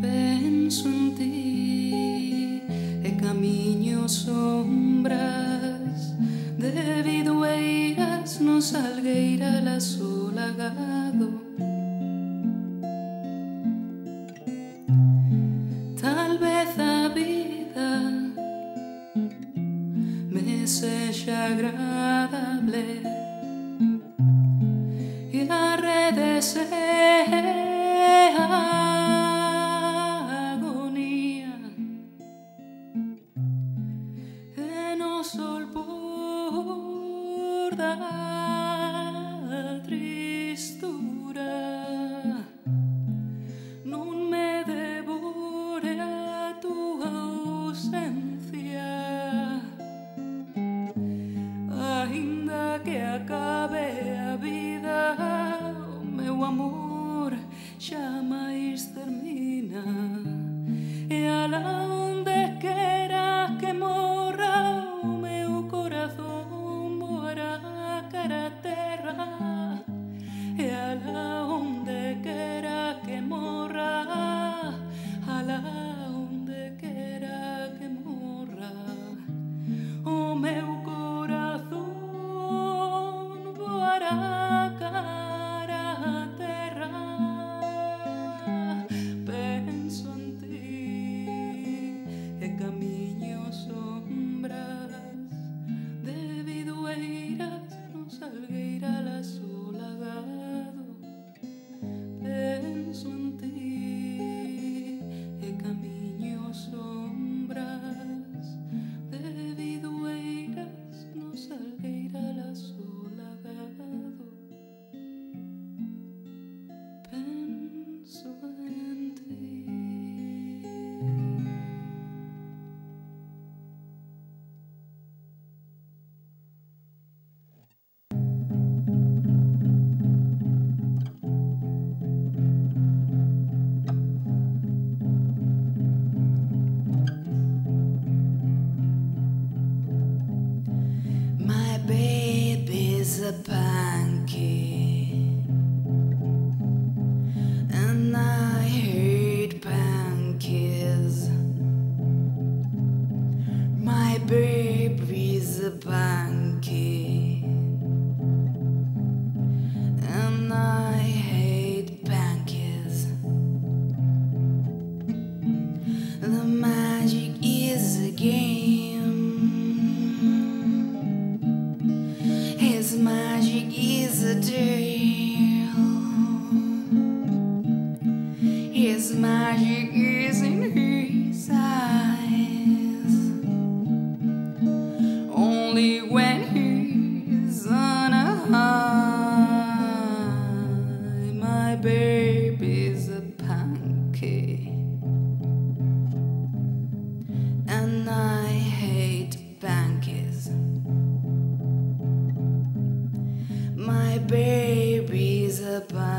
Penso en ti e camiño sombras de bidueiras no salgueira asolagado. Tal vez a vida me sexa agradable e a rede sea agonía e no sol por da tristura non me devore a tua ausencia, ainda que acabe a vida, o meu amor xa máis termina. E alá onde quera que morra, o meu corazón voará cara a terra. E alá onde quera que morra, alá onde quera que morra, o meu corazón voará cara a terra. Penso en ti e camiño sombras de bidueiras no salgueira asolagado. Penso en ti e camiño sombras de bidueiras no salgueira asolagado. Penso en ti. My baby's a pancake, and I hate pancakes. My baby's a pancake, and I hate pancakes. The magic is a game. His magic is a tale. His magic is in his eyes. Only when he's on a high. My baby's a pancake, and I hate pancakes. My baby's a pancake.